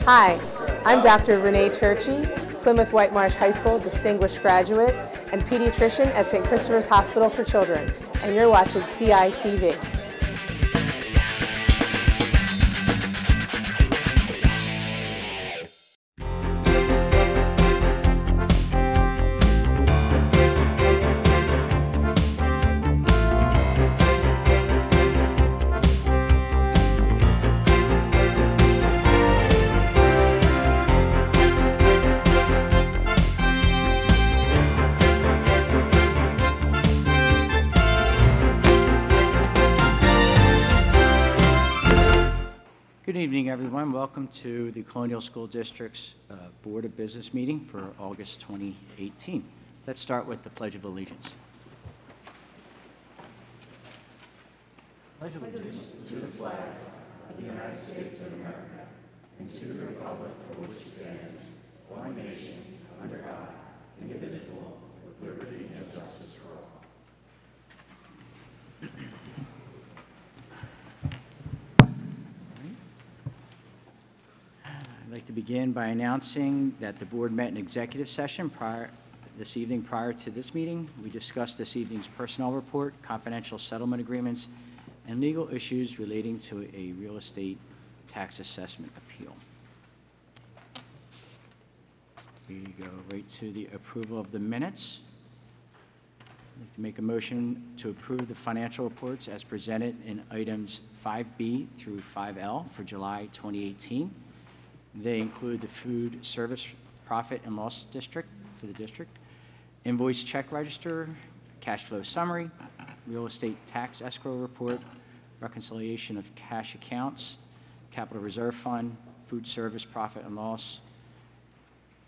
Hi, I'm Dr. Renee Turchi, Plymouth Whitemarsh High School Distinguished Graduate and Pediatrician at St. Christopher's Hospital for Children, and you're watching CITV. Good evening, everyone. Welcome to the Colonial School District's Board of Business meeting for August 2018. Let's start with the Pledge of Allegiance. Pledge of allegiance to the flag of the United States of America and to the republic for which it stands, one nation, under God, indivisible, with liberty and justice for all. I'd like to begin by announcing that the board met in executive session this evening prior to this meeting. We discussed this evening's personnel report, confidential settlement agreements, and legal issues relating to a real estate tax assessment appeal. We go right to the approval of the minutes. I'd like to make a motion to approve the financial reports as presented in items 5B through 5L for July 2018. They include the food service profit and loss district for the district, invoice check register, cash flow summary, real estate tax escrow report, reconciliation of cash accounts, capital reserve fund, food service profit and loss,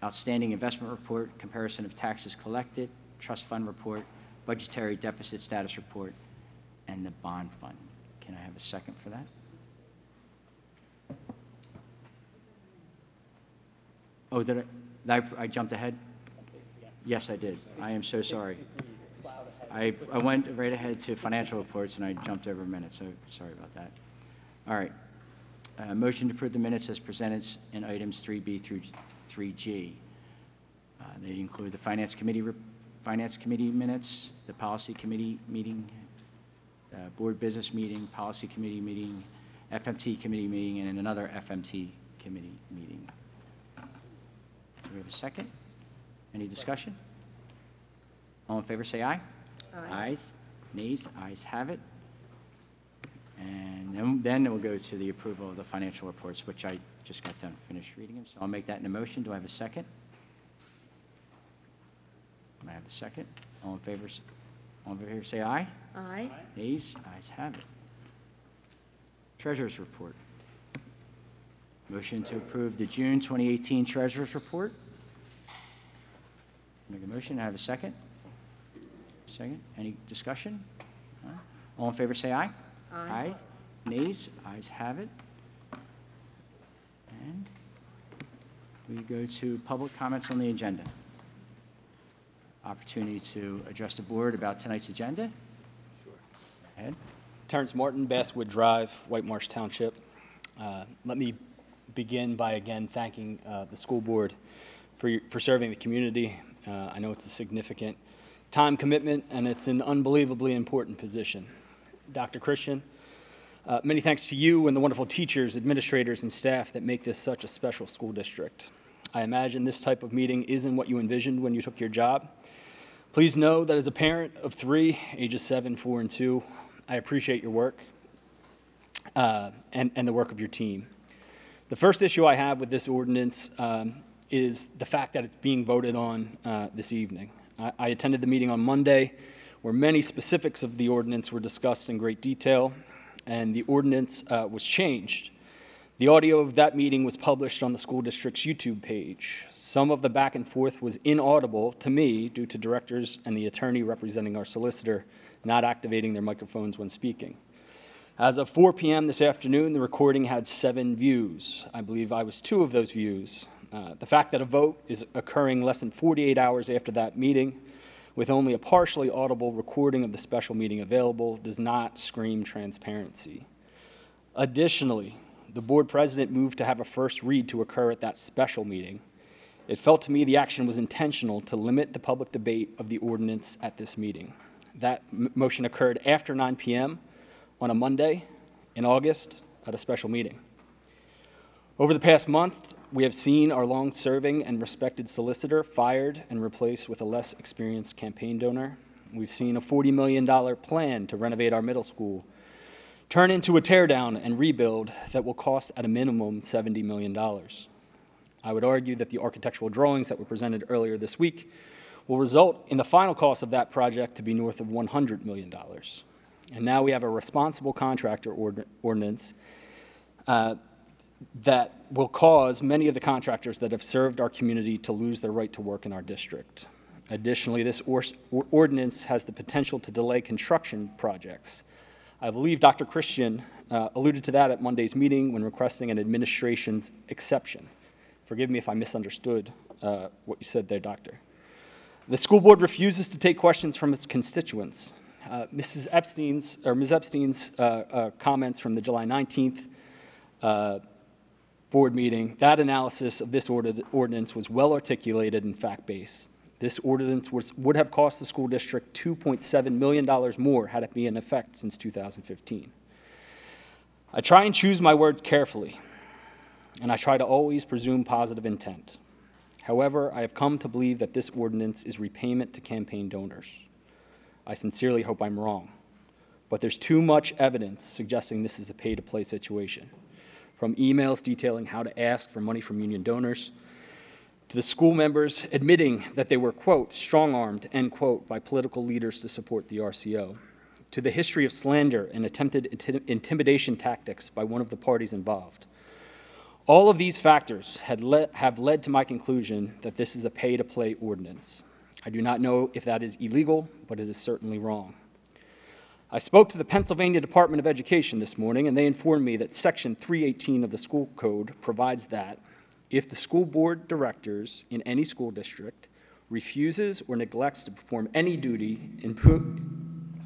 outstanding investment report, comparison of taxes collected, trust fund report, budgetary deficit status report, and the bond fund. Can I have a second for that? Oh, did I jumped ahead? Yes, I did. I am so sorry. I went right ahead to financial reports and I jumped over a minute, so sorry about that. All right. Motion to approve the minutes as presented in items 3B through 3G. They include the Finance Committee minutes, the Policy Committee meeting, Board Business meeting, Policy Committee meeting, FMT Committee meeting, and another FMT Committee meeting. Do we have a second? Any discussion? All in favor say aye. Aye. Ayes. Nays. Ayes have it. And then we'll go to the approval of the financial reports, which I just got done finished reading them. So I'll make that in a motion. Do I have a second? I have a second. All in favor say aye. Aye. Nays. Ayes have it. Treasurer's report. Motion to approve the June 2018 Treasurer's report. Make a motion. I have a second. Second. Any discussion? All in favor say aye. Aye. Nays. Ayes have it. And we go to public comments on the agenda. Opportunity to address the board about tonight's agenda. Sure. Go ahead. Terrence Martin, Basswood Drive, Whitemarsh Township. Let me begin by again thanking the school board for serving the community. I know it's a significant time commitment and it's an unbelievably important position. Dr. Christian, many thanks to you and the wonderful teachers, administrators, and staff that make this such a special school district. I imagine this type of meeting isn't what you envisioned when you took your job. Please know that as a parent of 3, ages 7, 4, and 2, I appreciate your work and the work of your team. The first issue I have with this ordinance is the fact that it's being voted on this evening. I attended the meeting on Monday where many specifics of the ordinance were discussed in great detail, and the ordinance was changed. The audio of that meeting was published on the school district's YouTube page. Some of the back and forth was inaudible to me due to directors and the attorney representing our solicitor not activating their microphones when speaking. As of 4 p.m. this afternoon, the recording had 7 views. I believe I was 2 of those views. The fact that a vote is occurring less than 48 hours after that meeting with only a partially audible recording of the special meeting available does not scream transparency. Additionally, The board president moved to have a first read to occur at that special meeting. It felt to me the action was intentional to limit the public debate of the ordinance at this meeting. That motion occurred after 9 p.m. on a Monday in August at a special meeting. Over the past month, we have seen our long-serving and respected solicitor fired and replaced with a less experienced campaign donor. We've seen a $40 million plan to renovate our middle school turn into a teardown and rebuild that will cost at a minimum $70 million. I would argue that the architectural drawings that were presented earlier this week will result in the final cost of that project to be north of $100 million. And now we have a responsible contractor ordinance that will cause many of the contractors that have served our community to lose their right to work in our district. Additionally, this ordinance has the potential to delay construction projects. I believe Dr. Christian alluded to that at Monday's meeting when requesting an administration's exception. Forgive me if I misunderstood what you said there, Doctor. The school board refuses to take questions from its constituents. Ms. Epstein's comments from the July 19th board meeting, that analysis of this ordinance was well articulated and fact-based. This ordinance would have cost the school district $2.7 million more had it been in effect since 2015. I try and choose my words carefully, and I try to always presume positive intent. However, I have come to believe that this ordinance is repayment to campaign donors. I sincerely hope I'm wrong, but there's too much evidence suggesting this is a pay-to-play situation, from emails detailing how to ask for money from union donors, to the school members admitting that they were, quote, strong-armed, end quote, by political leaders to support the RCO, to the history of slander and attempted intimidation tactics by one of the parties involved. All of these factors have led to my conclusion that this is a pay-to-play ordinance. I do not know if that is illegal, but it is certainly wrong. I spoke to the Pennsylvania Department of Education this morning, and they informed me that Section 318 of the school code provides that if the school board directors in any school district refuses or neglects to perform any duty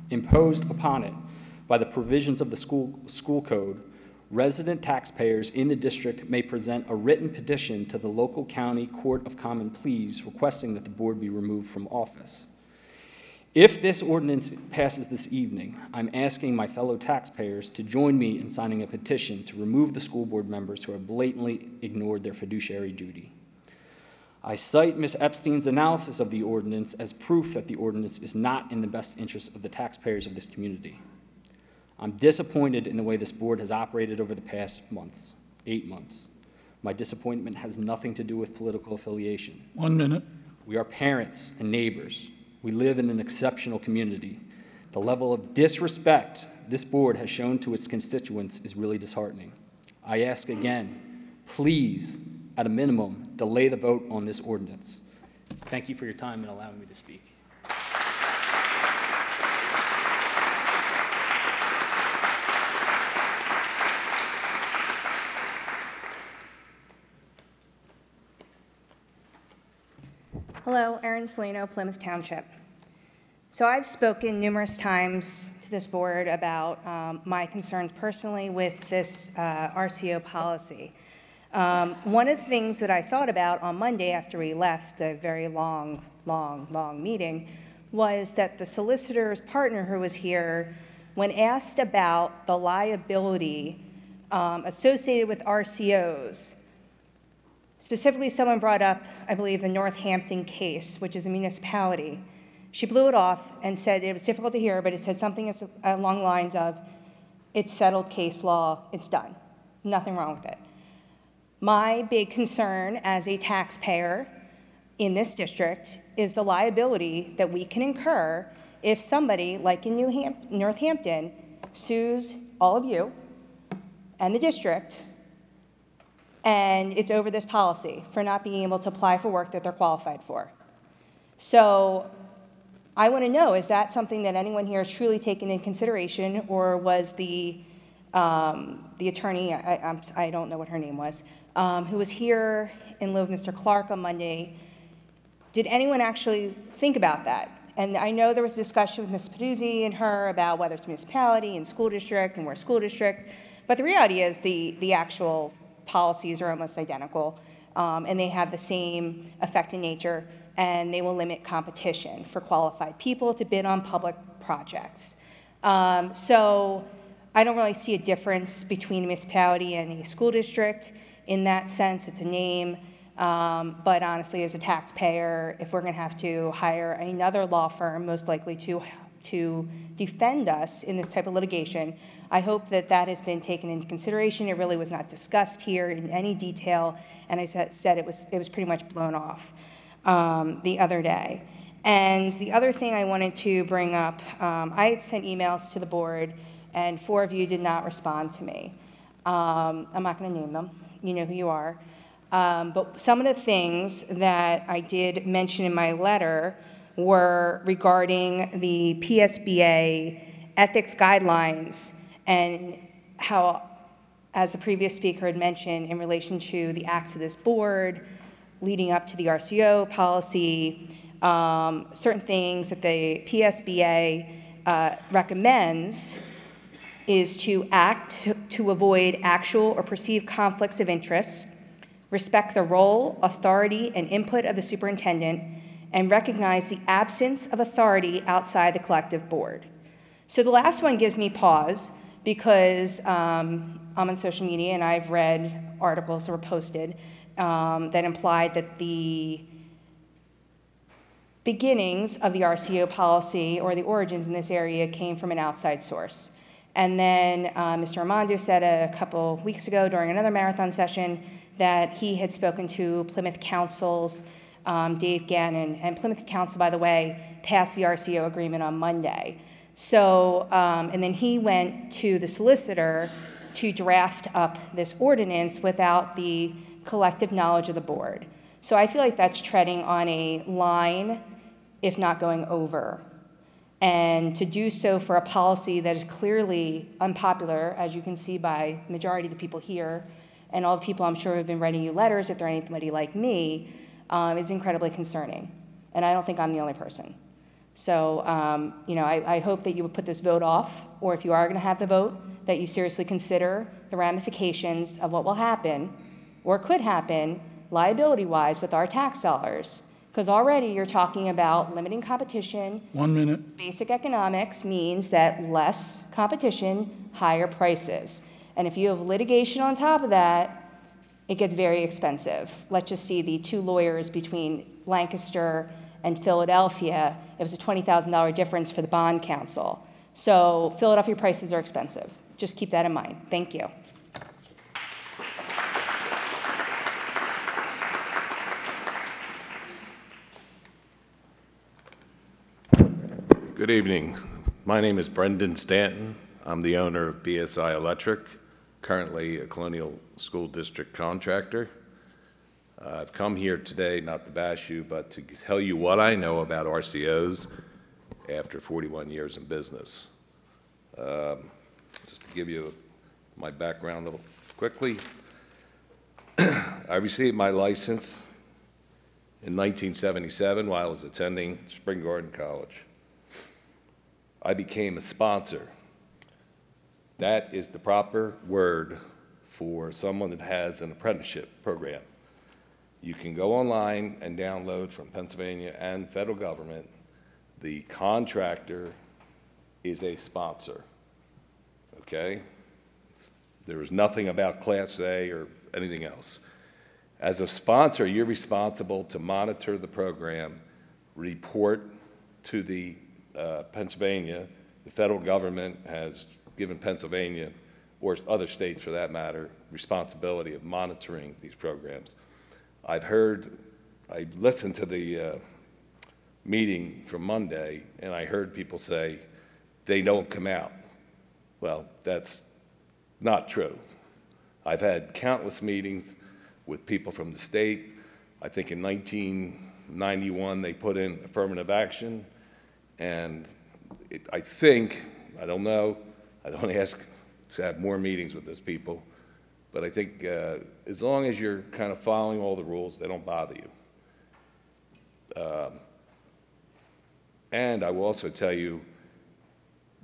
imposed upon it by the provisions of the school code, resident taxpayers in the district may present a written petition to the local county court of common pleas requesting that the board be removed from office. If this ordinance passes this evening, I'm asking my fellow taxpayers to join me in signing a petition to remove the school board members who have blatantly ignored their fiduciary duty. I cite Ms. Epstein's analysis of the ordinance as proof that the ordinance is not in the best interest of the taxpayers of this community. I'm disappointed in the way this board has operated over the past months, 8 months. My disappointment has nothing to do with political affiliation. 1 minute. We are parents and neighbors. We live in an exceptional community. The level of disrespect this board has shown to its constituents is really disheartening. I ask again, please, at a minimum, delay the vote on this ordinance. Thank you for your time and allowing me to speak. Hello, Erin Salino, Plymouth Township. So I've spoken numerous times to this board about my concerns personally with this RCO policy. One of the things that I thought about on Monday after we left a very long meeting was that the solicitor's partner who was here, when asked about the liability associated with RCOs, specifically, someone brought up, I believe, the Northampton case, which is a municipality. She blew it off and said, it was difficult to hear, but it said something along the lines of, it's settled case law, it's done. Nothing wrong with it. My big concern as a taxpayer in this district is the liability that we can incur if somebody, like in Northampton, sues all of you and the district, and it's over this policy for not being able to apply for work that they're qualified for. So I want to know, is that something that anyone here has truly taken into consideration, or was the attorney, I don't know what her name was, who was here in lieu of Mr. Clark on Monday, did anyone actually think about that? And I know there was a discussion with Ms. Peduzzi and her about whether it's municipality and school district and we're a school district, But the reality is the actual policies are almost identical, and they have the same effect in nature, and they will limit competition for qualified people to bid on public projects. So I don't really see a difference between a municipality and a school district in that sense. It's a name. But honestly, as a taxpayer, if we're going to have to hire another law firm, most likely to defend us in this type of litigation, I hope that that has been taken into consideration. It really was not discussed here in any detail, and I said it was pretty much blown off the other day. And the other thing I wanted to bring up, I had sent emails to the board, and 4 of you did not respond to me. I'm not going to name them. You know who you are. But some of the things that I did mention in my letter were regarding the PSBA ethics guidelines and how, as the previous speaker had mentioned, in relation to the acts of this board, leading up to the RCO policy, certain things that the PSBA recommends is to act to avoid actual or perceived conflicts of interest, respect the role, authority, and input of the superintendent, and recognize the absence of authority outside the collective board. So the last one gives me pause because I'm on social media and I've read articles that were posted that implied that the beginnings of the RCO policy or the origins in this area came from an outside source. And then Mr. Armando said a couple weeks ago during another marathon session that he had spoken to Plymouth Council's Dave Gannon, and Plymouth Council, by the way, passed the RCO agreement on Monday. So, and then he went to the solicitor to draft up this ordinance without the collective knowledge of the board. So I feel like that's treading on a line, if not going over. And to do so for a policy that is clearly unpopular, as you can see by the majority of the people here, and all the people I'm sure who have been writing you letters, if they're anybody like me, is incredibly concerning. And I don't think I'm the only person. So, you know, I hope that you would put this vote off, or if you are going to have the vote, that you seriously consider the ramifications of what will happen, or could happen, liability-wise with our tax dollars. Because already you're talking about limiting competition. 1 minute. Basic economics means that less competition, higher prices. And if you have litigation on top of that, it gets very expensive. Let's just see the 2 lawyers between Lancaster and Philadelphia. It was a $20,000 difference for the bond counsel. So Philadelphia prices are expensive. Just keep that in mind. Thank you. Good evening. My name is Brendan Stanton. I'm the owner of BSI Electric, currently a Colonial School District contractor. I've come here today not to bash you, but to tell you what I know about RCOs after 41 years in business. Just to give you my background a little quickly. I received my license in 1977 while I was attending Spring Garden College. I became a sponsor. That is the proper word for someone that has an apprenticeship program. You can go online and download from Pennsylvania and federal government. The contractor is a sponsor, okay? There is nothing about Class A or anything else. As a sponsor, you're responsible to monitor the program, report to the Pennsylvania. The federal government has given Pennsylvania, or other states for that matter, responsibility of monitoring these programs. I listened to the meeting from Monday, and I heard people say they don't come out. Well, that's not true. I've had countless meetings with people from the state. I think in 1991 they put in affirmative action. And I don't know, I don't ask to have more meetings with those people, but I think as long as you're kind of following all the rules, they don't bother you. And I will also tell you,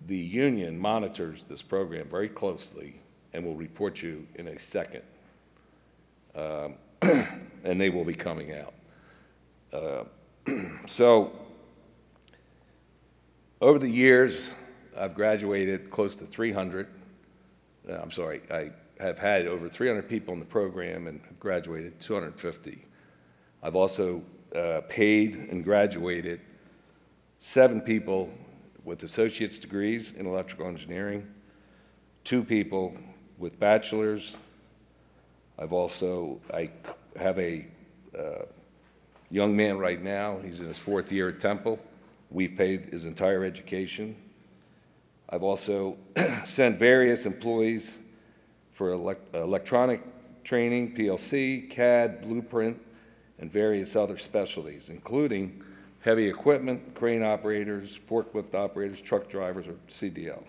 the union monitors this program very closely, and will report you in a second. And they will be coming out. So over the years, I've graduated close to 300. I have had over 300 people in the program and have graduated 250. I've also paid and graduated 7 people with associate's degrees in electrical engineering, 2 people with bachelor's. I have a young man right now. He's in his 4th year at Temple. We've paid his entire education. I've also sent various employees for electronic training, PLC, CAD, Blueprint, and various other specialties, including heavy equipment, crane operators, forklift operators, truck drivers, or CDL.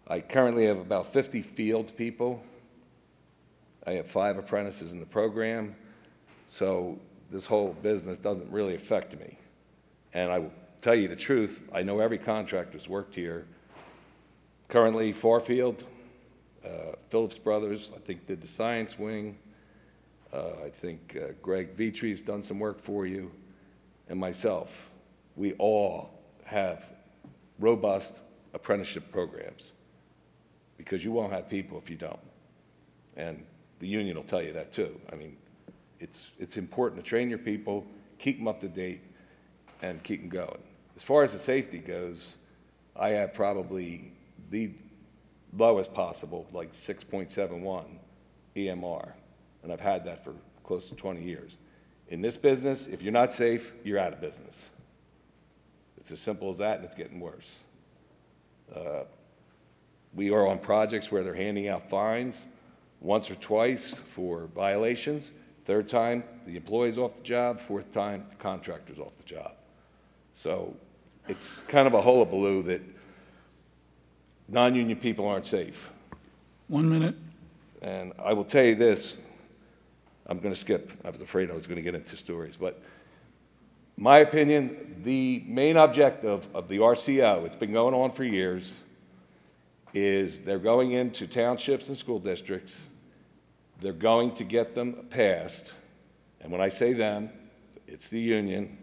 I currently have about 50 field people. I have 5 apprentices in the program, so this whole business doesn't really affect me. And I will tell you the truth, I know every contractor who's worked here. Currently, Farfield, Phillips Brothers, I think did the science wing. I think Greg Vitri's done some work for you, and myself. We all have robust apprenticeship programs because you won't have people if you don't. And the union will tell you that too. I mean, it's important to train your people, keep them up to date, and keep them going. As far as the safety goes, I have probably the lowest possible, like 6.71 EMR, and I've had that for close to 20 years. In this business, if you're not safe, you're out of business. It's as simple as that, and it's getting worse. We are on projects where they're handing out fines once or twice for violations. 3rd time, the employee's off the job. 4th time, the contractor's off the job. So it's kind of a hullabaloo that non-union people aren't safe. 1 minute. And I will tell you this, I'm going to skip. I was afraid I was going to get into stories. But my opinion, the main objective of the RCO, it's been going on for years, is they're going into townships and school districts. They're going to get them passed. And when I say them, it's the union.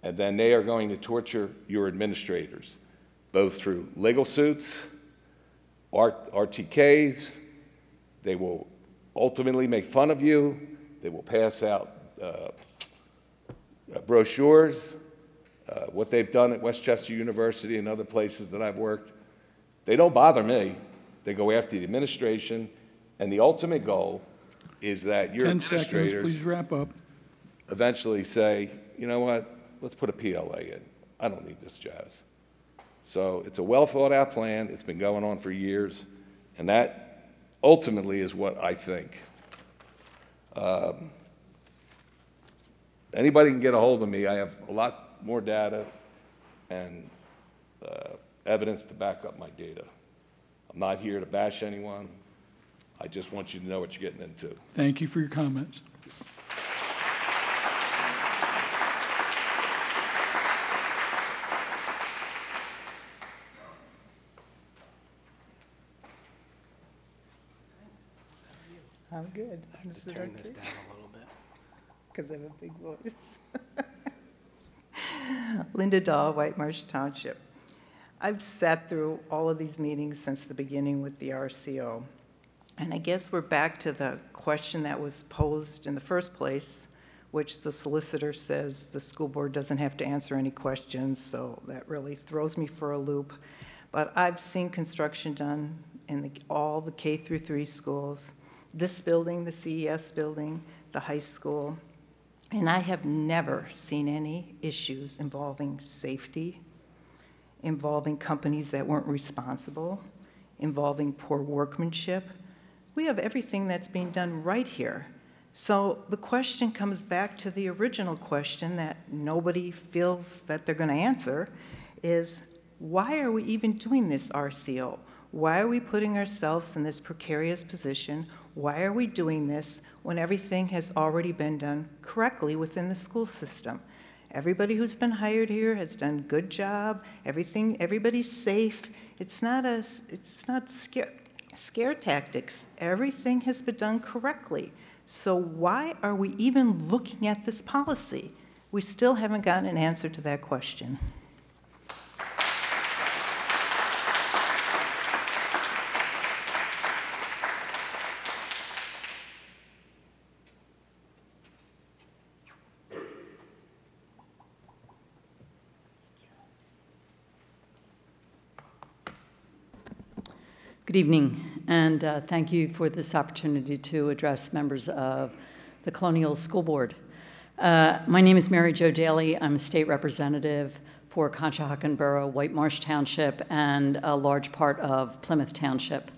And then they are going to torture your administrators, both through legal suits, RTKs. They will ultimately make fun of you. They will pass out brochures. What they've done at Westchester University and other places that I've worked, they don't bother me. They go after the administration, and the ultimate goal is that your 10 seconds, administrators please wrap up. eventually say, you know what, let's put a PLA in. I don't need this jazz. So it's a well thought out plan. It's been going on for years, and that ultimately is what I think. Anybody can get a hold of me. I have a lot more data and evidence to back up my data. I'm not here to bash anyone. I just want you to know what you're getting into. Thank you for your comments. I'm good. Is it Turn this okay? down a little bit. Because I have a big voice. Linda Dahl, White Marsh Township. I've sat through all of these meetings since the beginning with the RCO. And I guess we're back to the question that was posed in the first place, which the solicitor says the school board doesn't have to answer any questions, so that really throws me for a loop. But I've seen construction done in all the K through 3 schools, this building, the CES building, the high school, and I have never seen any issues involving safety, involving companies that weren't responsible, involving poor workmanship. We have everything that's being done right here. So the question comes back to the original question that nobody feels that they're going to answer is, why are we even doing this RCO? Why are we putting ourselves in this precarious position? Why are we doing this when everything has already been done correctly within the school system? Everybody who's been hired here has done a good job. Everybody's safe. It's not scary. Scare tactics. Everything has been done correctly. So why are we even looking at this policy? We still haven't gotten an answer to that question. Good evening, and thank you for this opportunity to address members of the Colonial School Board. My name is Mary Jo Daly. I'm a state representative for Conshohocken Borough, White Marsh Township, and a large part of Plymouth Township.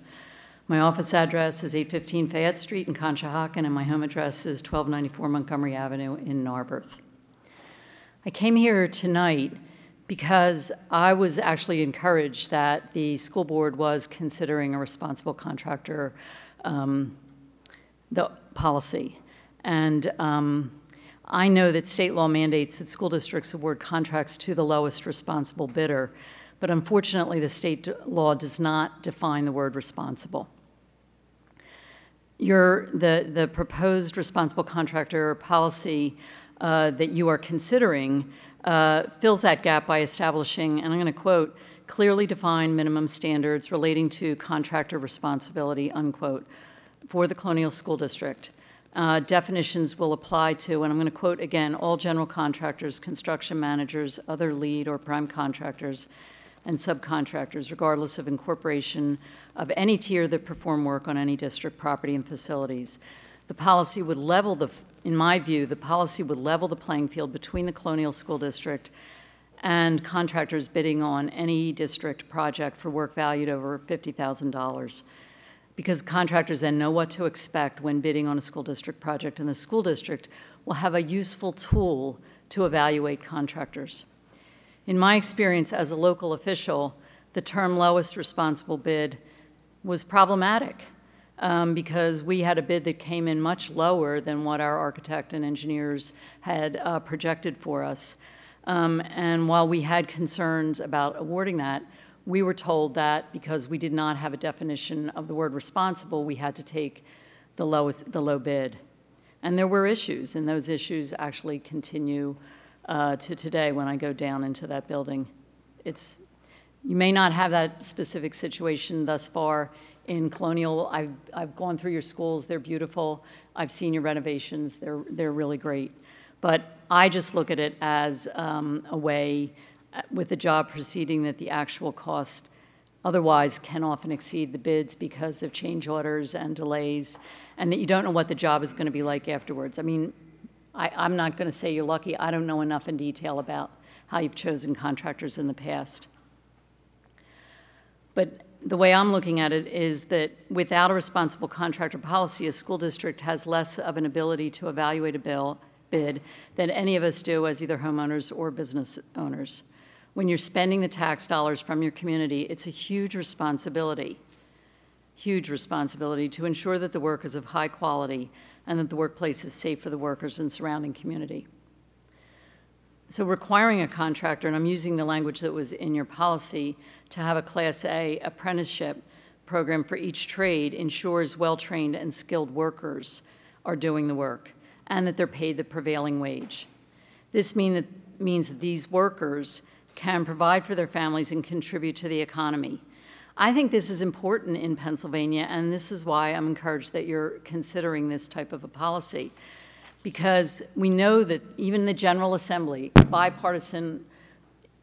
My office address is 815 Fayette Street in Conshohocken, and my home address is 1294 Montgomery Avenue in Narberth. I came here tonight because I was actually encouraged that the school board was considering a responsible contractor the policy. And I know that state law mandates that school districts award contracts to the lowest responsible bidder, but unfortunately the state law does not define the word responsible. The proposed responsible contractor policy that you are considering fills that gap by establishing, and I'm going to quote, clearly defined minimum standards relating to contractor responsibility, unquote, for the Colonial School District. Definitions will apply to, and I'm going to quote again, all general contractors, construction managers, other lead or prime contractors, and subcontractors, regardless of incorporation of any tier that perform work on any district property and facilities. The policy would level in my view, the policy would level the playing field between the Colonial School District and contractors bidding on any district project for work valued over $50,000. Because contractors then know what to expect when bidding on a school district project, and the school district will have a useful tool to evaluate contractors. In my experience as a local official, the term lowest responsible bid was problematic. Because we had a bid that came in much lower than what our architect and engineers had projected for us. And while we had concerns about awarding that, we were told that because we did not have a definition of the word responsible, we had to take the low bid. And there were issues, and those issues actually continue to today when I go down into that building. You may not have that specific situation thus far in Colonial. I've gone through your schools. They're beautiful. I've seen your renovations. They're really great. But I just look at it as a way, with the job proceeding, that the actual cost otherwise can often exceed the bids because of change orders and delays, and that you don't know what the job is going to be like afterwards. I mean, I'm not going to say you're lucky. I don't know enough in detail about how you've chosen contractors in the past. But the way I'm looking at it is that without a responsible contractor policy, a school district has less of an ability to evaluate a bid than any of us do as either homeowners or business owners. When you're spending the tax dollars from your community, it's a huge responsibility to ensure that the work is of high quality and that the workplace is safe for the workers and surrounding community. So requiring a contractor, and I'm using the language that was in your policy, to have a Class A apprenticeship program for each trade ensures well-trained and skilled workers are doing the work and that they're paid the prevailing wage. This means that these workers can provide for their families and contribute to the economy. I think this is important in Pennsylvania, and this is why I'm encouraged that you're considering this type of a policy, because we know that even the General Assembly, bipartisan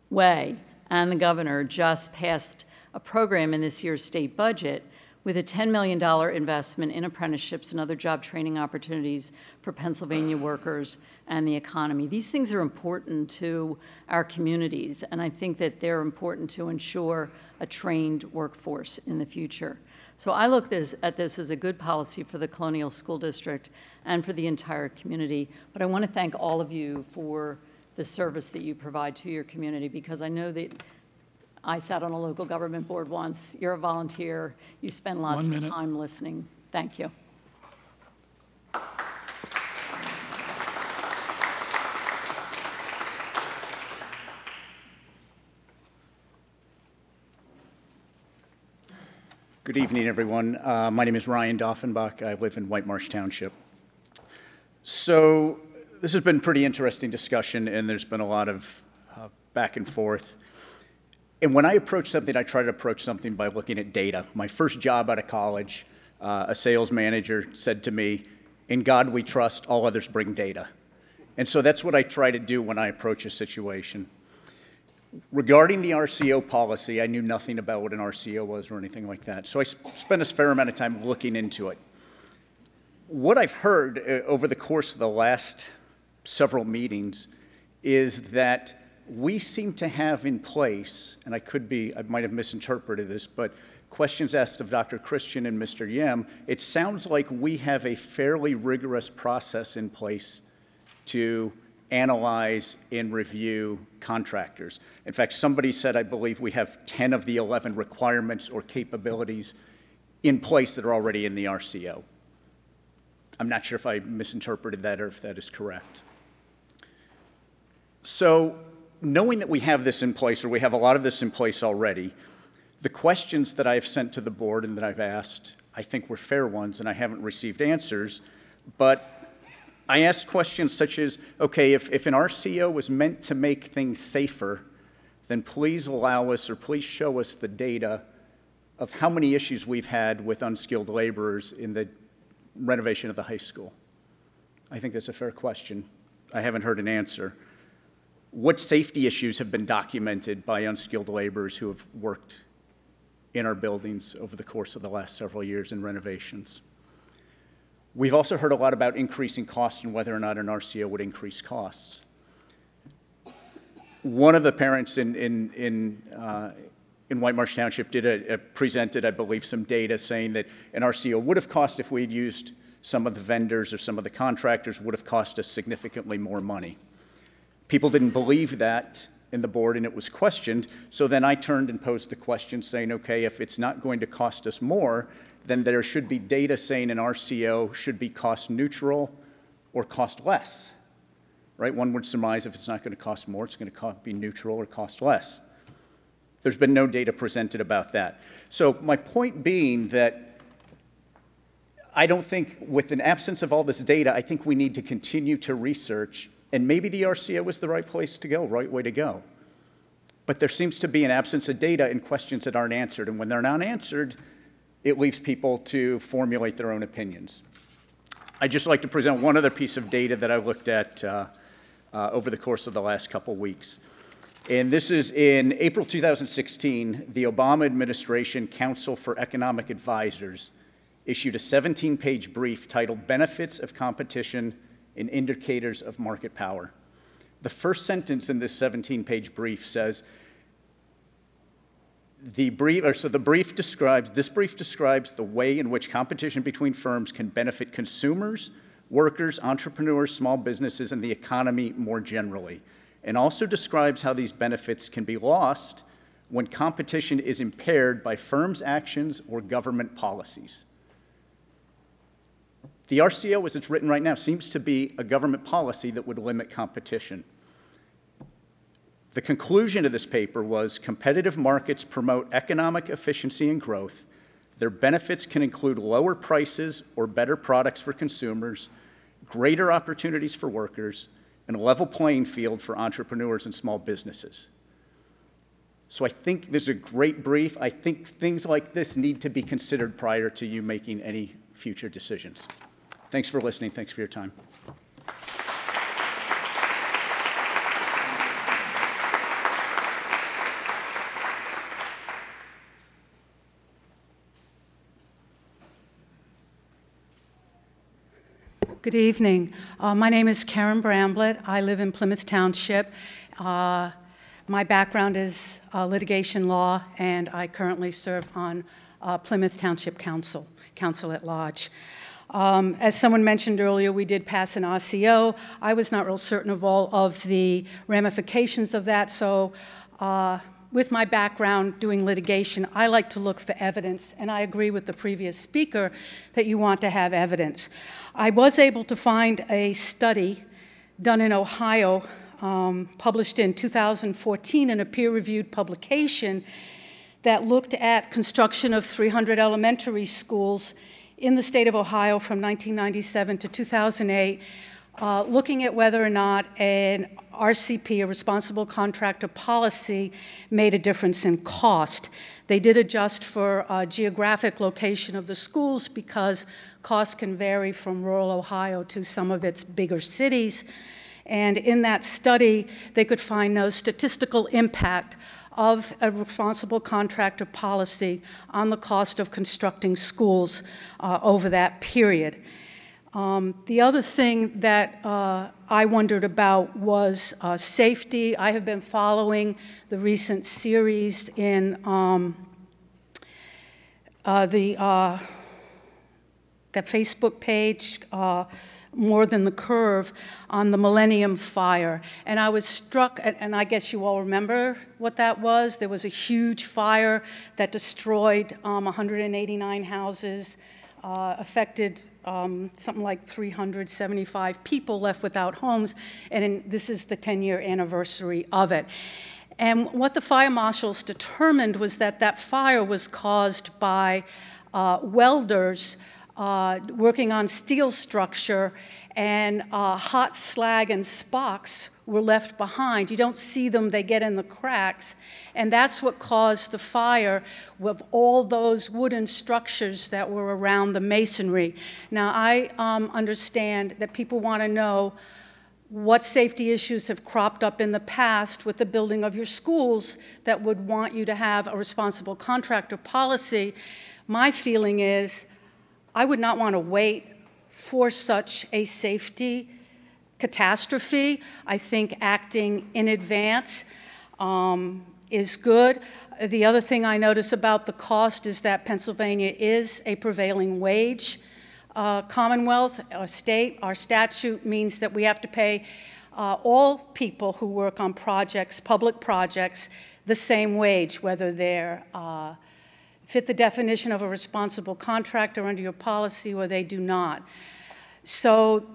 way, and the governor just passed a program in this year's state budget with a $10 million investment in apprenticeships and other job training opportunities for Pennsylvania workers and the economy. These things are important to our communities, and I think that they're important to ensure a trained workforce in the future. So I look at this as a good policy for the Colonial School District and for the entire community. But I want to thank all of you for the service that you provide to your community, because I know that I sat on a local government board once. You're a volunteer. You spend lots of time listening. Thank you. Good evening, everyone. My name is Ryan Doffenbach. I live in White Marsh Township. So this has been a pretty interesting discussion, and there's been a lot of back and forth. And when I approach something, I try to approach something by looking at data. My first job out of college, a sales manager said to me, "In God we trust, all others bring data." And so that's what I try to do when I approach a situation. Regarding the RCO policy, I knew nothing about what an RCO was or anything like that. So I spent a fair amount of time looking into it. What I've heard over the course of the last several meetings is that we seem to have in place, and I might have misinterpreted this, but questions asked of Dr. Christian and Mr. Yem, it sounds like we have a fairly rigorous process in place to analyze and review contractors. In fact, somebody said, I believe we have 10 of the 11 requirements or capabilities in place that are already in the RCO. I'm not sure if I misinterpreted that or if that is correct. So knowing that we have this in place, or we have a lot of this in place already, the questions that I've sent to the board and that I've asked, I think were fair ones, and I haven't received answers, but I asked questions such as, okay, if an RCO was meant to make things safer, then please allow us or please show us the data of how many issues we've had with unskilled laborers in the renovation of the high school. I think that's a fair question. I haven't heard an answer. What safety issues have been documented by unskilled laborers who have worked in our buildings over the course of the last several years in renovations? We've also heard a lot about increasing costs and whether or not an RCO would increase costs. One of the parents in White Marsh Township presented, I believe, some data saying that an RCO would have cost, if we'd used some of the vendors or some of the contractors, would have cost us significantly more money. People didn't believe that in the board, and it was questioned. So then I turned and posed the question saying, okay, if it's not going to cost us more, then there should be data saying an RCO should be cost neutral or cost less, right? One would surmise if it's not going to cost more, it's going to be neutral or cost less. There's been no data presented about that. So my point being that I don't think, with an absence of all this data, I think we need to continue to research, and maybe the RCO is the right place to go, right way to go. But there seems to be an absence of data and questions that aren't answered, and when they're not answered, it leaves people to formulate their own opinions. I'd just like to present one other piece of data that I looked at over the course of the last couple weeks. And this is in April 2016, the Obama administration Council for Economic Advisors issued a 17-page brief titled Benefits of Competition and Indicators of Market Power. The first sentence in this 17-page brief says, this brief describes the way in which competition between firms can benefit consumers, workers, entrepreneurs, small businesses, and the economy more generally, and also describes how these benefits can be lost when competition is impaired by firms' actions or government policies. The RCO, as it's written right now, seems to be a government policy that would limit competition. The conclusion of this paper was competitive markets promote economic efficiency and growth. Their benefits can include lower prices or better products for consumers, greater opportunities for workers, and a level playing field for entrepreneurs and small businesses. So I think this is a great brief. I think things like this need to be considered prior to you making any future decisions. Thanks for listening. Thanks for your time. Good evening. My name is Karen Bramblett. I live in Plymouth Township. My background is litigation law, and I currently serve on Plymouth Township Council at Large. As someone mentioned earlier, we did pass an RCO. I was not real certain of all of the ramifications of that, so with my background doing litigation, I like to look for evidence, and I agree with the previous speaker that you want to have evidence. I was able to find a study done in Ohio, published in 2014 in a peer-reviewed publication, that looked at construction of 300 elementary schools in the state of Ohio from 1997 to 2008, looking at whether or not an RCP, a responsible contractor policy, made a difference in cost. They did adjust for geographic location of the schools because costs can vary from rural Ohio to some of its bigger cities. And in that study, they could find no statistical impact of a responsible contractor policy on the cost of constructing schools over that period. The other thing that I wondered about was safety. I have been following the recent series in that Facebook page, More Than the Curve, on the Millennium Fire. And I was struck, and I guess you all remember what that was. There was a huge fire that destroyed 189 houses, affected something like 375 people left without homes, and this is the 10-year anniversary of it. And what the fire marshals determined was that that fire was caused by welders working on steel structure, and hot slag and sparks were left behind. You don't see them, they get in the cracks. And that's what caused the fire with all those wooden structures that were around the masonry. Now, I understand that people want to know what safety issues have cropped up in the past with the building of your schools that would want you to have a responsible contractor policy. My feeling is I would not want to wait for such a safety catastrophe. I think acting in advance is good. The other thing I notice about the cost is that Pennsylvania is a prevailing wage commonwealth, or state. Our statute means that we have to pay all people who work on projects, public projects, the same wage, whether they're fit the definition of a responsible contractor under your policy or they do not. So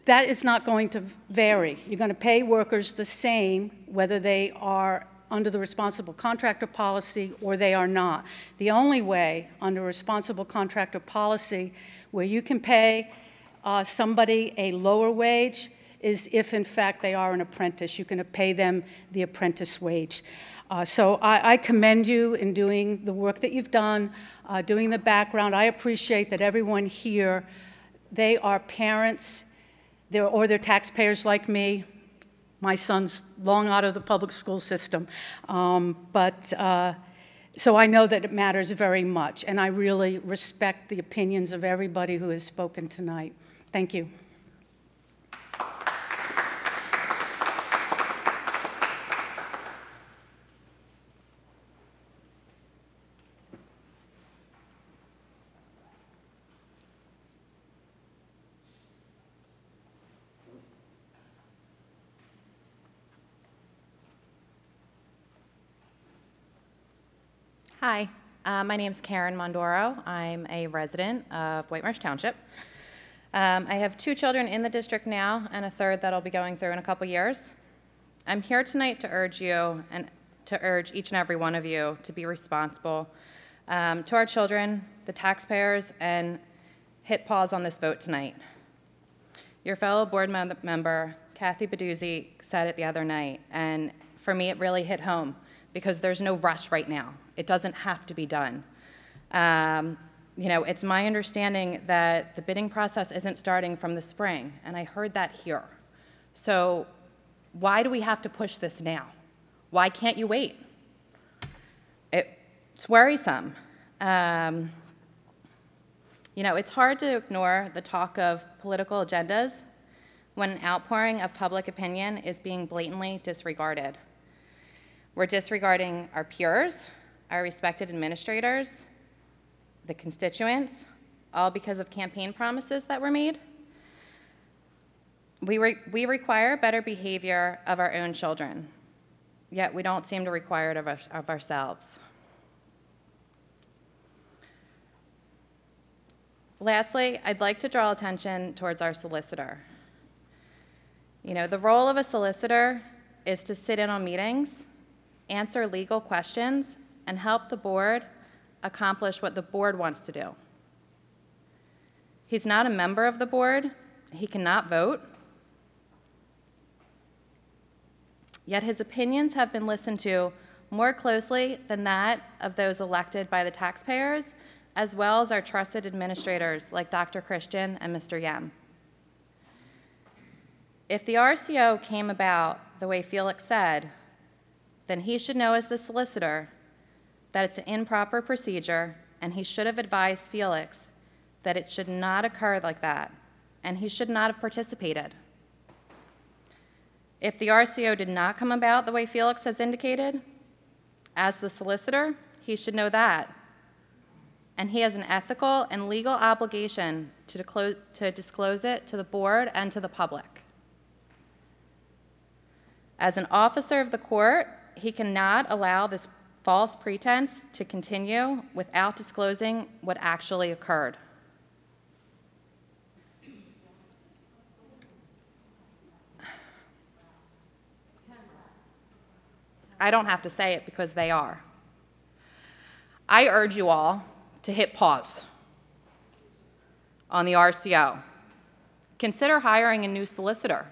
that is not going to vary. You're going to pay workers the same whether they are under the responsible contractor policy or they are not. The only way under responsible contractor policy where you can pay somebody a lower wage is if in fact they are an apprentice. You can pay them the apprentice wage. So I commend you in doing the work that you've done, doing the background. I appreciate that everyone here, they are parents, they're taxpayers like me. My son's long out of the public school system. So I know that it matters very much, and I really respect the opinions of everybody who has spoken tonight. Thank you. Hi, my name is Karen Mondoro. I'm a resident of White Marsh Township. I have 2 children in the district now and a third that I'll be going through in a couple years. I'm here tonight to urge you and to urge each and every one of you to be responsible to our children, the taxpayers, and hit pause on this vote tonight. Your fellow board member, Kathy Baduzzi, said it the other night, and for me it really hit home because there's no rush right now. It doesn't have to be done. You know, it's my understanding that the bidding process isn't starting from the spring, and I heard that here. So why do we have to push this now? Why can't you wait? It's worrisome. You know, it's hard to ignore the talk of political agendas when an outpouring of public opinion is being blatantly disregarded. We're disregarding our peers, our respected administrators, the constituents, all because of campaign promises that were made. We require better behavior of our own children, yet we don't seem to require it of ourselves. Lastly, I'd like to draw attention towards our solicitor. You know, the role of a solicitor is to sit in on meetings, answer legal questions, and help the board accomplish what the board wants to do. He's not a member of the board. He cannot vote. Yet his opinions have been listened to more closely than that of those elected by the taxpayers, as well as our trusted administrators like Dr. Christian and Mr. Yem. If the RCO came about the way Felix said, then he should know as the solicitor that it's an improper procedure, and he should have advised Felix that it should not occur like that, and he should not have participated. If the RCO did not come about the way Felix has indicated, as the solicitor, he should know that, and he has an ethical and legal obligation to disclose it to the board and to the public. As an officer of the court, he cannot allow this false pretense to continue without disclosing what actually occurred. I don't have to say it because they are. I urge you all to hit pause on the RCO. Consider hiring a new solicitor,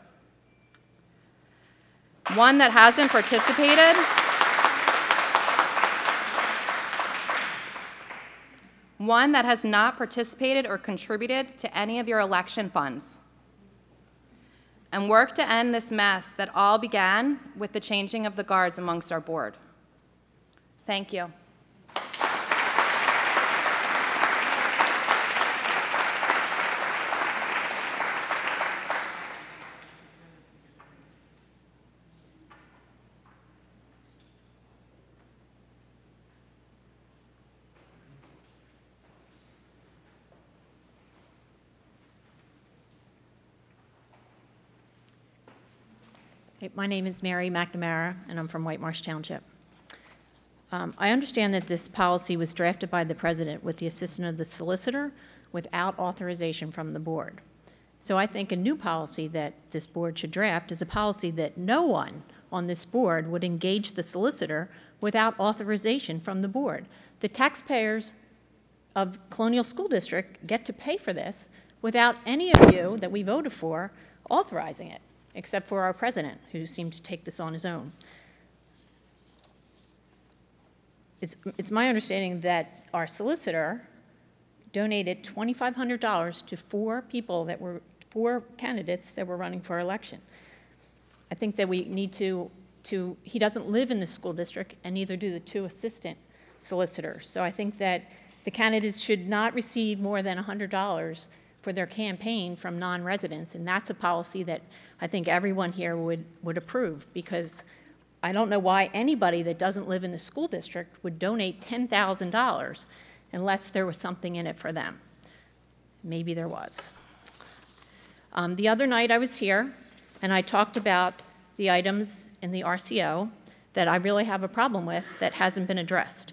one that hasn't participated, one that has not participated or contributed to any of your election funds, and work to end this mess that all began with the changing of the guards amongst our board. Thank you. My name is Mary McNamara, and I'm from White Marsh Township. I understand that this policy was drafted by the President with the assistance of the solicitor without authorization from the board. So I think a new policy that this board should draft is a policy that no one on this board would engage the solicitor without authorization from the board. The taxpayers of Colonial School District get to pay for this without any of you that we voted for authorizing it, except for our president, who seemed to take this on his own. It's my understanding that our solicitor donated $2,500 to four candidates that were running for election. I think that we need to he doesn't live in the school district, and neither do the two assistant solicitors. So I think that the candidates should not receive more than $100 for their campaign from non-residents, and that's a policy that I think everyone here would approve, because I don't know why anybody that doesn't live in the school district would donate $10,000 unless there was something in it for them. Maybe there was. The other night I was here, and I talked about the items in the RCO that I really have a problem with that hasn't been addressed.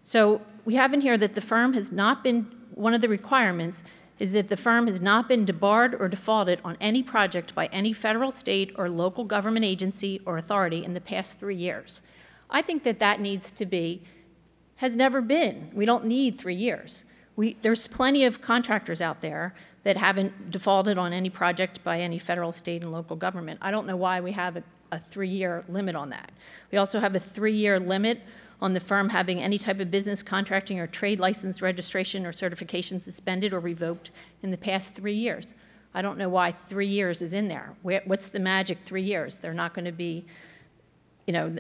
So we have in here that the firm has not been, one of the requirements is that the firm has not been debarred or defaulted on any project by any federal, state, or local government agency or authority in the past 3 years. I think that that needs to be, has never been. We don't need 3 years. There's plenty of contractors out there that haven't defaulted on any project by any federal, state, and local government. I don't know why we have a 3-year limit on that. We also have a 3-year limit on the firm having any type of business, contracting, or trade license, registration, or certification suspended or revoked in the past 3 years. I don't know why 3 years is in there. What's the magic 3 years? They're not going to be, you know,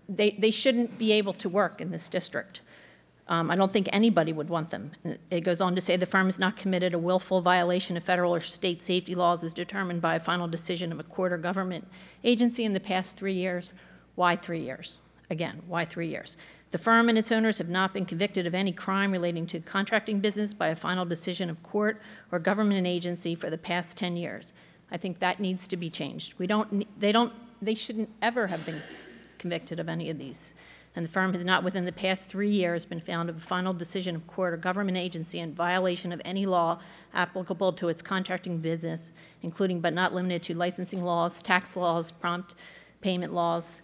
they shouldn't be able to work in this district. I don't think anybody would want them. It goes on to say the firm has not committed a willful violation of federal or state safety laws as determined by a final decision of a court or government agency in the past 3 years. Why 3 years? Again, why 3 years? The firm and its owners have not been convicted of any crime relating to contracting business by a final decision of court or government agency for the past 10 years. I think that needs to be changed. They shouldn't ever have been convicted of any of these. And the firm has not within the past 3 years been found of a final decision of court or government agency in violation of any law applicable to its contracting business, including but not limited to licensing laws, tax laws, prompt payment laws.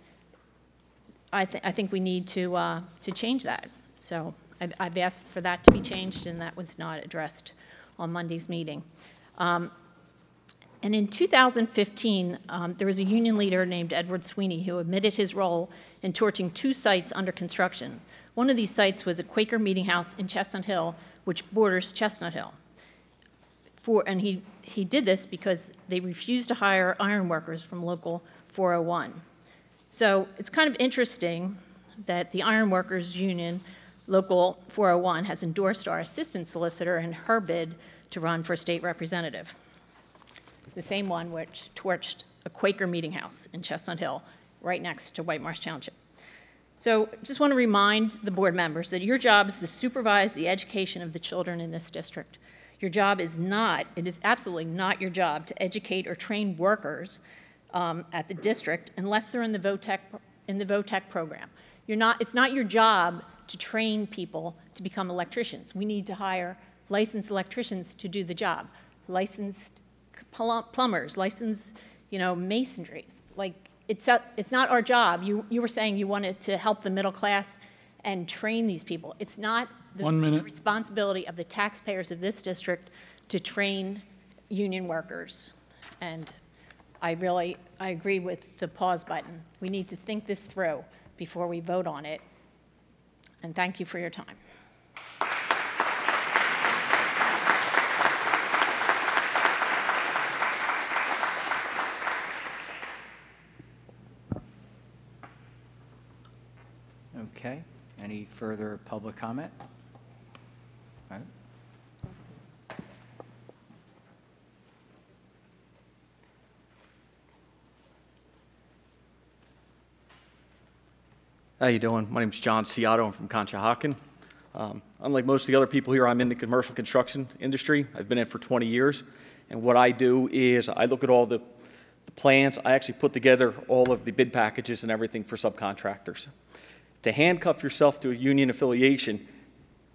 I think we need to change that. So I've asked for that to be changed, and that was not addressed on Monday's meeting. And in 2015, there was a union leader named Edward Sweeney who admitted his role in torching 2 sites under construction. One of these sites was a Quaker Meeting House in Chestnut Hill, which borders Chestnut Hill. And he did this because they refused to hire iron workers from Local 401. So it's kind of interesting that the Iron Workers Union, Local 401, has endorsed our assistant solicitor in her bid to run for state representative, the same one which torched a Quaker Meeting House in Chestnut Hill, right next to White Marsh Township. So just want to remind the board members that your job is to supervise the education of the children in this district. Your job is not, it is absolutely not your job to educate or train workers at the district unless they're in the VOTEC program. It's not your job to train people to become electricians. We need to hire licensed electricians to do the job, licensed plumbers, licensed, masonry. Like, it's not our job. You were saying you wanted to help the middle class and train these people. It's not the responsibility of the taxpayers of this district to train union workers. And I agree with the pause button. We need to think this through before we vote on it. And thank you for your time. Okay. Any further public comment? All right. How you doing? My name's John Ciotto. I'm from Conshohocken. Unlike most of the other people here, I'm in the commercial construction industry. I've been in it for 20 years. And what I do is I look at all the plans. I actually put together all of the bid packages and everything for subcontractors. To handcuff yourself to a union affiliation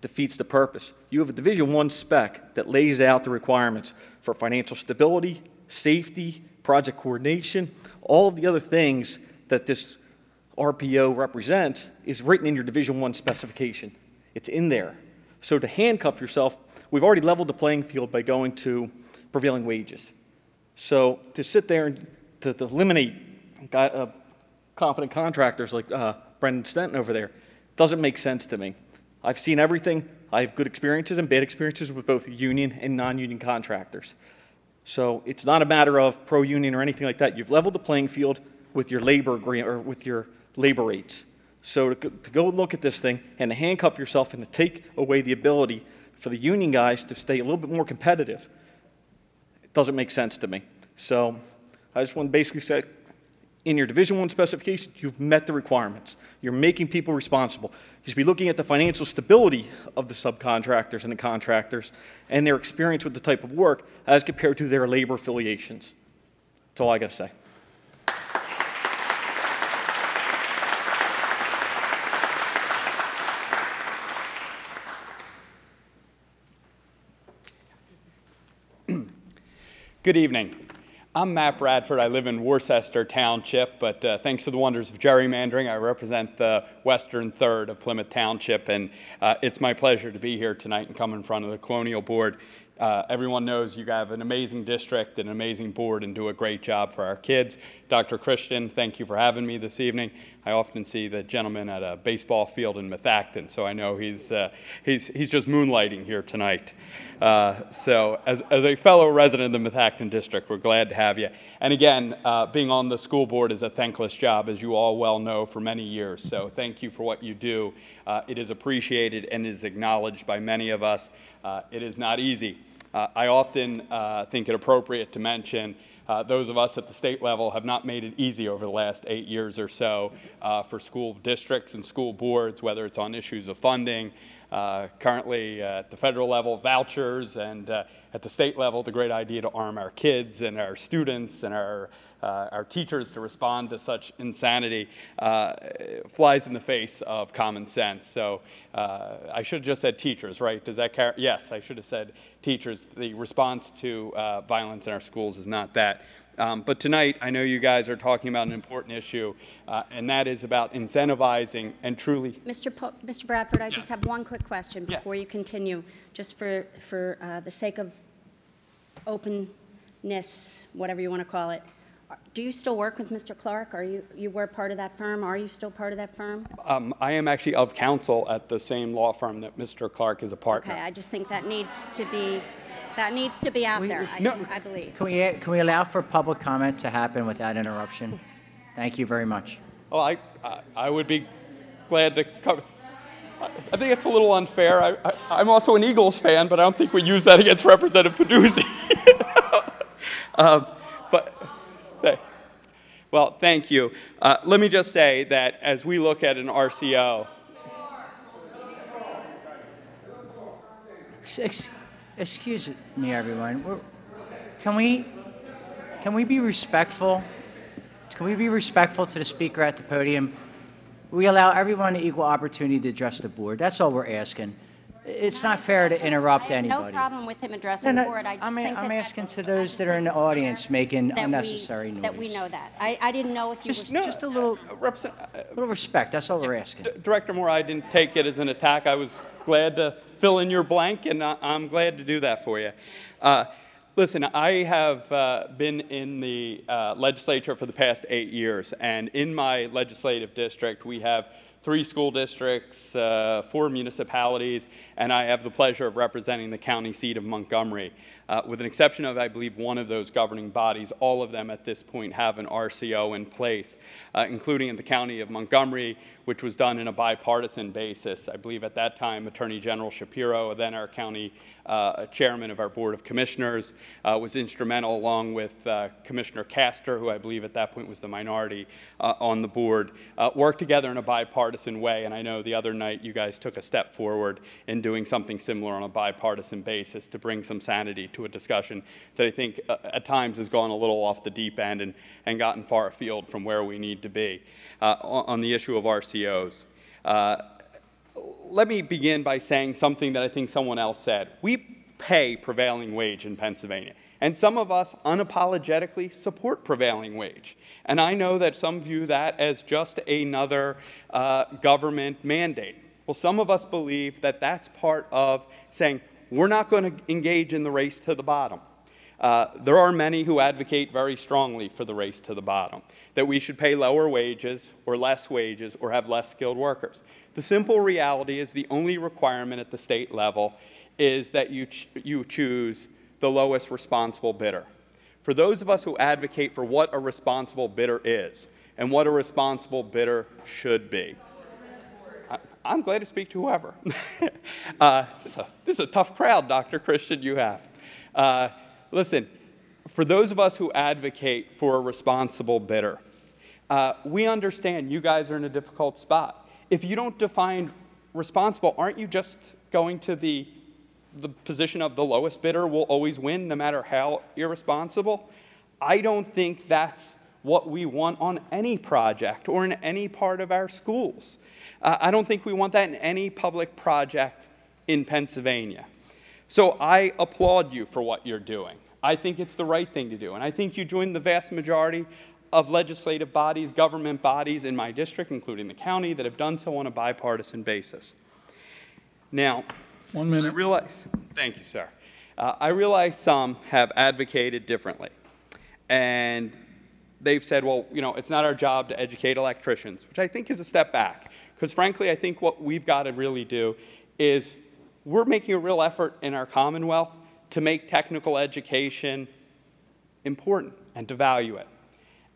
defeats the purpose. You have a Division I spec that lays out the requirements for financial stability, safety, project coordination, all of the other things that this RPO represents is written in your Division I specification. It's in there. So to handcuff yourself, we've already leveled the playing field by going to prevailing wages. So to sit there and to eliminate competent contractors like Brendan Stenton over there doesn't make sense to me. I've seen everything. I have good experiences and bad experiences with both union and non-union contractors. So it's not a matter of pro-union or anything like that. You've leveled the playing field with your labor agreement or with your labor rates. So to go look at this thing and to handcuff yourself and to take away the ability for the union guys to stay a little bit more competitive, it doesn't make sense to me. So I just want to basically say, in your Division I specification, you've met the requirements. You're making people responsible. You should be looking at the financial stability of the subcontractors and the contractors and their experience with the type of work as compared to their labor affiliations. That's all I got to say. Good evening. I'm Matt Bradford. I live in Worcester Township, but thanks to the wonders of gerrymandering, I represent the western third of Plymouth Township, and it's my pleasure to be here tonight and come in front of the Colonial Board. Everyone knows you have an amazing district, an amazing board, and do a great job for our kids. Dr. Christian, thank you for having me this evening. I often see the gentleman at a baseball field in Methacton, so I know he's just moonlighting here tonight. So as a fellow resident of the Methacton district, we're glad to have you. And again, being on the school board is a thankless job, as you all well know, for many years. So thank you for what you do. It is appreciated and is acknowledged by many of us. It is not easy. I often think it appropriate to mention those of us at the state level have not made it easy over the last 8 years or so for school districts and school boards, whether it's on issues of funding, currently at the federal level, vouchers, and at the state level, the great idea to arm our kids and our students and our teachers to respond to such insanity flies in the face of common sense. So I should have just said teachers, right? Does that carry? Yes, I should have said teachers. The response to violence in our schools is not that But tonight, I know you guys are talking about an important issue, and that is about incentivizing and truly. Mr. Bradford, I just have one quick question before you continue, just for the sake of openness, whatever you want to call it. Do you still work with Mr. Clark? You were part of that firm? Are you still part of that firm? I am actually of counsel at the same law firm that Mr. Clark is a partner. Okay, I just think that needs to be out there. I believe. Can we allow for public comment to happen without interruption? Thank you very much. Well, I would be glad to cover. I think it's a little unfair. I'm also an Eagles fan, but I don't think we use that against Representative Peduzzi. Well, thank you. Let me just say that as we look at an RCO, excuse me, everyone. Can we be respectful? Can we be respectful to the speaker at the podium? We allow everyone an equal opportunity to address the board. That's all we're asking. It's not fair to interrupt anybody. No problem with him addressing the board. I'm asking to those that are in the audience making unnecessary noise. That we know that. I didn't know if you were just a little respect. That's all we're asking. Director Moore, I didn't take it as an attack. I was glad to fill in your blank, and I'm glad to do that for you. Listen, I have been in the legislature for the past 8 years, and in my legislative district, we have 3 school districts, 4 municipalities, and I have the pleasure of representing the county seat of Montgomery. With an exception of, I believe, one of those governing bodies, all of them at this point have an RCO in place, including in the county of Montgomery, which was done in a bipartisan basis. I believe at that time, Attorney General Shapiro, then our county chairman of our Board of Commissioners, was instrumental, along with Commissioner Castor, who I believe at that point was the minority on the board, worked together in a bipartisan way. And I know the other night you guys took a step forward in doing something similar on a bipartisan basis to bring some sanity to a discussion that I think at times has gone a little off the deep end and gotten far afield from where we need to be on the issue of RCOs. Let me begin by saying something that I think someone else said. We pay prevailing wage in Pennsylvania, and some of us unapologetically support prevailing wage. And I know that some view that as just another government mandate. Well, some of us believe that that's part of saying we're not going to engage in the race to the bottom. There are many who advocate very strongly for the race to the bottom, that we should pay lower wages or less wages or have less skilled workers. The simple reality is the only requirement at the state level is that you choose the lowest responsible bidder. For those of us who advocate for what a responsible bidder is and what a responsible bidder should be, I'm glad to speak to whoever. This is a tough crowd, Dr. Christian, you have. Listen, for those of us who advocate for a responsible bidder, we understand you guys are in a difficult spot. If you don't define responsible, aren't you just going to the position of the lowest bidder will always win no matter how irresponsible? I don't think that's what we want on any project or in any part of our schools. I don't think we want that in any public project in Pennsylvania. So I applaud you for what you're doing. I think it's the right thing to do. And I think you join the vast majority of legislative bodies, government bodies in my district, including the county, that have done so on a bipartisan basis. Now, 1 minute. Thank you, sir. I realize some have advocated differently. And they've said, well, you know, it's not our job to educate electricians, which I think is a step back. Because frankly, I think what we've got to really do is we're making a real effort in our Commonwealth to make technical education important and to value it.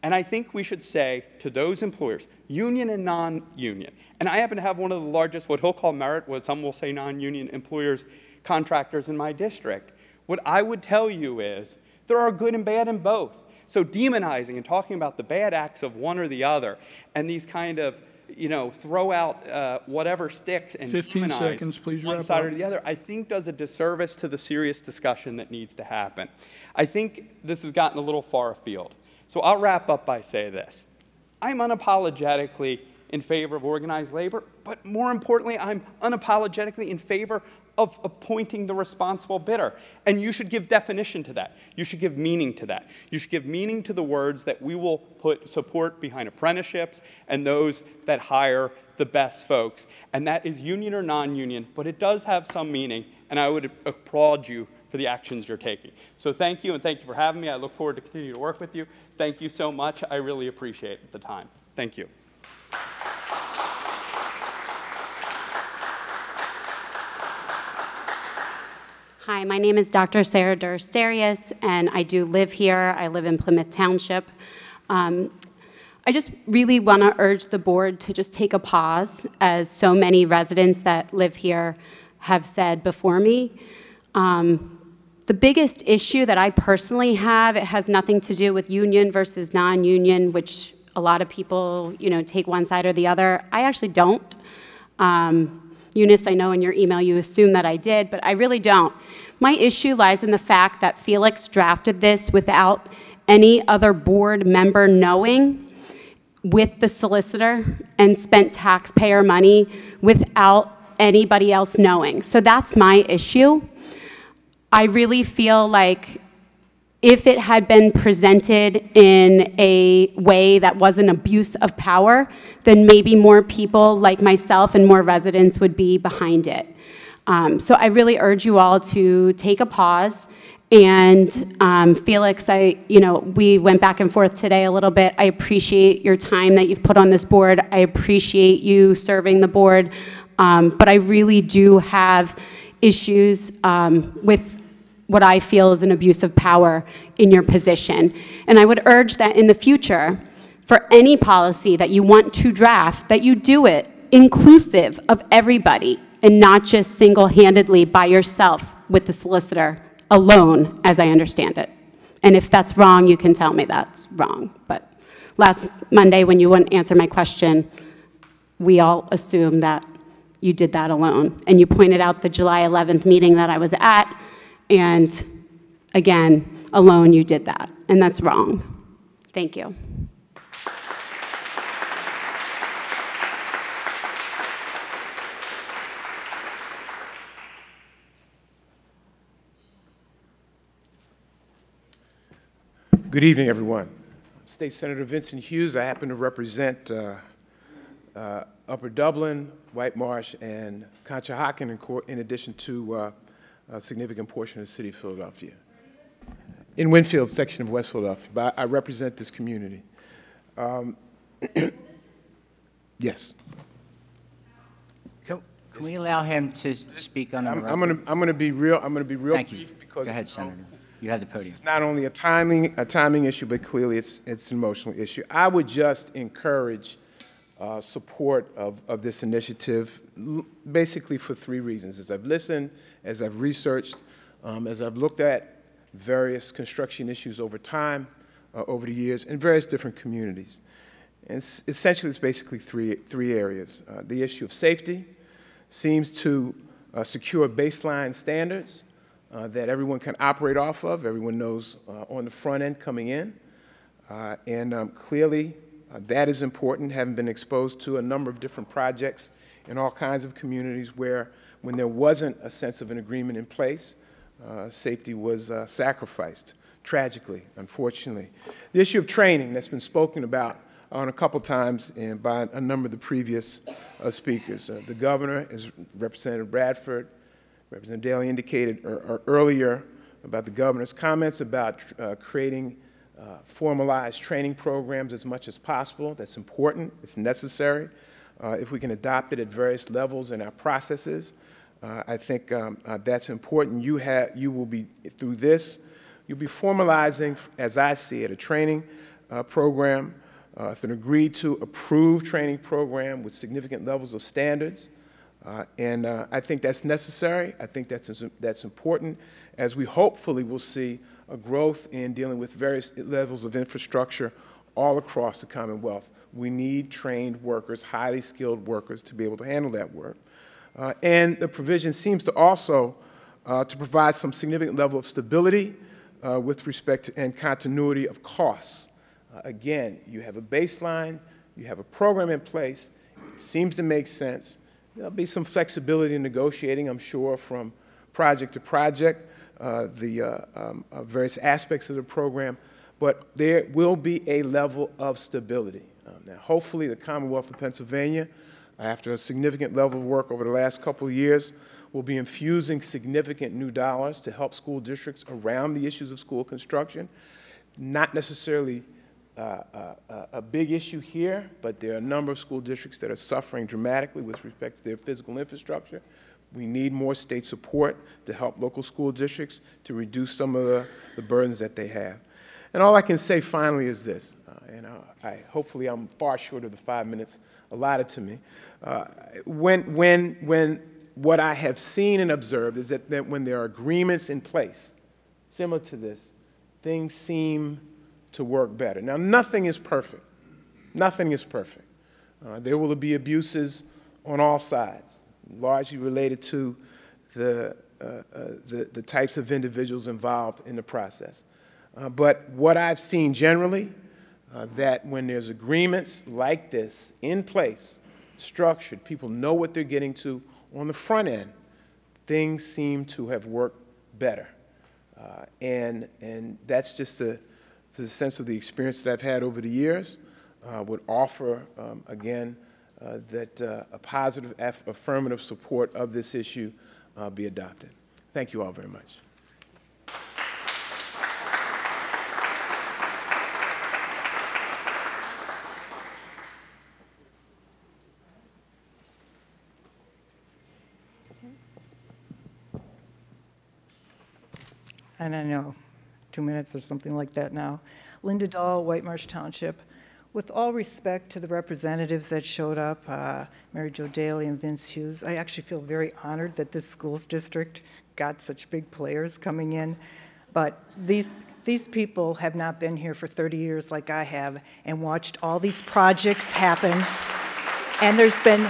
And I think we should say to those employers, union and non-union, and I happen to have one of the largest, what he'll call merit, what some will say non-union employers, contractors in my district. What I would tell you is there are good and bad in both. So demonizing and talking about the bad acts of one or the other and these kind of, you know, throw out whatever sticks and 15 demonize seconds, please one wrap side up. or the other, I think does a disservice to the serious discussion that needs to happen. I think this has gotten a little far afield. So I'll wrap up by saying this. I'm unapologetically in favor of organized labor, but more importantly, I'm unapologetically in favor of appointing the responsible bidder. And you should give definition to that. You should give meaning to that. You should give meaning to the words that we will put support behind apprenticeships and those that hire the best folks. And that is union or non-union, but it does have some meaning, and I would applaud you for the actions you're taking. So thank you, and thank you for having me. I look forward to continue to work with you. Thank you so much. I really appreciate the time. Thank you. Hi, my name is Dr. Sarah Durst-Darius, and I do live here. I live in Plymouth Township. I just really want to urge the board to just take a pause, as so many residents that live here have said before me. The biggest issue that I personally have, it has nothing to do with union versus non-union, which a lot of people, take one side or the other. I actually don't. Eunice, I know in your email you assume that I did, but I really don't. My issue lies in the fact that Felix drafted this without any other board member knowing, with the solicitor, and spent taxpayer money without anybody else knowing. So that's my issue. I really feel like if it had been presented in a way that wasn't abuse of power, then maybe more people like myself and more residents would be behind it. So I really urge you all to take a pause. And Felix, we went back and forth today a little bit. I appreciate your time that you've put on this board. I appreciate you serving the board. But I really do have issues with what I feel is an abuse of power in your position. And I would urge that in the future, for any policy that you want to draft, that you do it inclusive of everybody and not just single-handedly by yourself with the solicitor alone, as I understand it. And if that's wrong, you can tell me that's wrong. But last Monday, when you wouldn't answer my question, we all assumed that you did that alone. And you pointed out the July 11th meeting that I was at, and again, alone you did that, and that's wrong. Thank you. Good evening, everyone. State Senator Vincent Hughes. I happen to represent Upper Dublin, White Marsh, and Conshohocken, in addition to a significant portion of the city of Philadelphia. In Winfield, section of West Philadelphia, but I represent this community. Yes. Can we allow him to speak on the record? I'm going to be real. Thank brief you. because go ahead, Senator. You have the podium. It's not only a timing issue, but clearly it's an emotional issue. I would just encourage support of this initiative, basically for three reasons. As I've listened, as I've researched, as I've looked at various construction issues over time, over the years, in various different communities. And essentially, it's basically three areas. The issue of safety seems to secure baseline standards that everyone can operate off of, everyone knows on the front end coming in. Clearly, that is important, having been exposed to a number of different projects in all kinds of communities where, when there wasn't a sense of an agreement in place, safety was sacrificed, tragically, unfortunately. The issue of training that's been spoken about on a couple times and by a number of the previous speakers. The governor, as Representative Bradford, Representative Daley indicated earlier about the governor's comments about creating formalized training programs as much as possible. That's important. It's necessary. If we can adopt it at various levels in our processes, I think that's important. You will be, through this, you'll be formalizing, as I see it, a training program. It's an agreed-to, approved training program with significant levels of standards. I think that's necessary. I think that's important, as we hopefully will see a growth in dealing with various levels of infrastructure all across the Commonwealth. We need trained workers, highly skilled workers, to be able to handle that work. And the provision seems to also to provide some significant level of stability with respect to and continuity of costs. Again, you have a baseline, you have a program in place, it seems to make sense. There'll be some flexibility in negotiating, I'm sure, from project to project, various aspects of the program, but there will be a level of stability. Now, hopefully, the Commonwealth of Pennsylvania, after a significant level of work over the last couple of years, will be infusing significant new dollars to help school districts around the issues of school construction. Not necessarily a big issue here, but there are a number of school districts that are suffering dramatically with respect to their physical infrastructure. We need more state support to help local school districts to reduce some of the burdens that they have. And all I can say finally is this, hopefully I'm far short of the 5 minutes allotted to me. When what I have seen and observed is that when there are agreements in place similar to this, things seem to work better. Now, nothing is perfect. Nothing is perfect. There will be abuses on all sides, largely related to the types of individuals involved in the process. But what I've seen generally, that when there's agreements like this in place, structured, people know what they're getting to on the front end, things seem to have worked better. And that's just the sense of the experience that I've had over the years. Would offer, again, that a positive affirmative support of this issue be adopted. Thank you all very much. And I know 2 minutes or something like that now. Linda Dahl, White Marsh Township. With all respect to the representatives that showed up, Mary Jo Daly and Vince Hughes, I actually feel very honored that this schools district got such big players coming in. But these people have not been here for 30 years like I have and watched all these projects happen. And there's been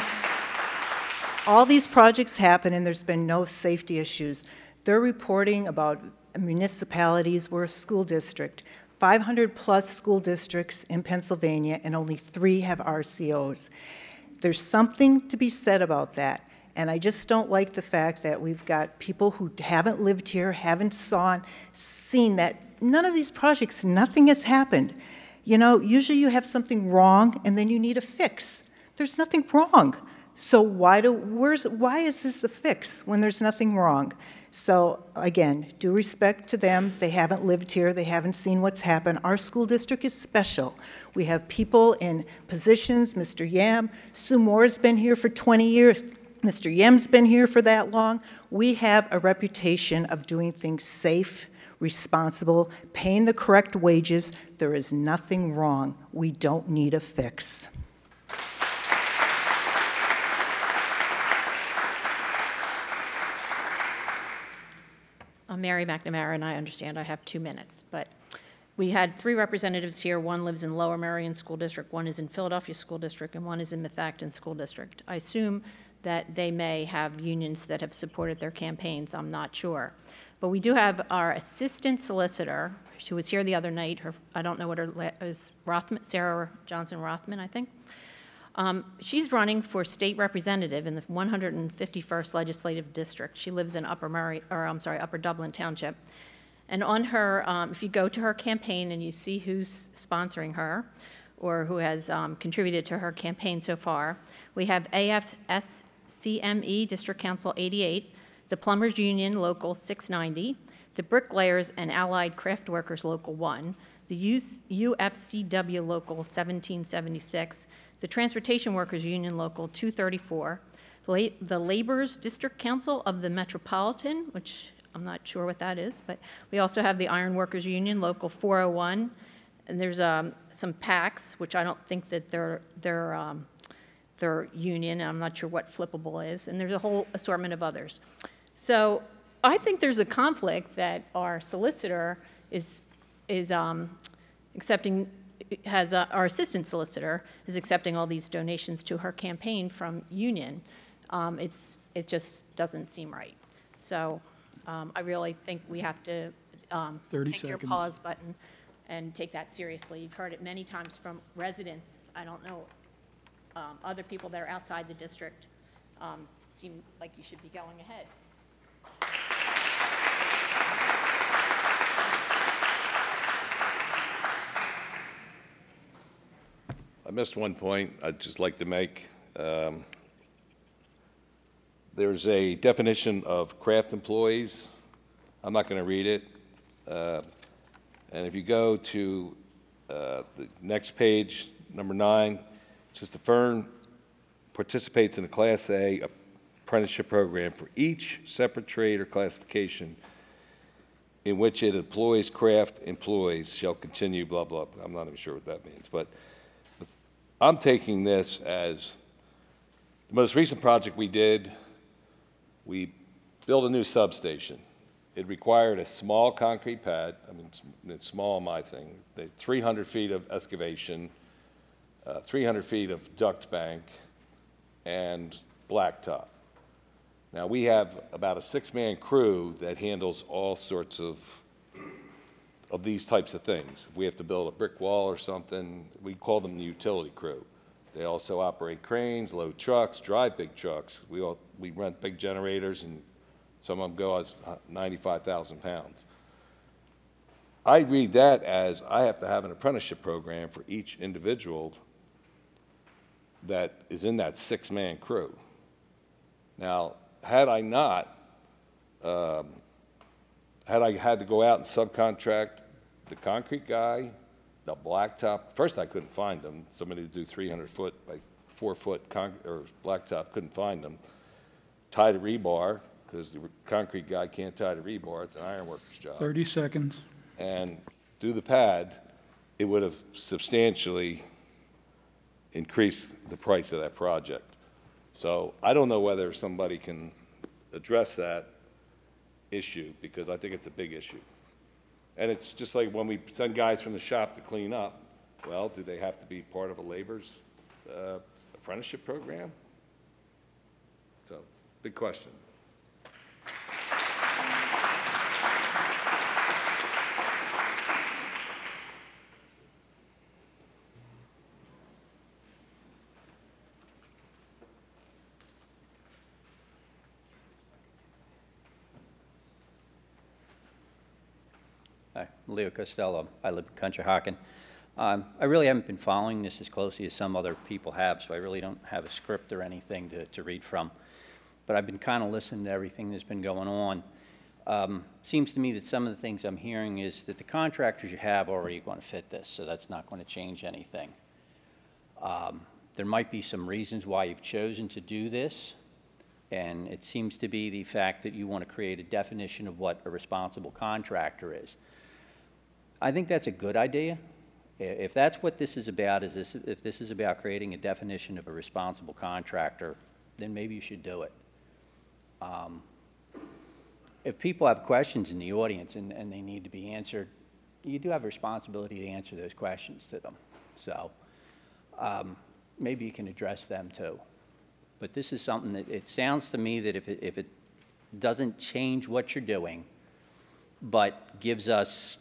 all these projects happen and there's been no safety issues. They're reporting about municipalities. We're a school district. 500 plus school districts in Pennsylvania, and only 3 have RCOs. There's something to be said about that. And I just don't like the fact that we've got people who haven't lived here, haven't seen that none of these projects, nothing has happened. You know, usually you have something wrong and then you need a fix. There's nothing wrong. So why is this a fix when there's nothing wrong? So again, due respect to them, they haven't lived here, they haven't seen what's happened. Our school district is special. We have people in positions, Mr. Yam, Sue Moore's been here for 20 years, Mr. Yam's been here for that long. We have a reputation of doing things safe, responsible, paying the correct wages. There is nothing wrong. We don't need a fix. I'm Mary McNamara, and I understand I have 2 minutes, but we had 3 representatives here. One lives in Lower Merion School District, one is in Philadelphia School District, and one is in Methacton School District. I assume that they may have unions that have supported their campaigns. I'm not sure. But we do have our assistant solicitor, who was here the other night. I don't know what her is, Rothman, Sarah Johnson Rothman, I think. She's running for state representative in the 151st Legislative District. She lives in Upper Dublin Township. And on her, if you go to her campaign and you see who's sponsoring her or who has contributed to her campaign so far, we have AFSCME District Council 88, the Plumbers Union Local 690, the Bricklayers and Allied Craft Workers Local 1, the UFCW Local 1776, the Transportation Workers Union Local 234, the Laborers District Council of the Metropolitan, which I'm not sure what that is, but we also have the Iron Workers Union Local 401, and there's some PACs, which I don't think that they're union, and I'm not sure what Flippable is, and there's a whole assortment of others. So I think there's a conflict that our solicitor is accepting. Our assistant solicitor is accepting all these donations to her campaign from union. It just doesn't seem right. So I really think we have to take your pause button and take that seriously. You've heard it many times from residents. I don't know other people that are outside the district seem like you should be going ahead. I missed one point I'd just like to make. There's a definition of craft employees. I'm not going to read it. And if you go to the next page, number 9, it says the firm participates in a Class A apprenticeship program for each separate trade or classification in which it employs craft employees shall continue, blah, blah. I'm not even sure what that means. But I'm taking this as the most recent project we did. We built a new substation. It required a small concrete pad. I mean, it's small, my thing. 300 feet of excavation, 300 feet of duct bank, and blacktop. Now, we have about a 6-man crew that handles all sorts of these types of things. If we have to build a brick wall or something, we call them the utility crew. They also operate cranes, load trucks, drive big trucks. We rent big generators, and some of them go as 95,000 pounds. I read that as I have to have an apprenticeship program for each individual that is in that 6-man crew. Now, had I not, had I had to go out and subcontract the concrete guy, the blacktop, first I couldn't find them. Somebody to do 300-foot by 4-foot blacktop, couldn't find them. Tie the rebar, because the concrete guy can't tie the rebar. It's an iron worker's job. 30 seconds. And do the pad, it would have substantially increased the price of that project. So I don't know whether somebody can address that issue, because I think it's a big issue. And it's just like when we send guys from the shop to clean up, well, do they have to be part of a labor's apprenticeship program? So, big question. Hi, Leo Costello. I live in Conshohocken. I really haven't been following this as closely as some other people have, so I really don't have a script or anything to read from. But I've been kind of listening to everything that's been going on. Seems to me that some of the things I'm hearing is that the contractors you have already going to fit this, so that's not going to change anything. There might be some reasons why you've chosen to do this, and it seems to be the fact that you want to create a definition of what a responsible contractor is. I think that's a good idea. If that's what this is about, if this is about creating a definition of a responsible contractor, then maybe you should do it. If people have questions in the audience and they need to be answered, you do have a responsibility to answer those questions to them. So maybe you can address them too. But this is something that it sounds to me that if it doesn't change what you're doing, but gives us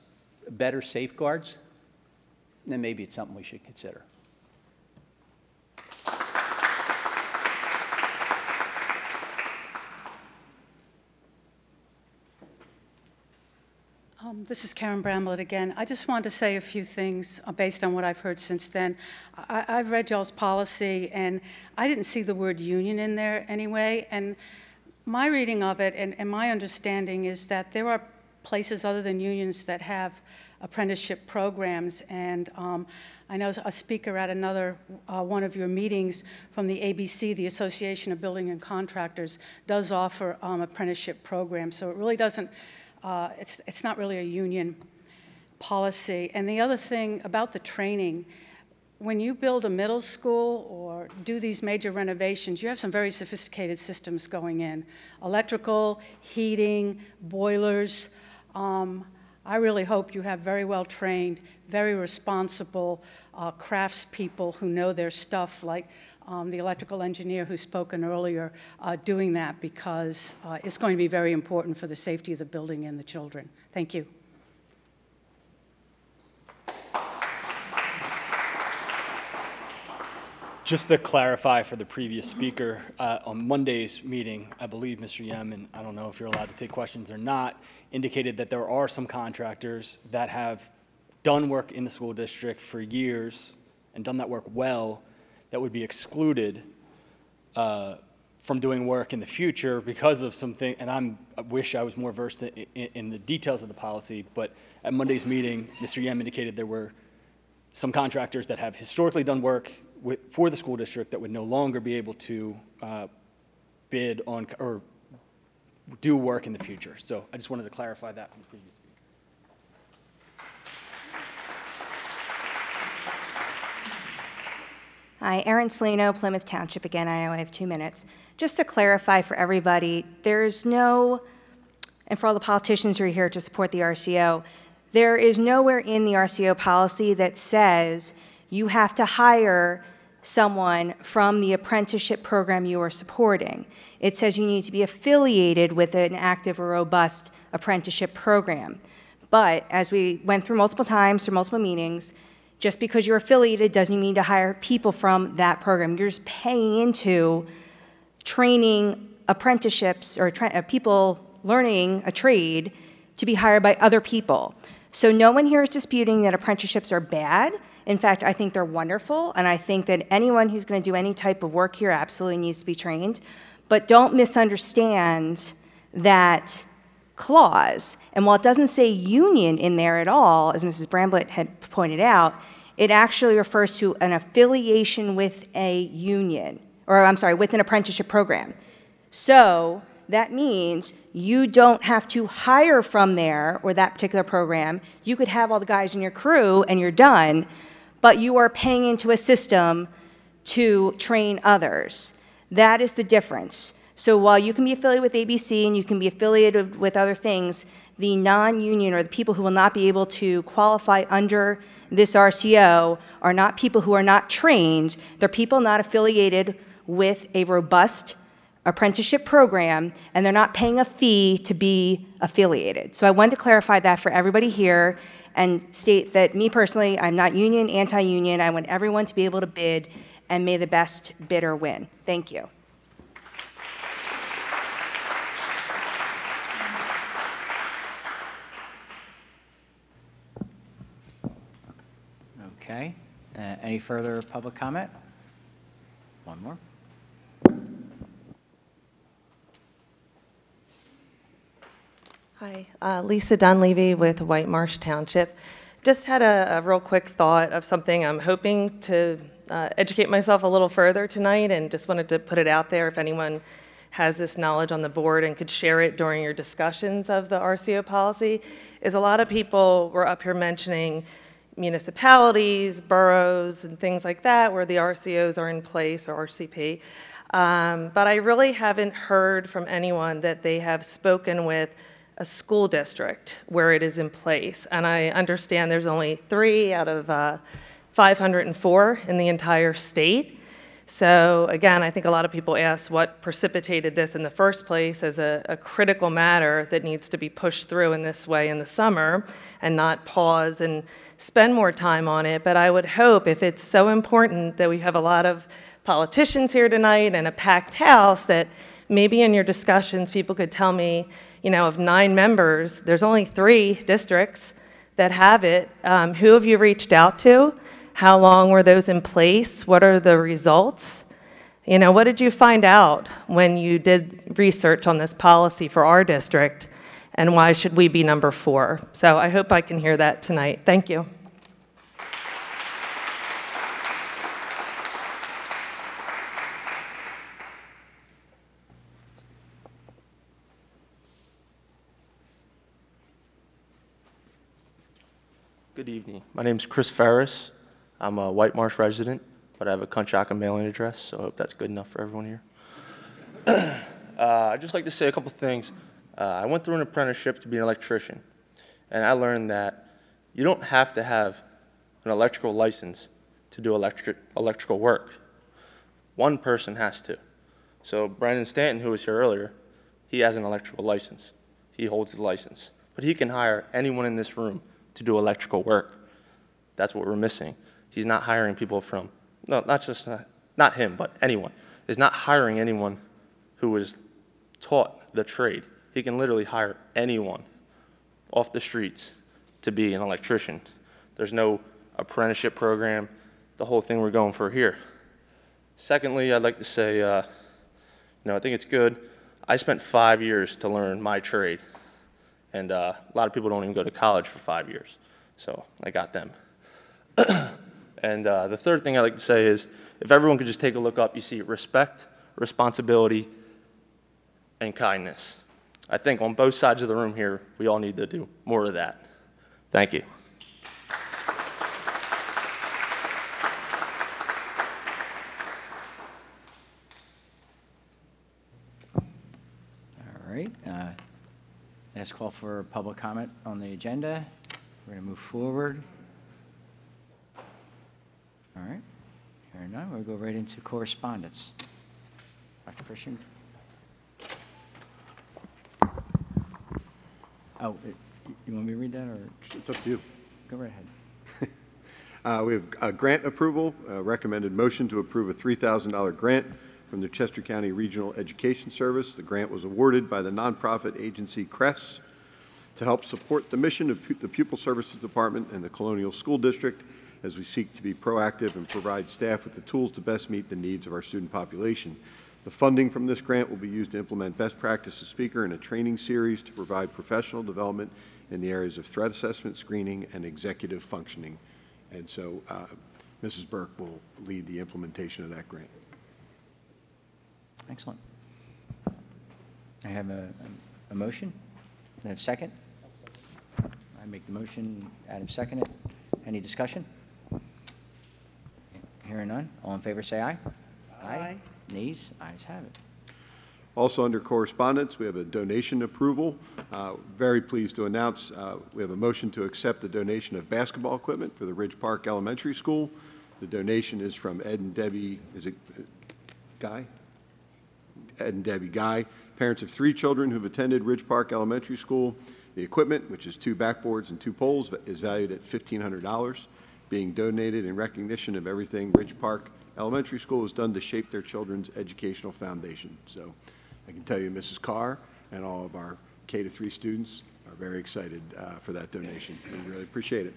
better safeguards, then maybe it's something we should consider. This is Karen Bramlett again. I just wanted to say a few things based on what I've heard since then. I've read y'all's policy, and I didn't see the word union in there anyway. And my reading of it and my understanding is that there are places other than unions that have apprenticeship programs. And I know a speaker at another one of your meetings from the ABC, the Association of Building and Contractors, does offer apprenticeship programs. So it really doesn't, it's not really a union policy. And the other thing about the training, when you build a middle school or do these major renovations, you have some very sophisticated systems going in. Electrical, heating, boilers. I really hope you have very well-trained, very responsible craftspeople who know their stuff, like the electrical engineer who's spoken earlier, doing that, because it's going to be very important for the safety of the building and the children. Thank you. Just to clarify for the previous speaker, on Monday's meeting, I believe Mr. Yem, and I don't know if you're allowed to take questions or not, indicated that there are some contractors that have done work in the school district for years and done that work well that would be excluded from doing work in the future because of something, and I wish I was more versed in the details of the policy, but at Monday's meeting, Mr. Yem indicated there were some contractors that have historically done work for the school district that would no longer be able to bid on or do work in the future. So I just wanted to clarify that from the previous speaker. Hi, Erin Salino, Plymouth Township. Again, I know I have 2 minutes. Just to clarify for everybody, there's no, and for all the politicians who are here to support the RCO, there is nowhere in the RCO policy that says you have to hire someone from the apprenticeship program you are supporting. It says you need to be affiliated with an active or robust apprenticeship program. But as we went through multiple times, through multiple meetings, just because you're affiliated doesn't mean to hire people from that program. You're just paying into training apprenticeships or people learning a trade to be hired by other people. So no one here is disputing that apprenticeships are bad. In fact, I think they're wonderful, and I think that anyone who's going to do any type of work here absolutely needs to be trained. But don't misunderstand that clause. And while it doesn't say union in there at all, as Mrs. Bramblett had pointed out, it actually refers to an affiliation with a union, or I'm sorry, with an apprenticeship program. So that means you don't have to hire from there or that particular program. You could have all the guys in your crew and you're done, but you are paying into a system to train others. That is the difference. So while you can be affiliated with ABC and you can be affiliated with other things, the non-union or the people who will not be able to qualify under this RCO are not people who are not trained. They're people not affiliated with a robust apprenticeship program, and they're not paying a fee to be affiliated. So I wanted to clarify that for everybody here and state that me personally, I'm not union, anti-union. I want everyone to be able to bid, and may the best bidder win. Thank you. Okay. Any further public comment? One more. Hi, Lisa Dunleavy with White Marsh Township. Just had a real quick thought of something I'm hoping to educate myself a little further tonight, and just wanted to put it out there if anyone has this knowledge on the board and could share it during your discussions of the RCO policy. Is a lot of people were up here mentioning municipalities, boroughs, and things like that where the RCOs are in place, or RCP. But I really haven't heard from anyone that they have spoken with a school district where it is in place. And I understand there's only 3 out of 504 in the entire state. So again, I think a lot of people ask what precipitated this in the first place as a critical matter that needs to be pushed through in this way in the summer and not pause and spend more time on it. But I would hope, if it's so important that we have a lot of politicians here tonight and a packed house, that maybe in your discussions people could tell me, you know, of 9 members, there's only 3 districts that have it. Who have you reached out to? How long were those in place? What are the results? You know, what did you find out when you did research on this policy for our district? And why should we be number 4? So I hope I can hear that tonight. Thank you. Good evening. My name is Chris Ferris. I'm a White Marsh resident, but I have a Conshohocken mailing address, so I hope that's good enough for everyone here. I'd just like to say a couple things. I went through an apprenticeship to be an electrician, and I learned that you don't have to have an electrical license to do electrical work. One person has to. So Brandon Stanton, who was here earlier, he has an electrical license. He holds the license. But he can hire anyone in this room to do electrical work. That's what we're missing. He's not hiring people from, no, not just not him, but anyone, is not hiring anyone who is taught the trade. He can literally hire anyone off the streets to be an electrician. There's no apprenticeship program, the whole thing we're going for here. Secondly, I'd like to say, I think it's good. I spent 5 years to learn my trade, and a lot of people don't even go to college for 5 years, so I got them. And the third thing I'd like to say is, if everyone could just take a look up, you see respect, responsibility, and kindness. I think on both sides of the room here, we all need to do more of that. Thank you. All right. Last call for public comment on the agenda. We're going to move forward. All right. Here now, we'll go right into correspondence. Dr. Christian? Oh, you want me to read that, or? It's up to you. Go right ahead. We have a grant approval, recommended motion to approve a $3,000 grant from the Chester County Regional Education Service. The grant was awarded by the nonprofit agency CRESS to help support the mission of the Pupil Services Department and the Colonial School District as we seek to be proactive and provide staff with the tools to best meet the needs of our student population. The funding from this grant will be used to implement best practices speaker in a training series to provide professional development in the areas of threat assessment, screening, and executive functioning. And so Mrs. Burke will lead the implementation of that grant. Excellent. I have a motion. I have a second. I make the motion. Adam second it. Any discussion? Hearing none. All in favor say aye. Aye. Nays? Ayes have it. Also under correspondence, we have a donation approval. Very pleased to announce we have a motion to accept the donation of basketball equipment for the Ridge Park Elementary School. The donation is from Ed and Debbie, is it Guy? Ed and Debbie Guy, parents of 3 children who've attended Ridge Park Elementary School. The equipment, which is 2 backboards and 2 poles, is valued at $1,500, being donated in recognition of everything Ridge Park Elementary School has done to shape their children's educational foundation. So I can tell you Mrs. Carr and all of our K-3 students are very excited for that donation. We really appreciate it.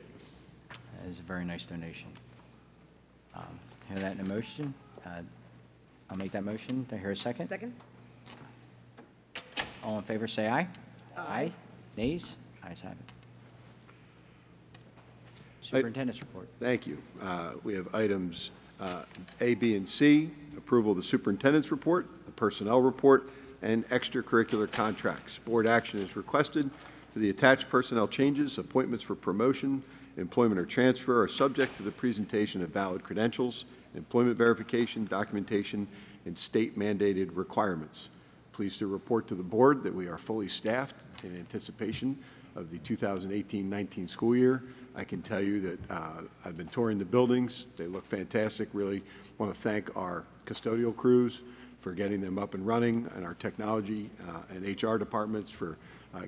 That is a very nice donation. Hear that in a motion? I'll make that motion. Do I hear a second? Second. All in favor say aye. Aye. Nays? Ayes have it. Superintendent's report. Thank you. We have items A, B, and C, approval of the superintendent's report, the personnel report, and extracurricular contracts. Board action is requested for the attached personnel changes. Appointments for promotion, employment, or transfer are subject to the presentation of valid credentials, employment verification, documentation, and state-mandated requirements. Pleased to report to the board that we are fully staffed in anticipation of the 2018-19 school year. I can tell you that I've been touring the buildings. They look fantastic. Really want to thank our custodial crews for getting them up and running, and our technology and HR departments for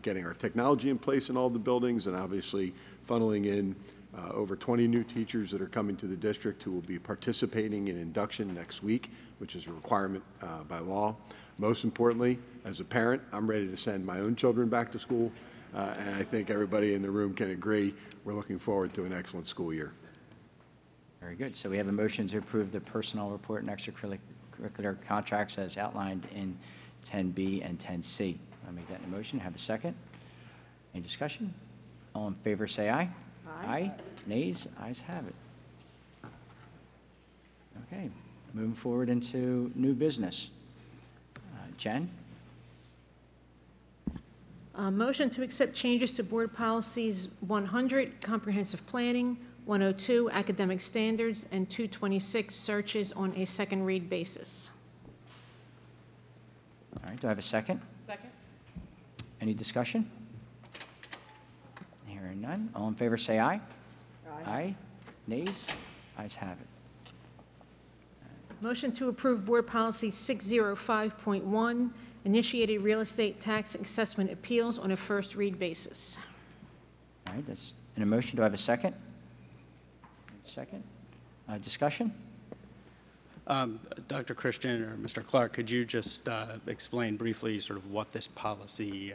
getting our technology in place in all the buildings, and obviously funneling in over 20 new teachers that are coming to the district who will be participating in induction next week, which is a requirement by law. Most importantly, as a parent, I'm ready to send my own children back to school, and I think everybody in the room can agree we're looking forward to an excellent school year. Very good. So we have a motion to approve the personnel report and extracurricular contracts as outlined in 10B and 10C. I'll make that in a motion. Have a second. Any discussion? All in favor say aye. Aye. Nays? Ayes have it. Okay. Moving forward into new business. Jen? Motion to accept changes to Board Policies 100, Comprehensive Planning, 102, Academic Standards, and 226, Searches on a second read basis. All right. Do I have a second? Second. Any discussion? Hearing none. All in favor say aye. Aye. Nays? Ayes have it. Motion to approve Board Policy 605.1, Initiated Real Estate Tax Assessment Appeals on a first read basis. All right. That's in a motion. Do I have a second? Second. Discussion? Dr. Christian or Mr. Clark, could you just explain briefly sort of what this policy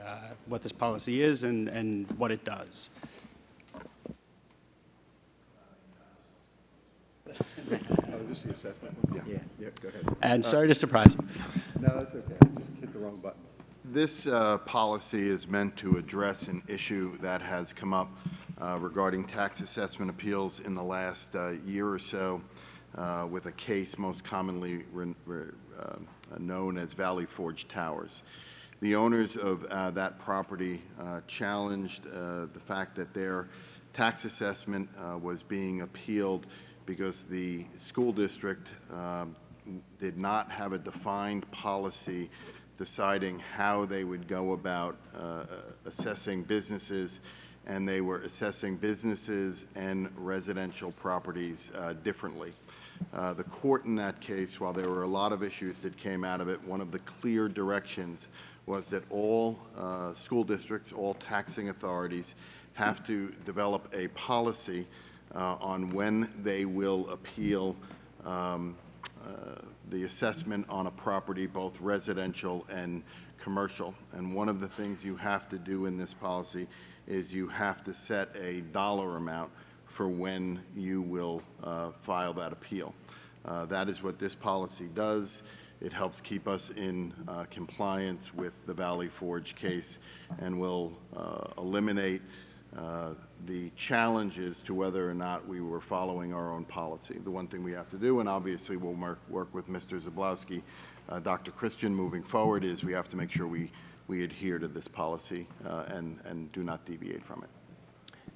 is and what it does? Oh, this is the assessment? Yeah, go ahead. And sorry to surprise you. No, that's okay. I just hit the wrong button. This policy is meant to address an issue that has come up regarding tax assessment appeals in the last year or so with a case most commonly known as Valley Forge Towers. The owners of that property challenged the fact that their tax assessment was being appealed because the school district did not have a defined policy deciding how they would go about assessing businesses, and they were assessing businesses and residential properties differently. The court in that case, while there were a lot of issues that came out of it, one of the clear directions was that all school districts, all taxing authorities have to develop a policy on when they will appeal the assessment on a property, both residential and commercial. And one of the things you have to do in this policy is you have to set a dollar amount for when you will file that appeal. That is what this policy does. It helps keep us in compliance with the Valley Forge case and will eliminate the challenges to whether or not we were following our own policy. The one thing we have to do, and obviously we'll work with Mr. Zablowski, Dr. Christian moving forward, is we have to make sure we adhere to this policy and do not deviate from it.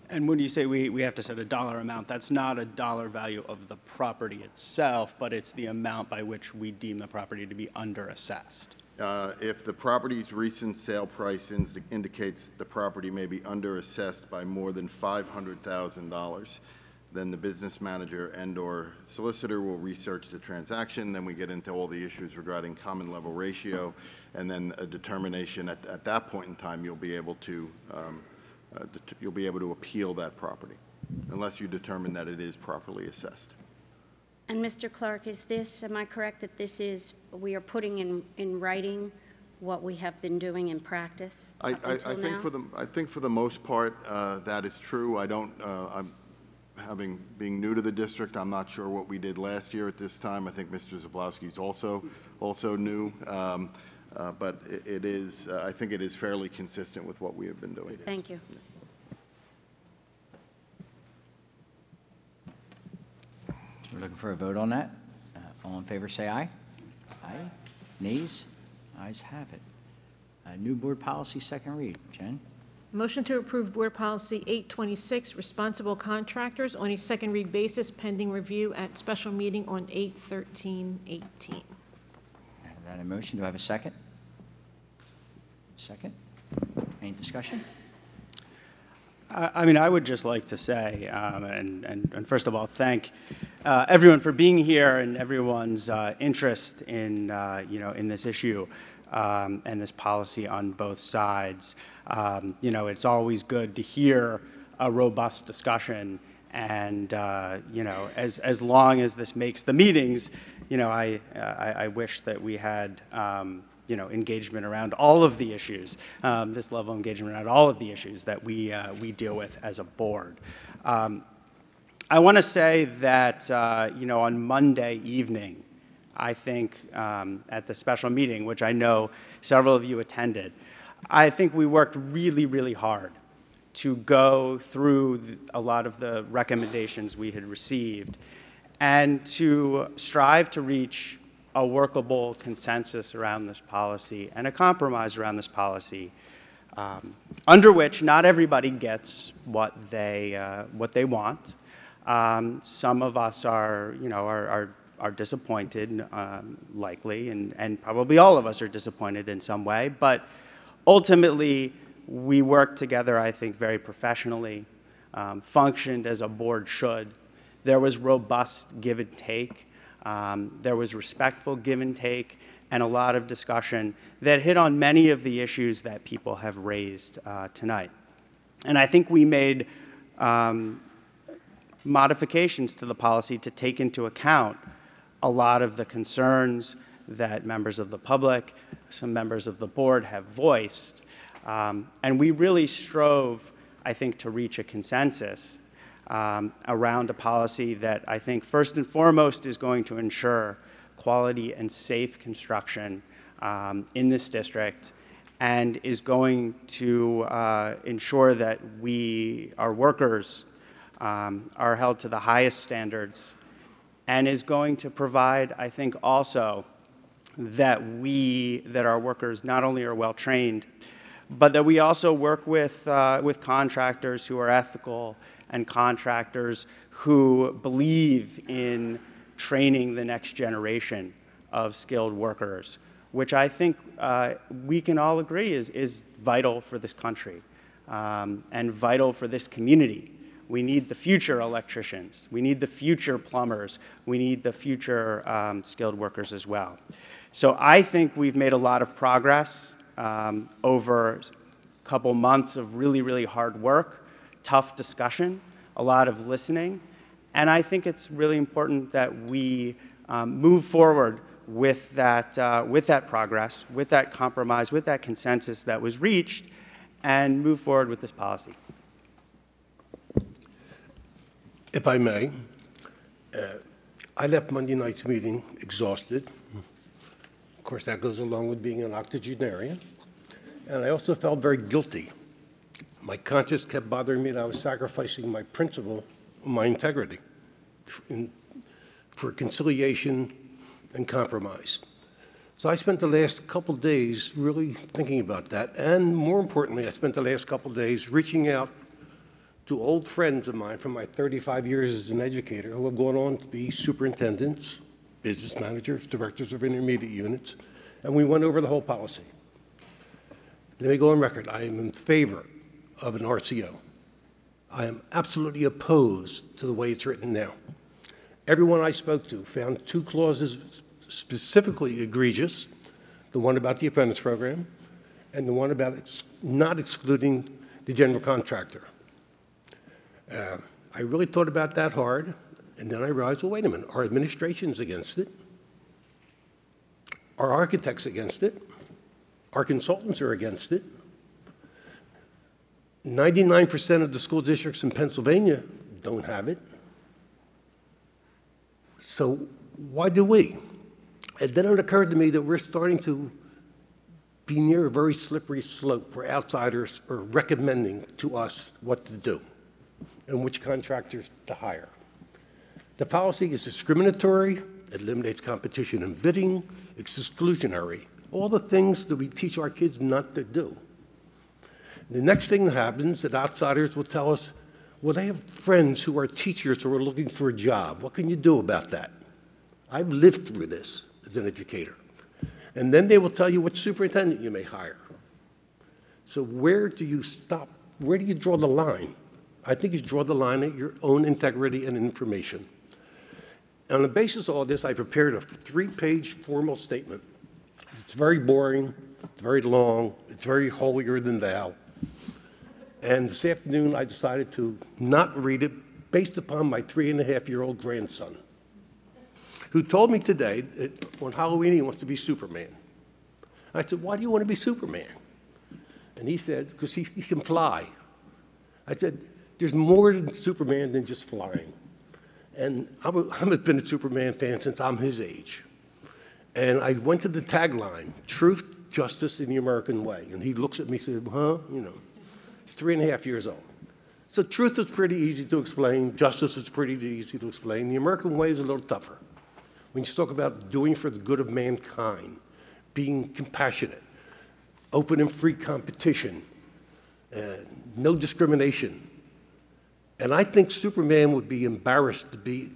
And when you say we have to set a dollar amount, that's not a dollar value of the property itself, but it's the amount by which we deem the property to be underassessed. If the property's recent sale price indicates the property may be underassessed by more than $500,000, then the business manager and/or solicitor will research the transaction. Then we get into all the issues regarding common level ratio, and then a determination at that point in time you'll be able to appeal that property, unless you determine that it is properly assessed. And Mr. Clark, is this, am I correct that this is, we are putting in writing what we have been doing in practice up until now? I think for the most part that is true. I don't, being new to the district, I'm not sure what we did last year at this time. I think Mr. Zablowski is also new, but it is, I think it is fairly consistent with what we have been doing. Thank you. We're looking for a vote on that. All in favor, say aye. Aye. Nays? Ayes have it. New board policy, second read. Jen? Motion to approve Board Policy 826, Responsible Contractors, on a second read basis, pending review at special meeting on 8/13/18. That a motion. Do I have a second? Second. Any discussion? I mean, I would just like to say, and first of all, thank everyone for being here and everyone's interest in, in this issue and this policy on both sides. It's always good to hear a robust discussion, and, as long as this makes the meetings, I wish that we had, engagement around all of the issues, this level of engagement around all of the issues that we deal with as a board. I want to say that, on Monday evening, I think at the special meeting, which I know several of you attended, I think we worked really, really hard to go through a lot of the recommendations we had received and to strive to reach a workable consensus around this policy and a compromise around this policy, under which not everybody gets what they want. Some of us are disappointed, likely, and probably all of us are disappointed in some way. But ultimately, we worked together, I think, very professionally, functioned as a board should. There was robust give and take. There was respectful give and take and a lot of discussion that hit on many of the issues that people have raised tonight. And I think we made modifications to the policy to take into account a lot of the concerns that members of the public, some members of the board have voiced. And we really strove, I think, to reach a consensus around a policy that I think first and foremost is going to ensure quality and safe construction in this district, and is going to ensure that our workers are held to the highest standards, and is going to provide, I think, also that our workers not only are well trained, but that we also work with contractors who are ethical and contractors who believe in training the next generation of skilled workers, which I think we can all agree is vital for this country and vital for this community. We need the future electricians. We need the future plumbers. We need the future skilled workers as well. So I think we've made a lot of progress over a couple months of really, really hard work, tough discussion, a lot of listening. And I think it's really important that we move forward with that progress, with that compromise, with that consensus that was reached, and move forward with this policy. If I may, I left Monday night's meeting exhausted. Of course, that goes along with being an octogenarian. And I also felt very guilty. My conscience kept bothering me that I was sacrificing my principle, my integrity, for conciliation and compromise. So I spent the last couple days really thinking about that. And more importantly, I spent the last couple days reaching out to old friends of mine from my 35 years as an educator who have gone on to be superintendents, business managers, directors of intermediate units, and we went over the whole policy. Let me go on record. I am in favor of an RCO. I am absolutely opposed to the way it's written now. Everyone I spoke to found two clauses specifically egregious, the one about the apprentice program and the one about not excluding the general contractor. I really thought about that hard, and then I realized, well, wait a minute, our administration's against it. Our architects against it. Our consultants are against it. 99% of the school districts in Pennsylvania don't have it. So why do we? And then it occurred to me that we're starting to be near a very slippery slope where outsiders are recommending to us what to do and which contractors to hire. The policy is discriminatory, it eliminates competition in bidding, it's exclusionary, all the things that we teach our kids not to do. The next thing that happens, that outsiders will tell us, well, they have friends who are teachers who are looking for a job. What can you do about that? I've lived through this as an educator. And then they will tell you what superintendent you may hire. So where do you stop? Where do you draw the line? I think you draw the line at your own integrity and information. And on the basis of all this, I prepared a 3-page formal statement. It's very boring, it's very long, it's very holier than thou. And this afternoon, I decided to not read it based upon my 3.5-year-old grandson, who told me today that on Halloween he wants to be Superman. I said, why do you want to be Superman? And he said, because he can fly. I said, there's more than Superman than just flying. And I've been a Superman fan since I'm his age. And I went to the tagline, truth, justice, in the American way. And he looks at me and said, huh? You know, he's 3.5 years old. So truth is pretty easy to explain. Justice is pretty easy to explain. The American way is a little tougher. When you talk about doing for the good of mankind, being compassionate, open and free competition, no discrimination. And I think Superman would be embarrassed to be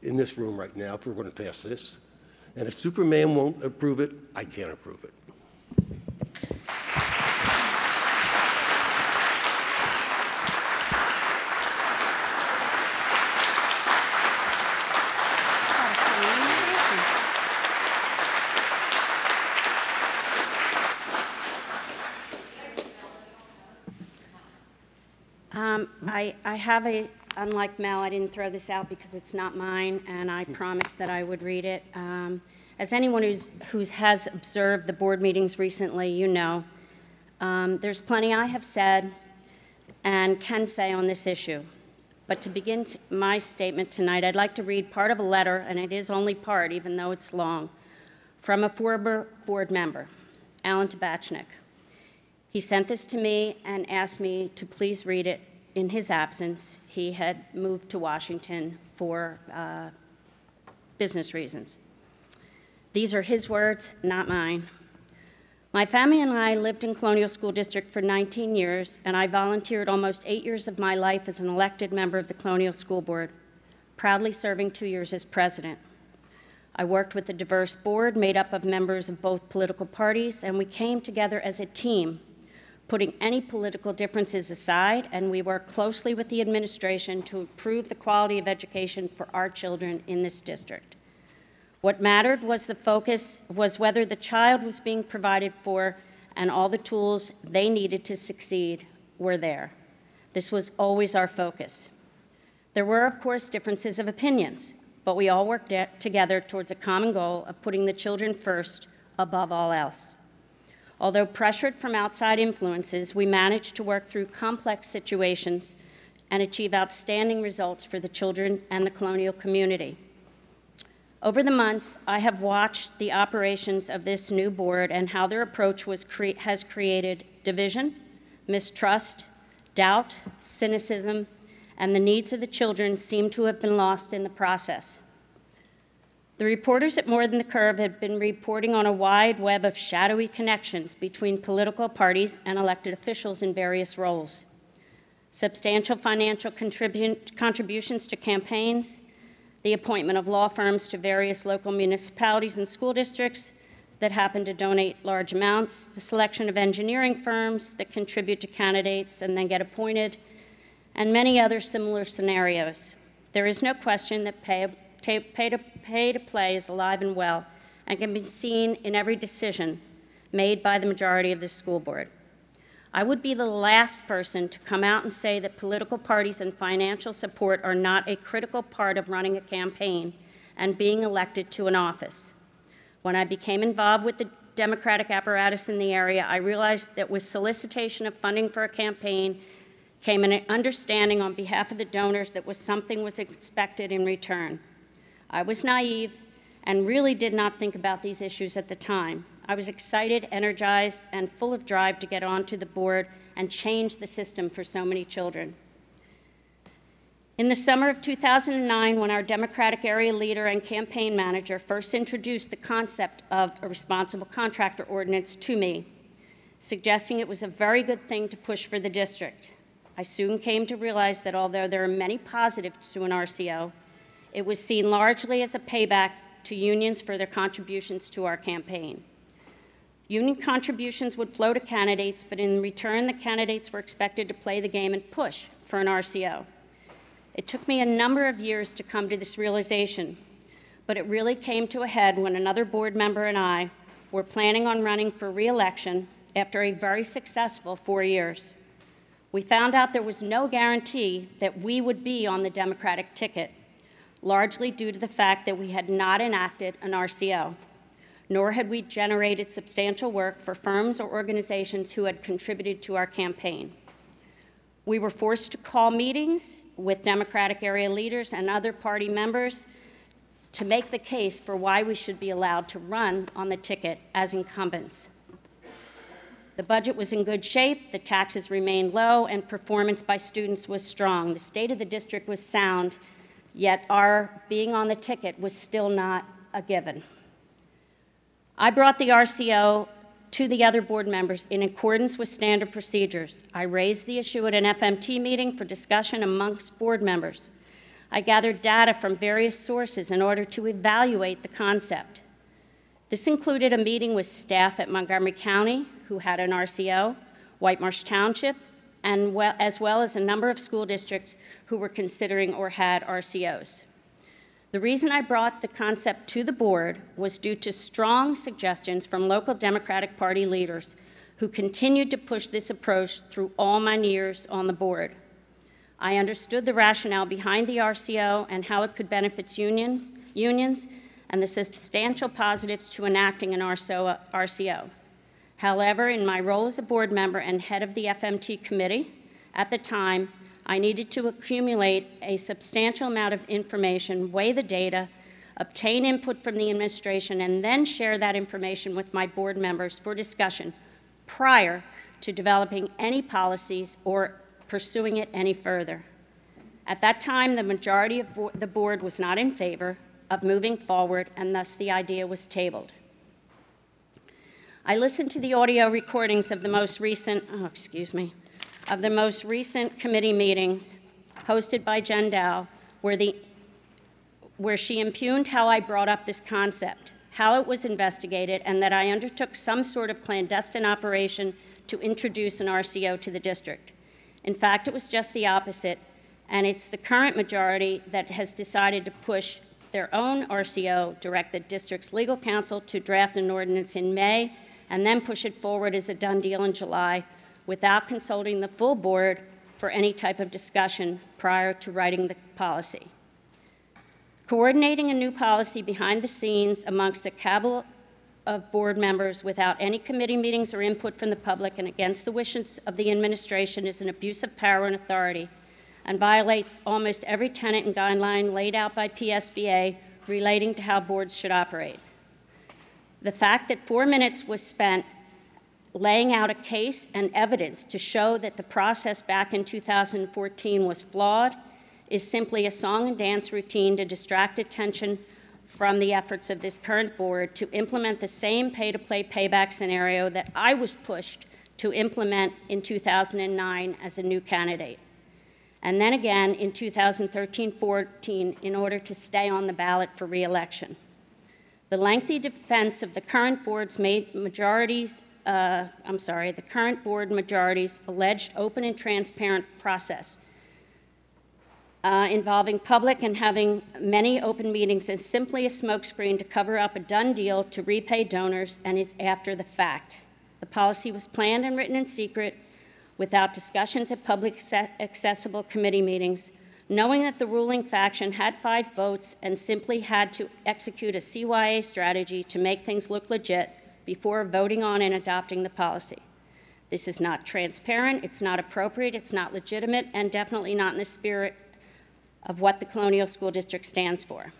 in this room right now if we're going to pass this. And if Superman won't approve it, I can't approve it. I have unlike Mel, I didn't throw this out because it's not mine, and I promised that I would read it. As anyone who has observed the board meetings recently, you know, there's plenty I have said and can say on this issue. But to begin my statement tonight, I'd like to read part of a letter, and it is only part, even though it's long, from a former board member, Alan Tabachnik. He sent this to me and asked me to please read it in his absence. He had moved to Washington for business reasons. These are his words, not mine. My family and I lived in Colonial School District for 19 years, and I volunteered almost 8 years of my life as an elected member of the Colonial School Board, proudly serving 2 years as president. I worked with a diverse board made up of members of both political parties, and we came together as a team, putting any political differences aside, and we worked closely with the administration to improve the quality of education for our children in this district. What mattered was the focus was whether the child was being provided for and all the tools they needed to succeed were there. This was always our focus. There were, of course, differences of opinions, but we all worked together towards a common goal of putting the children first above all else. Although pressured from outside influences, we managed to work through complex situations and achieve outstanding results for the children and the Colonial community. Over the months, I have watched the operations of this new board and how their approach has created division, mistrust, doubt, cynicism, and the needs of the children seem to have been lost in the process. The reporters at More Than the Curve have been reporting on a wide web of shadowy connections between political parties and elected officials in various roles. Substantial financial contributions to campaigns, the appointment of law firms to various local municipalities and school districts that happen to donate large amounts, the selection of engineering firms that contribute to candidates and then get appointed, and many other similar scenarios. There is no question that pay to play is alive and well and can be seen in every decision made by the majority of the school board. I would be the last person to come out and say that political parties and financial support are not a critical part of running a campaign and being elected to an office. When I became involved with the Democratic apparatus in the area, I realized that with solicitation of funding for a campaign came an understanding on behalf of the donors that something was expected in return. I was naive and really did not think about these issues at the time. I was excited, energized, and full of drive to get onto the board and change the system for so many children. In the summer of 2009, when our Democratic area leader and campaign manager first introduced the concept of a responsible contractor ordinance to me, suggesting it was a very good thing to push for the district, I soon came to realize that although there are many positives to an RCO, it was seen largely as a payback to unions for their contributions to our campaign. Union contributions would flow to candidates, but in return, the candidates were expected to play the game and push for an RCO. It took me a number of years to come to this realization, but it really came to a head when another board member and I were planning on running for re-election after a very successful 4 years. We found out there was no guarantee that we would be on the Democratic ticket, largely due to the fact that we had not enacted an RCO, nor had we generated substantial work for firms or organizations who had contributed to our campaign. We were forced to call meetings with Democratic area leaders and other party members to make the case for why we should be allowed to run on the ticket as incumbents. The budget was in good shape, the taxes remained low, and performance by students was strong. The state of the district was sound, yet our being on the ticket was still not a given. I brought the RCO to the other board members in accordance with standard procedures. I raised the issue at an FMT meeting for discussion amongst board members. I gathered data from various sources in order to evaluate the concept. This included a meeting with staff at Montgomery County, who had an RCO, White Marsh Township, and as well as a number of school districts who were considering or had RCOs. The reason I brought the concept to the board was due to strong suggestions from local Democratic Party leaders who continued to push this approach through all my years on the board. I understood the rationale behind the RCO and how it could benefit unions and the substantial positives to enacting an RCO. However, in my role as a board member and head of the FMT committee, at the time, I needed to accumulate a substantial amount of information, weigh the data, obtain input from the administration, and then share that information with my board members for discussion prior to developing any policies or pursuing it any further. At that time, the majority of the board was not in favor of moving forward, and thus the idea was tabled. I listened to the audio recordings of the most recent, committee meetings hosted by Jen Dow, where she impugned how I brought up this concept, how it was investigated, and that I undertook some sort of clandestine operation to introduce an RCO to the district. In fact, it was just the opposite, and it's the current majority that has decided to push their own RCO, direct the district's legal counsel to draft an ordinance in May, and then push it forward as a done deal in July without consulting the full board for any type of discussion prior to writing the policy. Coordinating a new policy behind the scenes amongst a cabal of board members without any committee meetings or input from the public and against the wishes of the administration is an abuse of power and authority and violates almost every tenet and guideline laid out by PSBA relating to how boards should operate. The fact that 4 minutes was spent laying out a case and evidence to show that the process back in 2014 was flawed is simply a song and dance routine to distract attention from the efforts of this current board to implement the same pay-to-play payback scenario that I was pushed to implement in 2009 as a new candidate, and then again in 2013-14 in order to stay on the ballot for re-election. The lengthy defense of the current board majority's alleged open and transparent process involving public and having many open meetings is simply a smokescreen to cover up a done deal to repay donors and is after the fact. The policy was planned and written in secret without discussions at public accessible committee meetings, knowing that the ruling faction had 5 votes and simply had to execute a CYA strategy to make things look legit before voting on and adopting the policy. This is not transparent, it's not appropriate, it's not legitimate, and definitely not in the spirit of what the Colonial School District stands for.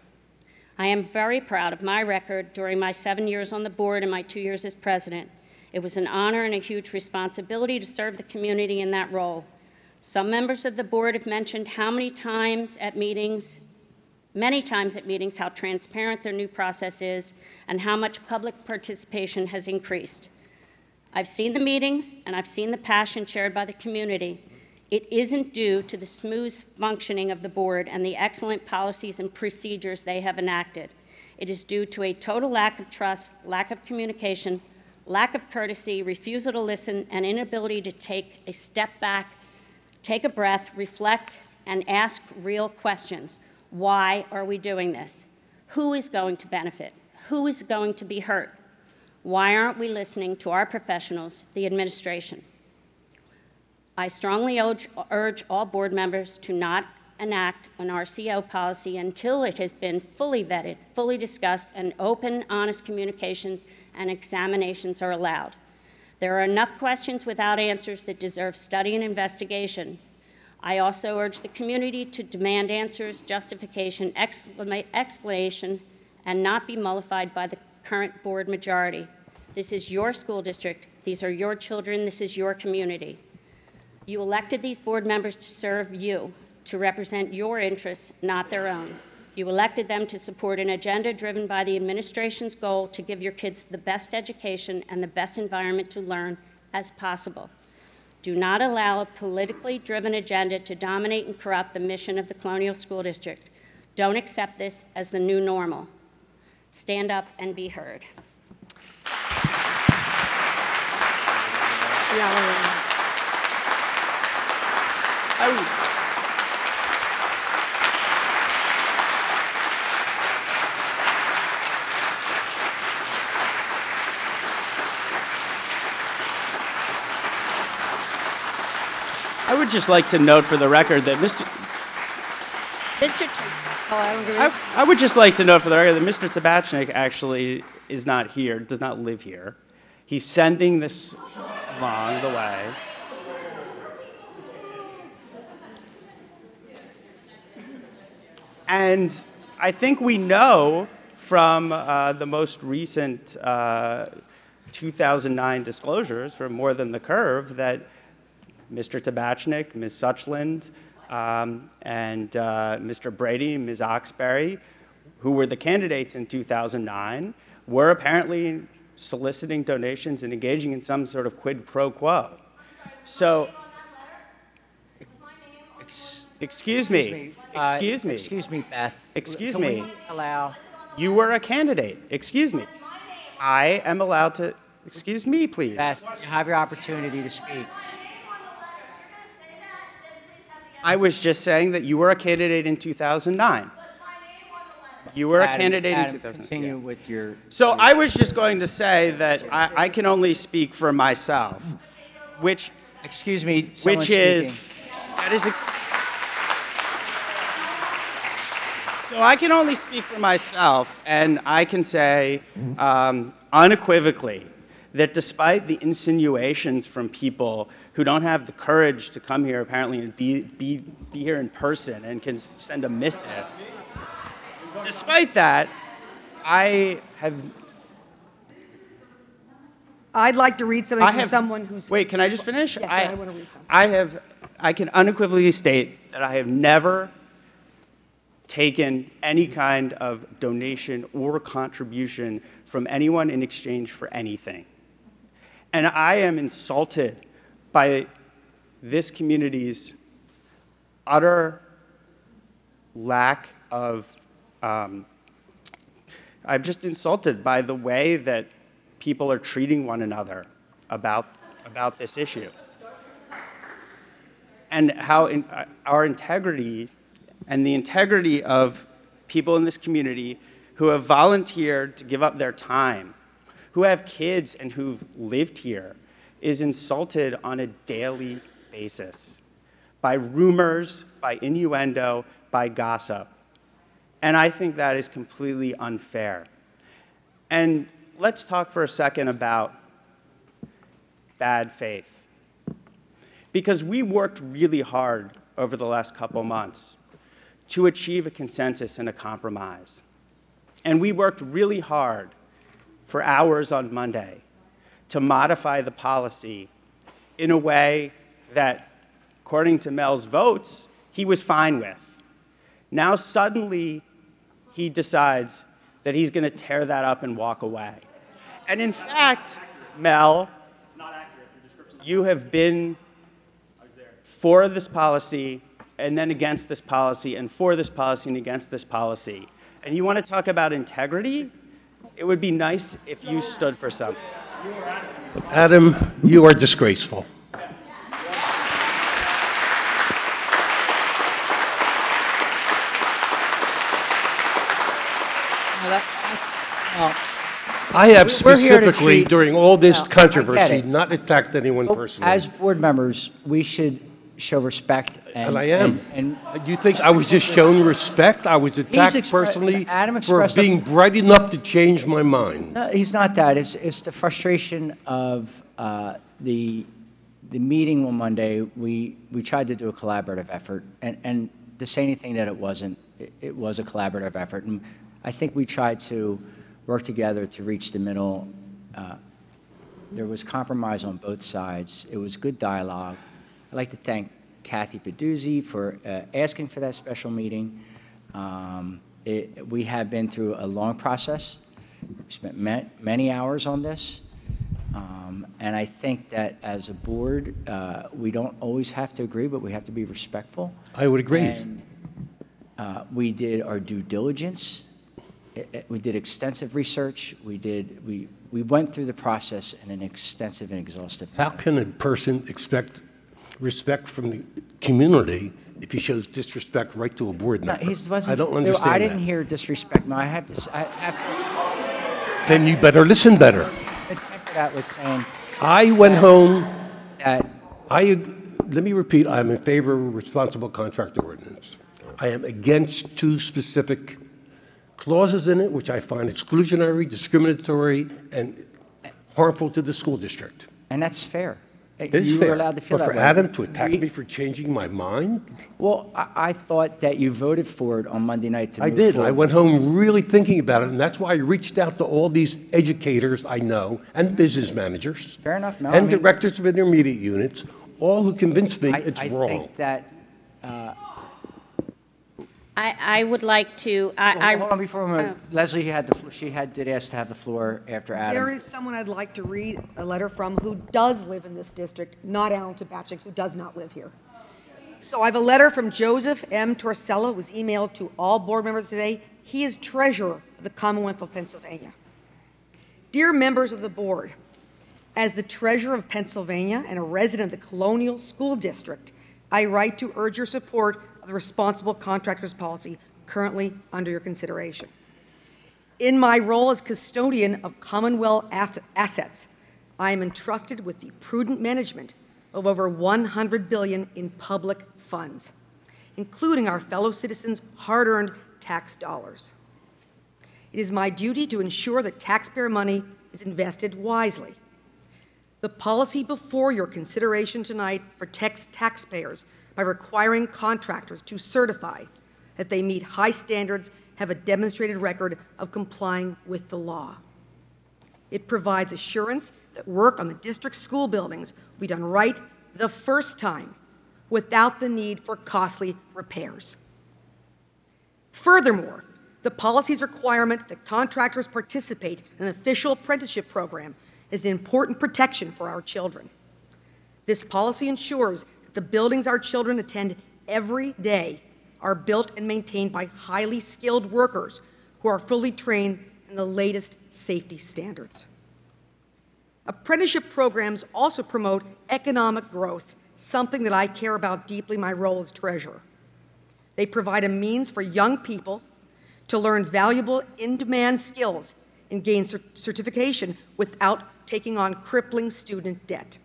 I am very proud of my record during my 7 years on the board and my 2 years as president. It was an honor and a huge responsibility to serve the community in that role. Some members of the board have mentioned many times at meetings, how transparent their new process is and how much public participation has increased. I've seen the meetings and I've seen the passion shared by the community. It isn't due to the smooth functioning of the board and the excellent policies and procedures they have enacted. It is due to a total lack of trust, lack of communication, lack of courtesy, refusal to listen, and inability to take a step back, take a breath, reflect, and ask real questions. Why are we doing this? Who is going to benefit? Who is going to be hurt? Why aren't we listening to our professionals, the administration? I strongly urge all board members to not enact an RCO policy until it has been fully vetted, fully discussed, and open, honest communications and examinations are allowed. There are enough questions without answers that deserve study and investigation. I also urge the community to demand answers, justification, explanation, and not be mollified by the current board majority. This is your school district. These are your children. This is your community. You elected these board members to serve you, to represent your interests, not their own. You elected them to support an agenda driven by the administration's goal to give your kids the best education and the best environment to learn as possible. Do not allow a politically driven agenda to dominate and corrupt the mission of the Colonial School District. Don't accept this as the new normal. Stand up and be heard. I would just like to note for the record that I would just like to note for the record that Mr. Tabachnik actually is not here, does not live here. He's sending this along the way. And I think we know from the most recent 2009 disclosures from More Than the Curve that Mr. Tabachnik, Ms. Suchland, and Mr. Brady, Ms. Oxbury, who were the candidates in 2009, were apparently soliciting donations and engaging in some sort of quid pro quo. So, excuse me, Beth. Excuse me. Can we allow? You were a candidate. Excuse me. I am allowed to. Excuse me, please. Beth, you have your opportunity to speak. I was just saying that you were a candidate in 2009. You were a candidate in 2009. Continue with your... So I was just going to say that I can only speak for myself, which... Excuse me, which is... That is... So I can only speak for myself, and I can say unequivocally that despite the insinuations from people who don't have the courage to come here apparently and be here in person and can send a missive, despite that, I'd like to read something from someone who's... Wait, can I just finish? Yes, I want to read something. I can unequivocally state that I have never taken any kind of donation or contribution from anyone in exchange for anything. And I am insulted by this community's utter lack of, I'm just insulted by the way that people are treating one another about this issue. And how our integrity and the integrity of people in this community who have volunteered to give up their time, who have kids and who've lived here, is insulted on a daily basis by rumors, by innuendo, by gossip. And I think that is completely unfair. And let's talk for a second about bad faith. Because we worked really hard over the last couple months to achieve a consensus and a compromise. And we worked really hard for hours on Monday to modify the policy in a way that, according to Mel's votes, he was fine with. Now suddenly he decides that he's going to tear that up and walk away. And in fact, Mel, you have been for this policy and then against this policy and for this policy and against this policy. And you want to talk about integrity? It would be nice if you stood for something. Adam, you are disgraceful. I have specifically, during all this controversy, not attacked anyone personally. As board members, we should show respect. And I am. And you think I was just showing respect? I was attacked personally for being bright enough to change my mind. No, he's not that. It's the frustration of the meeting on Monday. We tried to do a collaborative effort, and to say anything that it wasn't, it was a collaborative effort. And I think we tried to work together to reach the middle. There was compromise on both sides. It was good dialogue. I'd like to thank Kathy Peduzzi for asking for that special meeting. We have been through a long process. We spent many hours on this. And I think that as a board, we don't always have to agree, but we have to be respectful. I would agree. And we did our due diligence. We did extensive research. We went through the process in an extensive and exhaustive manner. How can a person expect respect from the community if he shows disrespect right to a board member? I don't understand I didn't hear disrespect. No, I have to. Then you better listen better. Temper that with saying I went home. let me repeat, I'm in favor of a responsible contractor ordinance. I am against two specific clauses in it, which I find exclusionary, discriminatory, and harmful to the school district. And that's fair. It is You fair. were allowed to feel But that for way. Adam to attack me for changing my mind? Well, I thought that you voted for it on Monday night to I move did. forward. I went home really thinking about it, and that's why I reached out to all these educators I know, and business managers, Fair enough. No, and I mean, directors of intermediate units, all who convinced me it's I wrong. think that, I would like to, hold on before a moment. Leslie had did ask to have the floor after Adam. There is someone I'd like to read a letter from who does live in this district, not Alan Tabachik, who does not live here. So I have a letter from Joseph M. Torsella, was emailed to all board members today. He is treasurer of the Commonwealth of Pennsylvania. Dear members of the board, as the treasurer of Pennsylvania and a resident of the Colonial School District, I write to urge your support of the responsible contractors policy currently under your consideration. In my role as custodian of Commonwealth assets, I am entrusted with the prudent management of over $100 billion in public funds, including our fellow citizens' hard-earned tax dollars. It is my duty to ensure that taxpayer money is invested wisely. The policy before your consideration tonight protects taxpayers by requiring contractors to certify that they meet high standards, have a demonstrated record of complying with the law. It provides assurance that work on the district school buildings will be done right the first time without the need for costly repairs. Furthermore, the policy's requirement that contractors participate in an official apprenticeship program is an important protection for our children. This policy ensures that the buildings our children attend every day are built and maintained by highly skilled workers who are fully trained in the latest safety standards. Apprenticeship programs also promote economic growth, something that I care about deeply in my role as treasurer. They provide a means for young people to learn valuable in-demand skills and gain certification without taking on crippling student debt.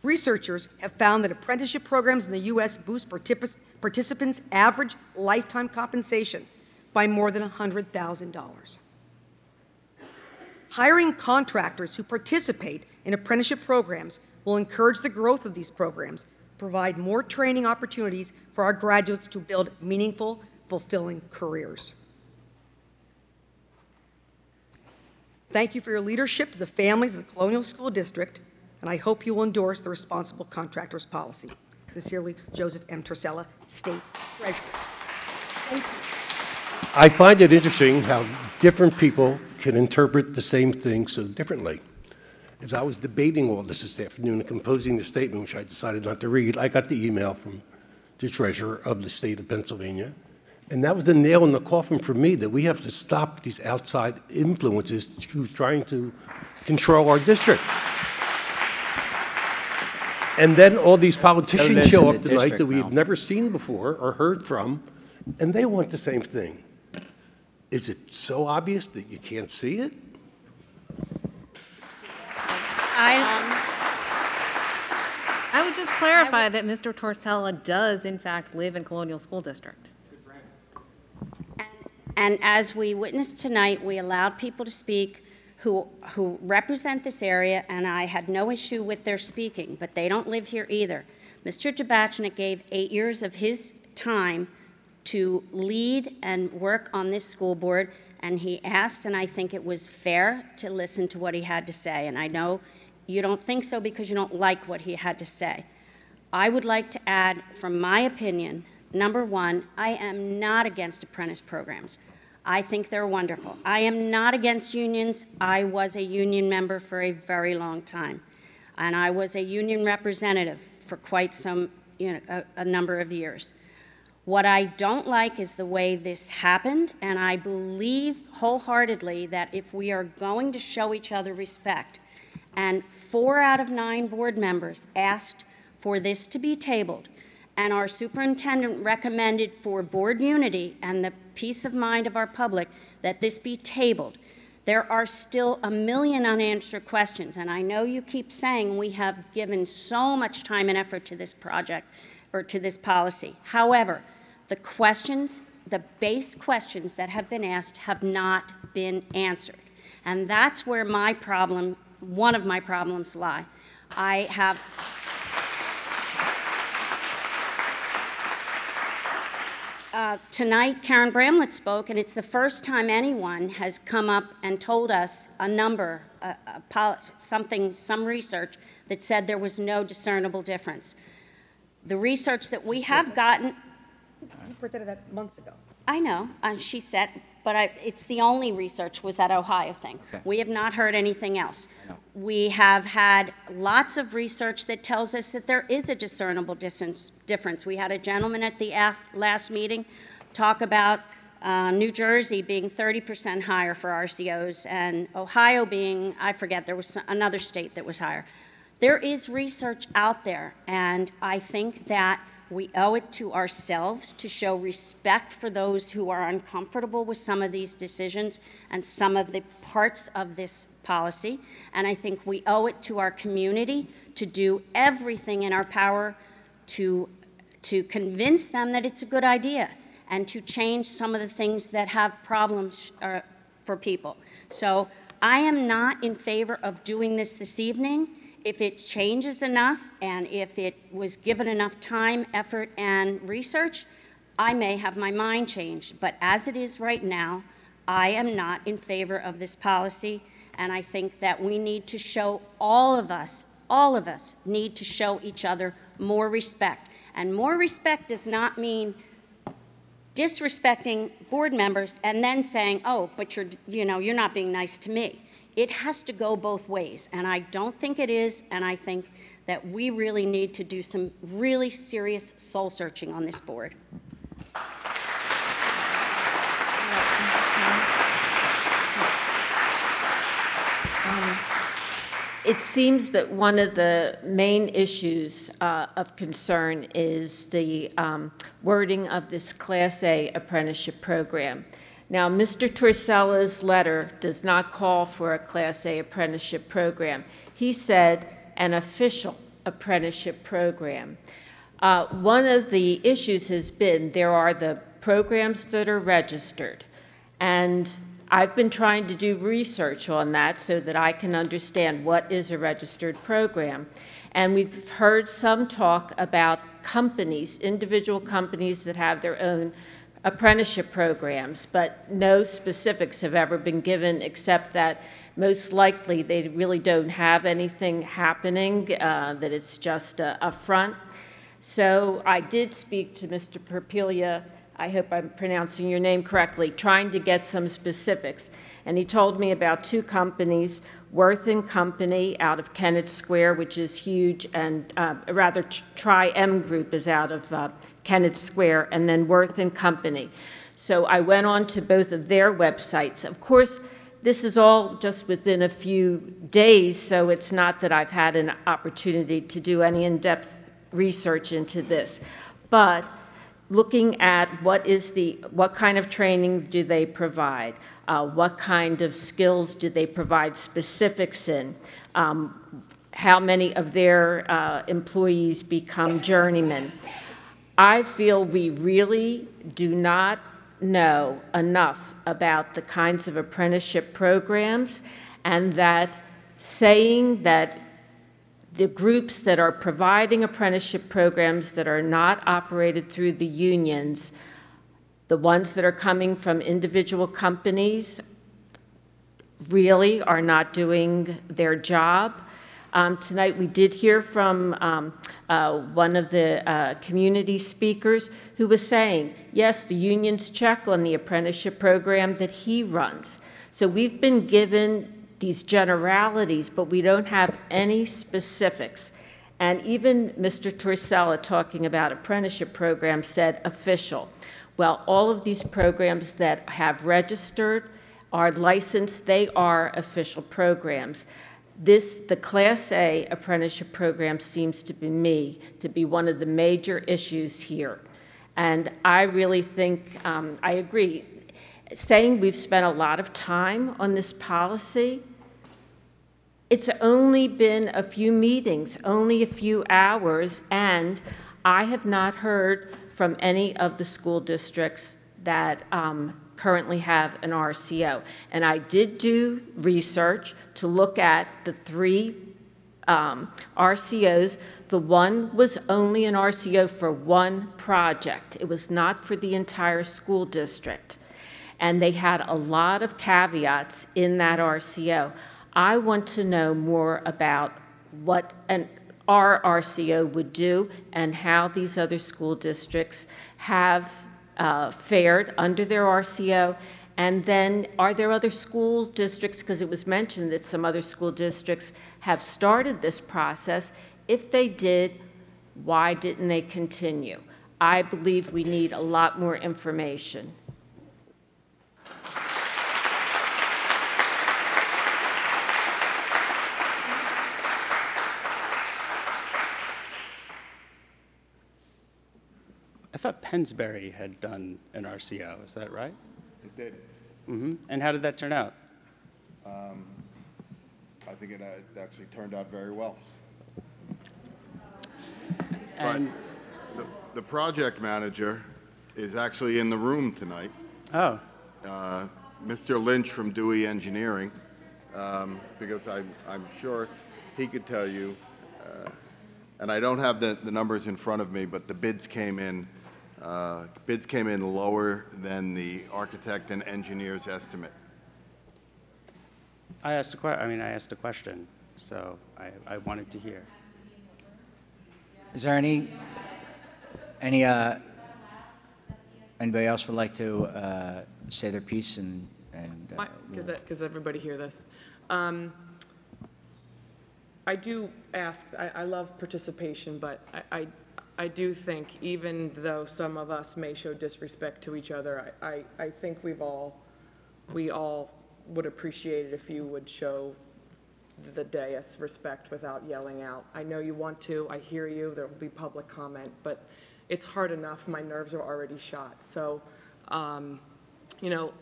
Researchers have found that apprenticeship programs in the U.S. boost participants' average lifetime compensation by more than $100,000. Hiring contractors who participate in apprenticeship programs will encourage the growth of these programs, provide more training opportunities for our graduates to build meaningful, fulfilling careers. Thank you for your leadership to the families of the Colonial School District, and I hope you will endorse the responsible contractors policy. Sincerely, Joseph M. Torsella, State Treasurer. Thank you. I find it interesting how different people can interpret the same thing so differently. As I was debating all this afternoon and composing the statement, which I decided not to read, I got the email from the treasurer of the state of Pennsylvania. And that was the nail in the coffin for me, that we have to stop these outside influences trying to control our district. And then all these politicians show up tonight that we've never seen before or heard from, and they want the same thing. Is it so obvious that you can't see it? I would just clarify that Mr. Torsella does, in fact, live in Colonial School District. And as we witnessed tonight, we allowed people to speak who represent this area, and I had no issue with their speaking, but they don't live here either. Mr. Tabachnik gave 8 years of his time to lead and work on this school board, and he asked, and I think it was fair to listen to what he had to say. And I know you don't think so because you don't like what he had to say. I would like to add, from my opinion, number one, I am not against apprentice programs. I think they're wonderful. I am not against unions. I was a union member for a very long time, and I was a union representative for quite some, a number of years. What I don't like is the way this happened, and I believe wholeheartedly that if we are going to show each other respect, and 4 out of 9 board members asked for this to be tabled, and our superintendent recommended for board unity and the peace of mind of our public that this be tabled, There are still a million unanswered questions, and I know you keep saying we have given so much time and effort to this project or to this policy. However, the questions, the base questions that have been asked have not been answered. And that's where my problem, one of my problems lie. I have tonight, Karen Bramlett spoke, and it's the first time anyone has come up and told us a number, some research that said there was no discernible difference. The research that we have gotten... You presented that months ago. I know, she said, but it's the only research was that Ohio thing. Okay. We have not heard anything else. We have had lots of research that tells us that there is a discernible difference. We had a gentleman at the last meeting talk about New Jersey being 30% higher for RCOs and Ohio being, I forget, there was another state that was higher. There is research out there, and I think that we owe it to ourselves to show respect for those who are uncomfortable with some of these decisions and some of the parts of this policy. And I think we owe it to our community to do everything in our power to convince them that it's a good idea and to change some of the things that have problems for people. So I am not in favor of doing this evening. If it changes enough and if it was given enough time, effort, and research, I may have my mind changed. But as it is right now, I am not in favor of this policy, and I think that we need to show all of us need to show each other more respect. And more respect does not mean disrespecting board members and then saying, oh, but you're not being nice to me. It has to go both ways, and I don't think it is, and I think that we really need to do some really serious soul searching on this board. It seems that one of the main issues of concern is the wording of this Class A apprenticeship program. Now, Mr. Torsella's letter does not call for a Class A apprenticeship program. He said an official apprenticeship program. One of the issues has been there are the programs that are registered, and I've been trying to do research on that so that I can understand what is a registered program. And we've heard some talk about companies, individual companies that have their own apprenticeship programs, but no specifics have ever been given except that most likely they really don't have anything happening, that it's just a front. So I did speak to Mr. Perpilia, I hope I'm pronouncing your name correctly, trying to get some specifics. And he told me about two companies, Worth & Company out of Kennett Square, which is huge, and rather Tri-M Group is out of Kennett Square, and then Worth & Company. So I went on to both of their websites. Of course, this is all just within a few days, so it's not that I've had an opportunity to do any in-depth research into this. But looking at what kind of training do they provide? What kind of skills do they provide specifics in? How many of their employees become journeymen? I feel we really do not know enough about the kinds of apprenticeship programs, and that saying that the groups that are providing apprenticeship programs that are not operated through the unions, the ones that are coming from individual companies, really are not doing their job. Tonight we did hear from one of the community speakers who was saying, yes, the unions check on the apprenticeship program that he runs. So we've been given these generalities, but we don't have any specifics. And even Mr. Torsella, talking about apprenticeship programs, said official. Well, all of these programs that have registered, are licensed, they are official programs. The Class A apprenticeship program seems to be one of the major issues here. And I really think, I agree, saying we've spent a lot of time on this policy. It's only been a few meetings, only a few hours, and I have not heard from any of the school districts that currently have an RCO. And I did do research to look at the 3 RCOs. The one was only an RCO for one project. It was not for the entire school district. And they had a lot of caveats in that RCO. I want to know more about what our RCO would do and how these other school districts have fared under their RCO. And then are there other school districts, because it was mentioned that some other school districts have started this process. If they did, why didn't they continue? I believe we need a lot more information. I thought Pennsbury had done an RCO. Is that right? It did. Mm-hmm. And how did that turn out? I think it actually turned out very well. And but the project manager is actually in the room tonight. Oh. Mr. Lynch from Dewey Engineering, because I'm sure he could tell you, and I don't have the numbers in front of me, but the bids came in lower than the architect and engineer's estimate. I asked a question, so I wanted to hear. Is there anybody else would like to say their piece and because everybody hear this. I do ask, I love participation, but I do think even though some of us may show disrespect to each other, I think we all would appreciate it if you would show the dais respect without yelling out. I know you want to, I hear you, there will be public comment, but it's hard enough, my nerves are already shot. So, you know,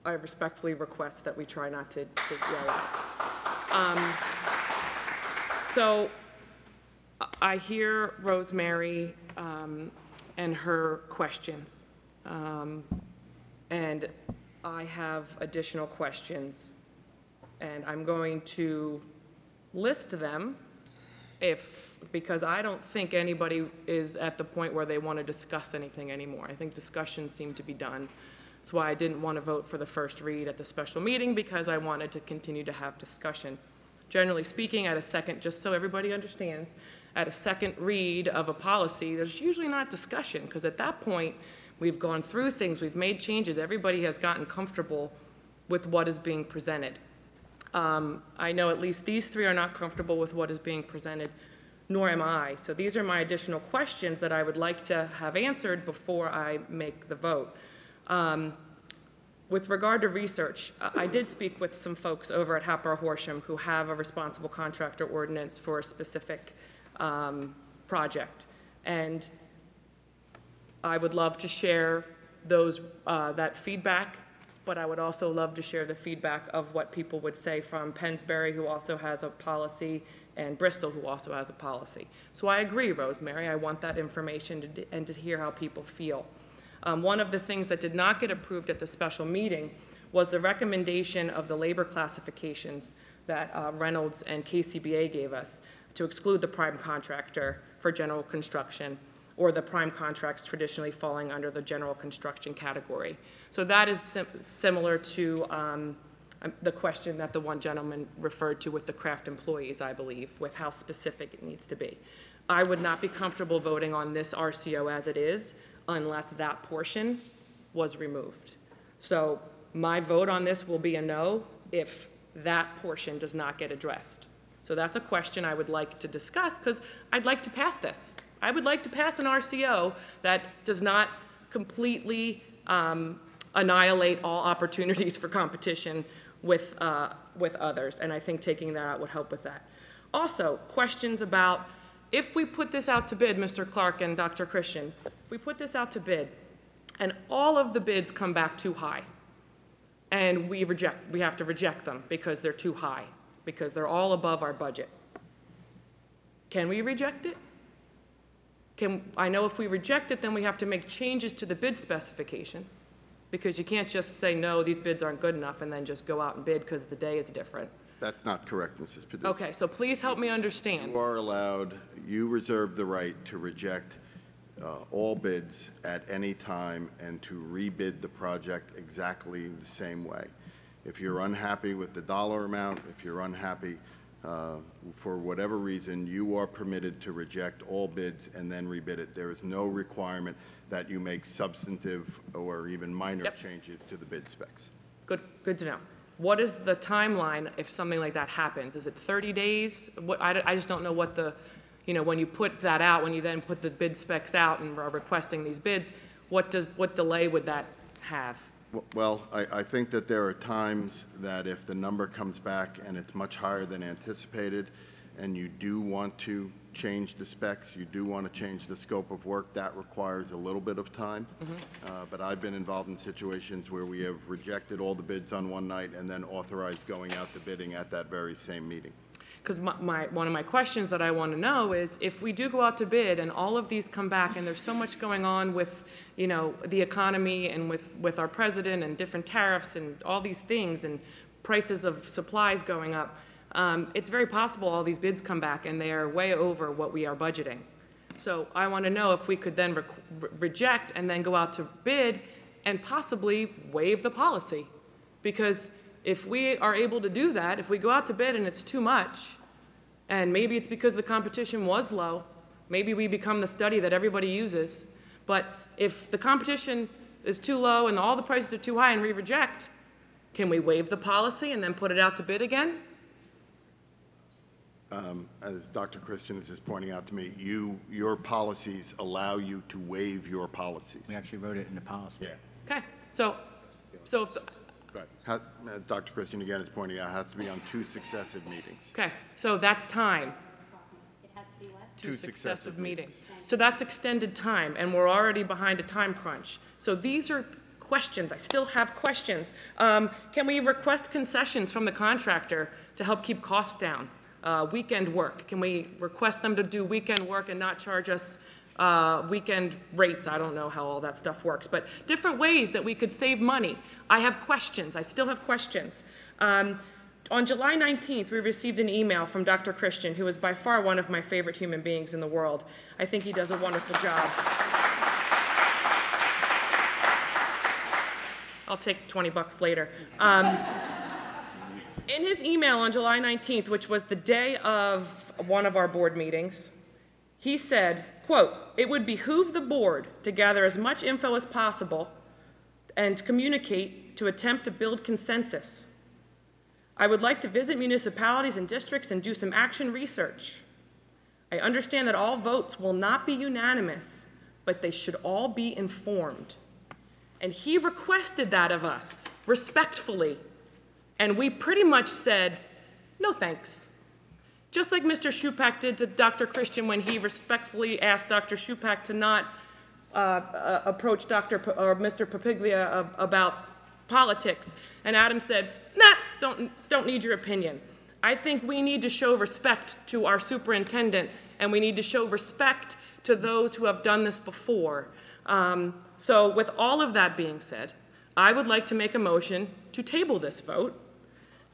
I respectfully request that we try not to yell out. So I hear Rosemary and her questions, and I have additional questions, and I'm going to list them because I don't think anybody is at the point where they want to discuss anything anymore. I think discussions seem to be done. That's why I didn't want to vote for the first read at the special meeting, because I wanted to continue to have discussion. Generally speaking, at a second, just so everybody understands, at a second read of a policy, there's usually not discussion, because at that point, we've gone through things, we've made changes, everybody has gotten comfortable with what is being presented. I know at least these 3 are not comfortable with what is being presented, nor am I. So these are my additional questions that I would like to have answered before I make the vote. With regard to research, I did speak with some folks over at Hatboro Horsham who have a responsible contractor ordinance for a specific project. And I would love to share that feedback, but I would also love to share the feedback of what people would say from Pennsbury, who also has a policy, and Bristol, who also has a policy. So I agree, Rosemary. I want that information and to hear how people feel. One of the things that did not get approved at the special meeting was the recommendation of the labor classifications that Reynolds and KCBA gave us to exclude the prime contractor for general construction, or the prime contracts traditionally falling under the general construction category. So that is similar to the question that the one gentleman referred to with the craft employees, I believe, with how specific it needs to be. I would not be comfortable voting on this RCO as it is unless that portion was removed. So my vote on this will be a no if that portion does not get addressed. So that's a question I would like to discuss, because I'd like to pass this. I would like to pass an RCO that does not completely annihilate all opportunities for competition with others, and I think taking that out would help with that. Also, questions about if we put this out to bid, Mr. Clark and Dr. Christian, if we put this out to bid and all of the bids come back too high, and we have to reject them because they're too high, because they're all above our budget. Can we reject it? I know if we reject it, then we have to make changes to the bid specifications, because you can't just say, no, these bids aren't good enough, and then just go out and bid because the day is different. That's not correct, Mrs. Podolsky. Okay, so please help me understand. You are allowed, you reserve the right to reject all bids at any time and to rebid the project exactly the same way. If you're unhappy with the dollar amount, if you're unhappy for whatever reason, you are permitted to reject all bids and then rebid it. There is no requirement that you make substantive or even minor changes to the bid specs. Good to know. What is the timeline if something like that happens? Is it 30 days? I just don't know what the, when you put that out, when you then put the bid specs out and are requesting these bids, what delay would that have? Well, I think that there are times that if the number comes back and it's much higher than anticipated, and you do want to change the specs, you do want to change the scope of work, that requires a little bit of time. But I've been involved in situations where we have rejected all the bids on one night and then authorized going out to bidding at that very same meeting. Because one of my questions that I want to know is, if we do go out to bid and all of these come back and there's so much going on with, the economy and with our president and different tariffs and all these things and prices of supplies going up, it's very possible all these bids come back and they are way over what we are budgeting. So I want to know if we could then reject and then go out to bid and possibly waive the policy. Because if we are able to do that, if we go out to bid and it's too much, and maybe it's because the competition was low, maybe we become the study that everybody uses, but if the competition is too low and all the prices are too high and we reject, can we waive the policy and then put it out to bid again? As Dr. Christian is just pointing out to me, your policies allow you to waive your policies. We actually wrote it in the policy. Yeah. Okay, so if Right. Dr. Christian again is pointing out it has to be on 2 successive meetings. okay, so that's time. It has to be what? 2 successive meetings. So that's extended time, and we're already behind a time crunch. So these are questions. I still have questions. Can we request concessions from the contractor to help keep costs down? Weekend work. Can we request them to do weekend work and not charge us weekend rates? I don't know how all that stuff works, but different ways that we could save money. I have questions. I still have questions. On July 19th, we received an email from Dr. Christian, who is by far one of my favorite human beings in the world. I think he does a wonderful job. I'll take $20 later. In his email on July 19th, which was the day of one of our board meetings, he said, quote, "It would behoove the board to gather as much info as possible and communicate to attempt to build consensus. I would like to visit municipalities and districts and do some action research. I understand that all votes will not be unanimous, but they should all be informed." And he requested that of us, respectfully. And we pretty much said, no thanks. Just like Mr. Shupak did to Dr. Christian when he respectfully asked Dr. Shupak to not approach Mr. Papiglia about politics. And Adam said, nah, don't need your opinion. I think we need to show respect to our superintendent, and we need to show respect to those who have done this before. So with all of that being said, I would like to make a motion to table this vote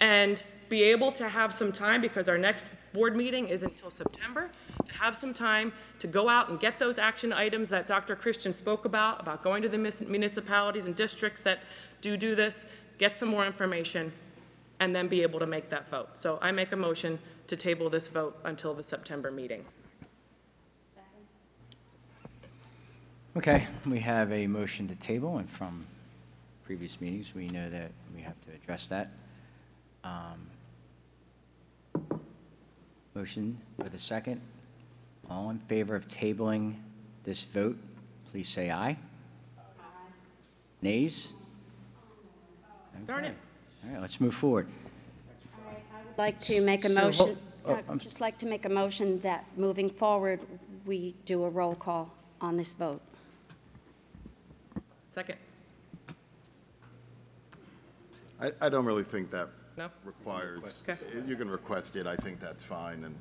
and be able to have some time, because our next board meeting isn't until September, to have some time to go out and get those action items that Dr. Christian spoke about going to the municipalities and districts that do this, get some more information, and then be able to make that vote. So I make a motion to table this vote until the September meeting. Okay, we have a motion to table, and from previous meetings, we know that we have to address that. Motion with a second. All in favor of tabling this vote, please say aye. Nays? Darn it. All right, let's move forward. I'd like to make a motion. I'd just like to make a motion that moving forward, we do a roll call on this vote. Second. I don't really think that No? requires, Okay. you can request it, I think that's fine, and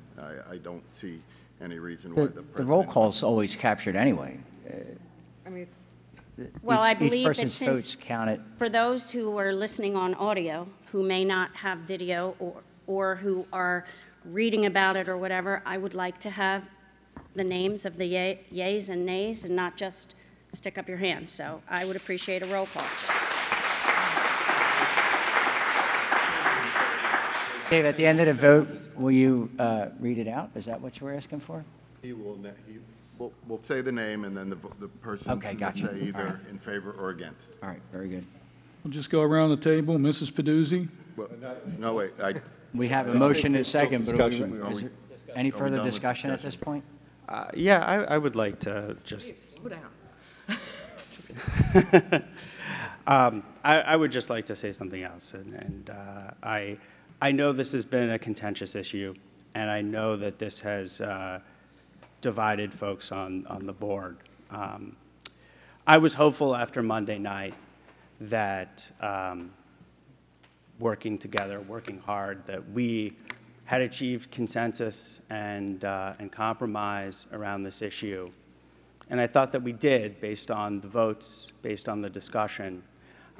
I don't see any reason why the The president. roll call's always captured anyway. I mean, Well, I Each believe that person's since, votes counted. for those who are listening on audio, who may not have video or who are reading about it or whatever, I would like to have the names of the yays and nays and not just stick up your hand. So I would appreciate a roll call. Dave, at the end of the vote, will you read it out? Is that what you were asking for? We'll say the name, and then the person Okay, will gotcha. say either All right. in favor or against. All right, very good. We'll just go around the table. Mrs. Peduzzi? Well, no, wait, We have a motion and a second, but are we- Discussion. is there any Are we further done with discussion at this discussion? point? Yeah, I would like to just, Slow down. I would just like to say something else. And I know this has been a contentious issue, and I know that this has divided folks on the board. I was hopeful after Monday night that working together, working hard, that we had achieved consensus and compromise around this issue. And I thought that we did, based on the votes, based on the discussion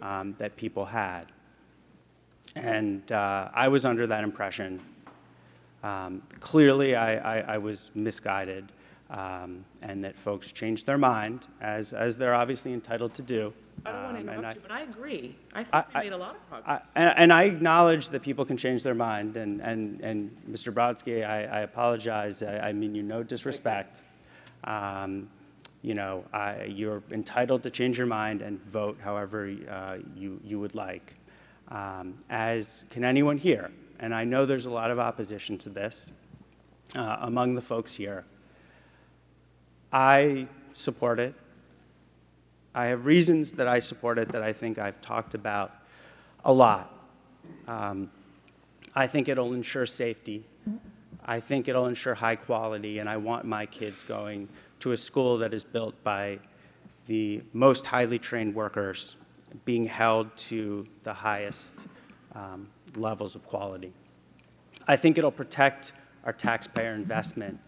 that people had. And I was under that impression. Clearly, I was misguided, and that folks changed their mind, as they're obviously entitled to do. I don't want to and interrupt you, but I agree. I think we made a lot of progress. And I acknowledge that people can change their mind, and Mr. Brodsky, I apologize. I mean you no disrespect. You know, you're entitled to change your mind and vote however you would like, as can anyone here. And I know there's a lot of opposition to this among the folks here. I support it. I have reasons that I support it that I think I've talked about a lot. I think it'll ensure safety. I think it'll ensure high quality, and I want my kids going to a school that is built by the most highly trained workers, being held to the highest levels of quality. I think it'll protect our taxpayer investment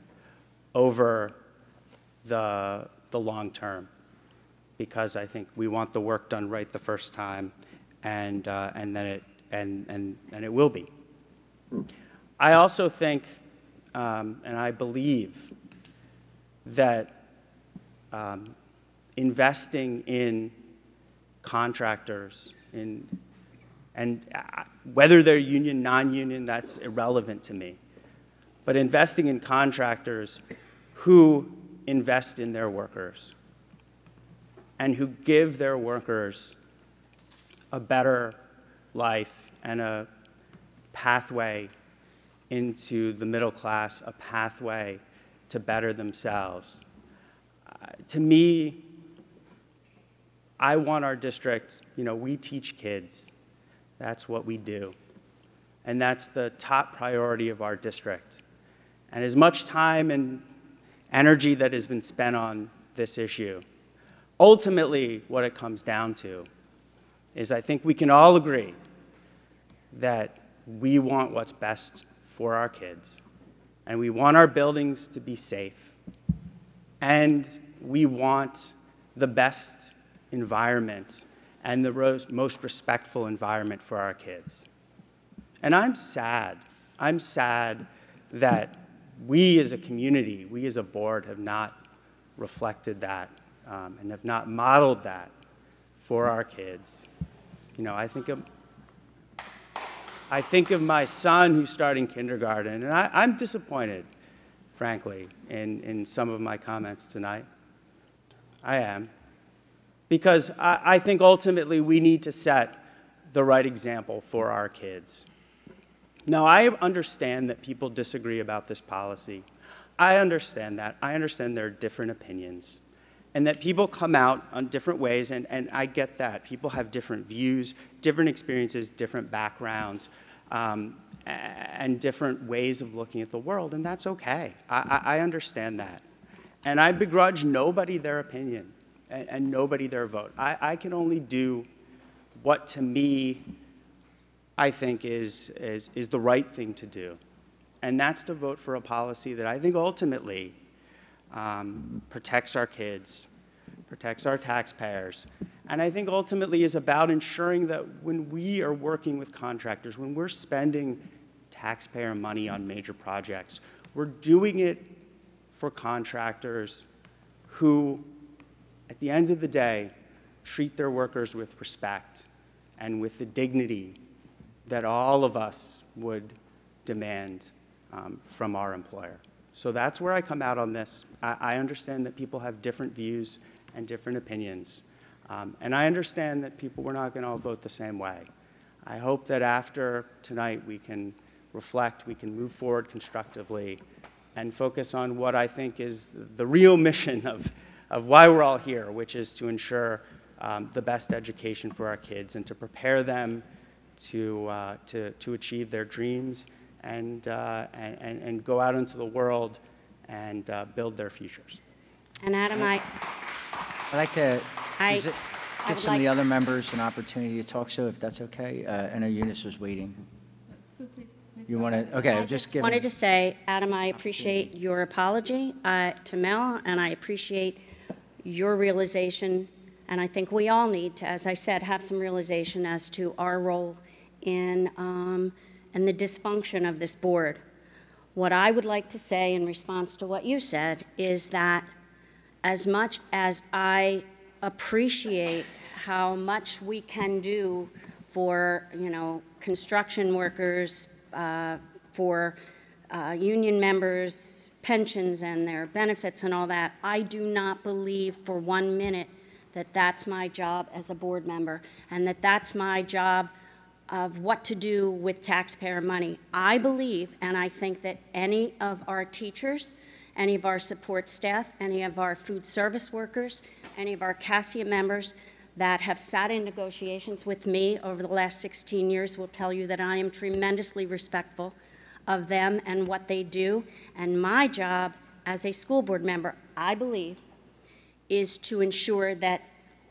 over the long term, because I think we want the work done right the first time, and then it will be. I also think, and I believe, that investing in contractors, and whether they're union, non-union, that's irrelevant to me, but investing in contractors who invest in their workers and who give their workers a better life and a pathway into the middle class, a pathway to better themselves. To me, I want our district, you know, we teach kids. That's what we do. And that's the top priority of our district. And as much time and energy that has been spent on this issue, ultimately what it comes down to is I think we can all agree that we want what's best for our kids, and we want our buildings to be safe, and we want the best environment and the most respectful environment for our kids. And I'm sad that we as a community, we as a board have not reflected that and have not modeled that for our kids. You know, I think of my son who's starting kindergarten, and I'm disappointed, frankly, in some of my comments tonight. I am. Because I think ultimately we need to set the right example for our kids. Now, I understand that people disagree about this policy. I understand that. I understand there are different opinions, and that people come out on different ways, and I get that. People have different views, different experiences, different backgrounds, and different ways of looking at the world, and that's okay. I understand that. And I begrudge nobody their opinion and nobody their vote. I can only do what to me I think is the right thing to do. And that's to vote for a policy that I think ultimately protects our kids, protects our taxpayers, and I think ultimately is about ensuring that when we are working with contractors, when we're spending taxpayer money on major projects, we're doing it for contractors who, at the end of the day, treat their workers with respect and with the dignity that all of us would demand from our employer. So that's where I come out on this. I understand that people have different views and different opinions. And I understand that we're not going to all vote the same way. I hope that after tonight we can reflect, we can move forward constructively and focus on what I think is the real mission of why we're all here, which is to ensure the best education for our kids and to prepare them to achieve their dreams and go out into the world and build their futures. And Adam, I'd like to I give would some of the like- other members an opportunity to talk, so if that's okay. I know Eunice was waiting. You want to, okay, I just just give. wanted to say, Adam, I appreciate your apology to Mel, and I appreciate your realization, and I think we all need to, as I said, have some realization as to our role in and the dysfunction of this board. What I would like to say in response to what you said is that as much as I appreciate how much we can do for, construction workers, for union members, pensions and their benefits and all that, I do not believe for 1 minute that that's my job as a board member and that that's my job of what to do with taxpayer money. I believe, and I think that any of our teachers, any of our support staff, any of our food service workers, any of our CASIA members that have sat in negotiations with me over the last 16 years will tell you that I am tremendously respectful of them and what they do. And my job as a school board member, I believe, is to ensure that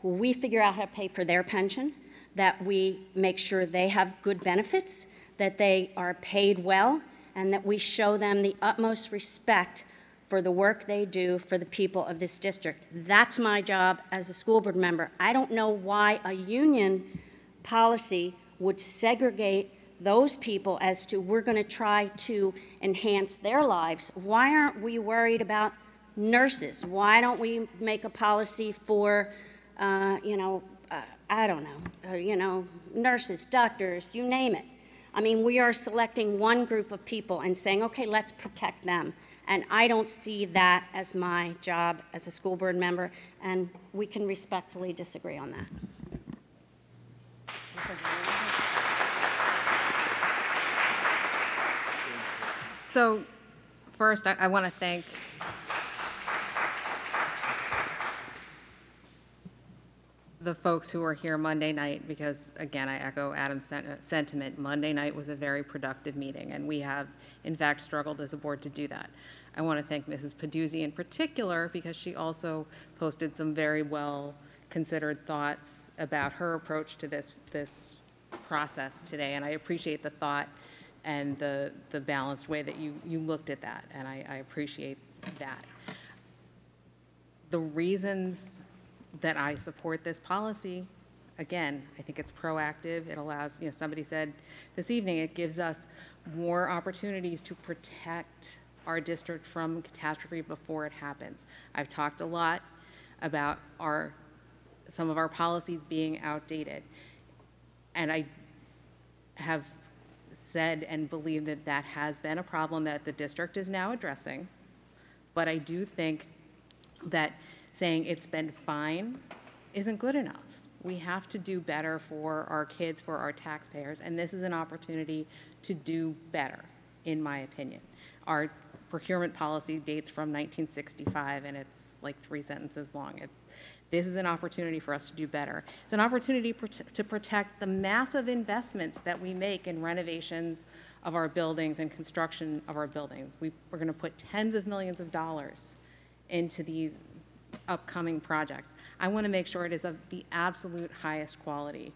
we figure out how to pay for their pension, that we make sure they have good benefits, that they are paid well, and that we show them the utmost respect for the work they do for the people of this district. That's my job as a school board member. I don't know why a union policy would segregate those people as to we're going to try to enhance their lives. Why aren't we worried about nurses? Why don't we make a policy for, I don't know, nurses, doctors, you name it. I mean, we are selecting one group of people and saying, okay, let's protect them. And I don't see that as my job as a school board member, and we can respectfully disagree on that. So first, I want to thank the folks who were here Monday night because, again, I echo Adam's sentiment. Monday night was a very productive meeting, and we have, in fact, struggled as a board to do that. I want to thank Mrs. Peduzzi in particular because she also posted some very well-considered thoughts about her approach to this process today, and I appreciate the thought and the balanced way that you looked at that, and I appreciate that. The reasons that I support this policy, again, I think it's proactive. It allows, somebody said this evening, it gives us more opportunities to protect our district from catastrophe before it happens. I've talked a lot about some of our policies being outdated, and I have said and believe that that has been a problem that the district is now addressing, but I do think that saying it's been fine isn't good enough. We have to do better for our kids, for our taxpayers, and this is an opportunity to do better, in my opinion. Our procurement policy dates from 1965, and it's like 3 sentences long. This is an opportunity for us to do better. It's an opportunity to protect the massive investments that we make in renovations of our buildings and construction of our buildings. We're going to put tens of millions of dollars into these upcoming projects. I want to make sure it is of the absolute highest quality.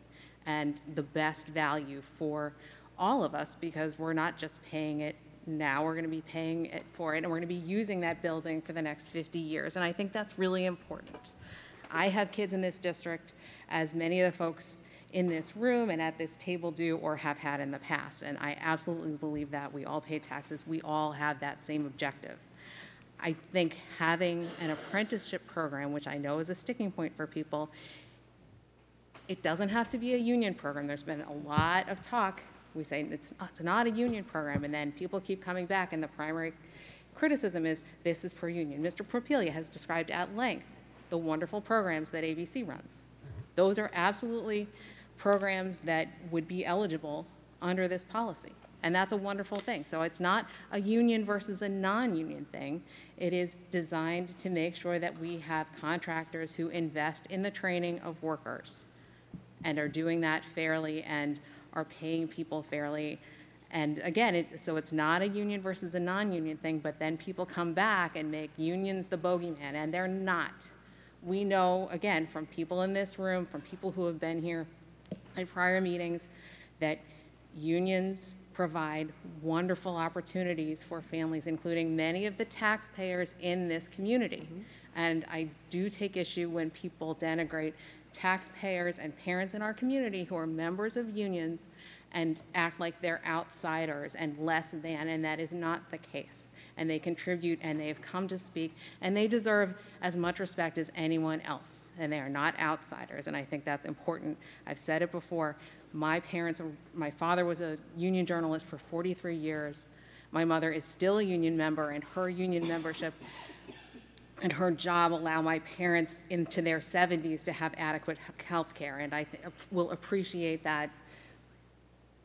and the best value for all of us, because we're not just paying it now, we're going to be paying it for it, and we're going to be using that building for the next 50 years. And I think that's really important. I have kids in this district, as many of the folks in this room and at this table do or have had in the past. And I absolutely believe that we all pay taxes. We all have that same objective. I think having an apprenticeship program, which I know is a sticking point for people, it doesn't have to be a union program. There's been a lot of talk. We say it's not a union program, and then people keep coming back, and the primary criticism is this is per union. Mr. Propelia has described at length the wonderful programs that ABC runs. Those are absolutely programs that would be eligible under this policy. And that's a wonderful thing. So it's not a union versus a non-union thing. It is designed to make sure that we have contractors who invest in the training of workers and are doing that fairly and are paying people fairly. And again, so it's not a union versus a non-union thing, but then people come back and make unions the bogeyman, and they're not. We know, again, from people in this room, from people who have been here at prior meetings, that unions provide wonderful opportunities for families, including many of the taxpayers in this community. And I do take issue when people denigrate taxpayers and parents in our community who are members of unions and act like they're outsiders and less than, and that is not the case. And they contribute, and they have come to speak, and they deserve as much respect as anyone else, and they are not outsiders, and I think that's important. I've said it before. My father was a union journalist for 43 years. My mother is still a union member, and her union membership and her job allow my parents into their 70s to have adequate health care, and I will appreciate that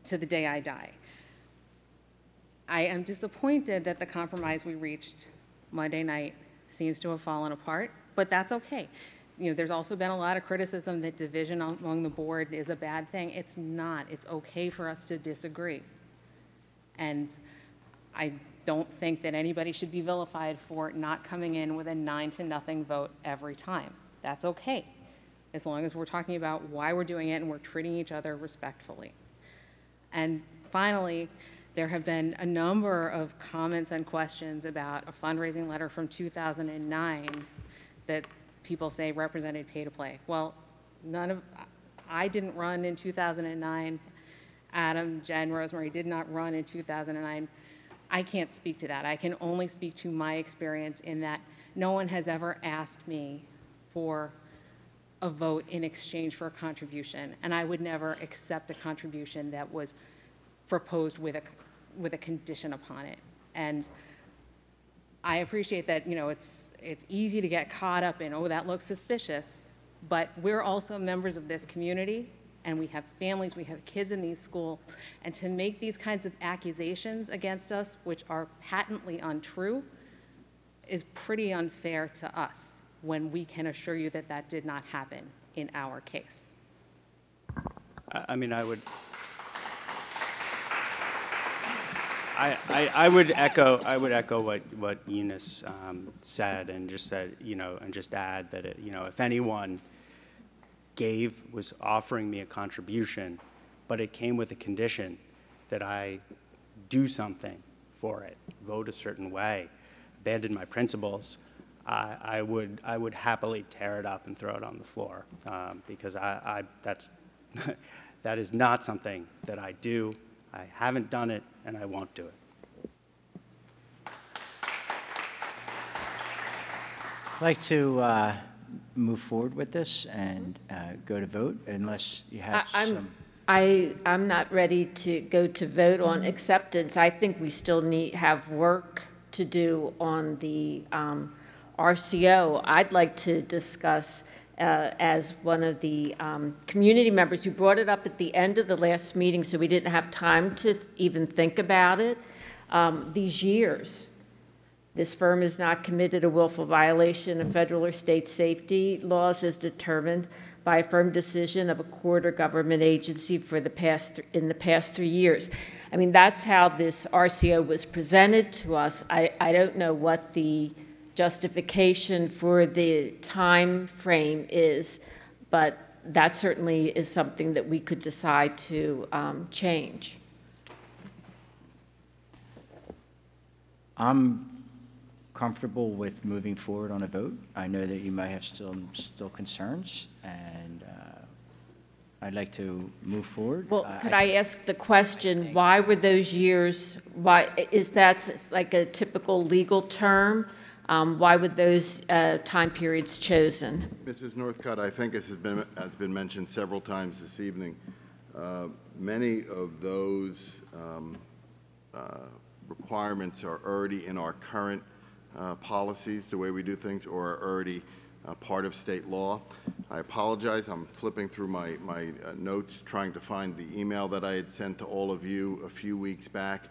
to the day I die. I am disappointed that the compromise we reached Monday night seems to have fallen apart, but that's okay. You know, there's also been a lot of criticism that division among the board is a bad thing. It's not. It's okay for us to disagree. And I don't think that anybody should be vilified for not coming in with a 9-0 vote every time. That's okay, as long as we're talking about why we're doing it and we're treating each other respectfully. And finally, there have been a number of comments and questions about a fundraising letter from 2009 that people say represented pay to play. Well, I didn't run in 2009. Adam, Jen, Rosemary did not run in 2009. I can't speak to that. I can only speak to my experience in that no one has ever asked me for a vote in exchange for a contribution, and I would never accept a contribution that was proposed with a condition upon it. And I appreciate that, you know, it's easy to get caught up in, oh, that looks suspicious, but we're also members of this community, and we have families, we have kids in these schools, and to make these kinds of accusations against us, which are patently untrue, is pretty unfair to us when we can assure you that that did not happen in our case. I mean, I would echo what Eunice said, and just said, you know, and just add that you know, if anyone was offering me a contribution, but it came with a condition that I do something for it, vote a certain way, abandon my principles, I would happily tear it up and throw it on the floor, because that is not something that I do. I haven't done it, and I won't do it. I'd like to move forward with this and go to vote, unless you have some. I'm not ready to go to vote on acceptance. I think we still have work to do on the RCO. I'd like to discuss, as one of the community members who brought it up at the end of the last meeting, so we didn't have time to even think about it, these years. This firm has not committed a willful violation of federal or state safety laws as determined by a firm decision of a court or government agency in the past 3 years. I mean, that's how this RCO was presented to us. I don't know what the justification for the time frame is, but that certainly is something that we could decide to change. I'm comfortable with moving forward on a vote. I know that you might have still concerns, and I'd like to move forward. Well, could I ask the question, why were those years, why, is that like a typical legal term? Why were those time periods chosen? Mrs. Northcutt, I think as has been mentioned several times this evening, many of those requirements are already in our current policies, the way we do things, or are already part of state law. I apologize. I'm flipping through my notes trying to find the email that I had sent to all of you a few weeks back,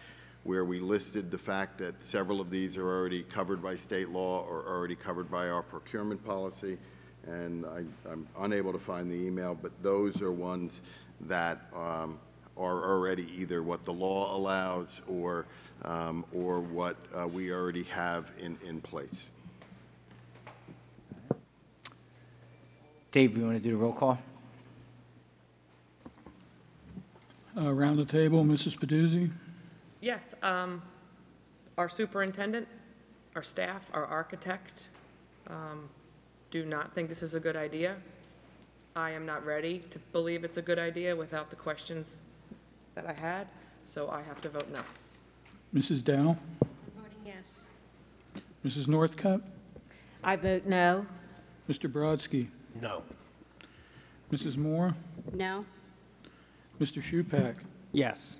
where we listed the fact that several of these are already covered by state law or already covered by our procurement policy. And I'm unable to find the email, but those are ones that are already either what the law allows or what we already have in place. Dave, you want to do the roll call? Around the table, Mrs. Peduzzi? Yes, our superintendent, our staff, our architect do not think this is a good idea. I am not ready to believe it's a good idea without the questions that I had, so I have to vote no. Mrs. Dow? I'm voting yes. Mrs. Northcutt? I vote no. Mr. Brodsky? No. Mrs. Moore? No. Mr. Shupak? Yes.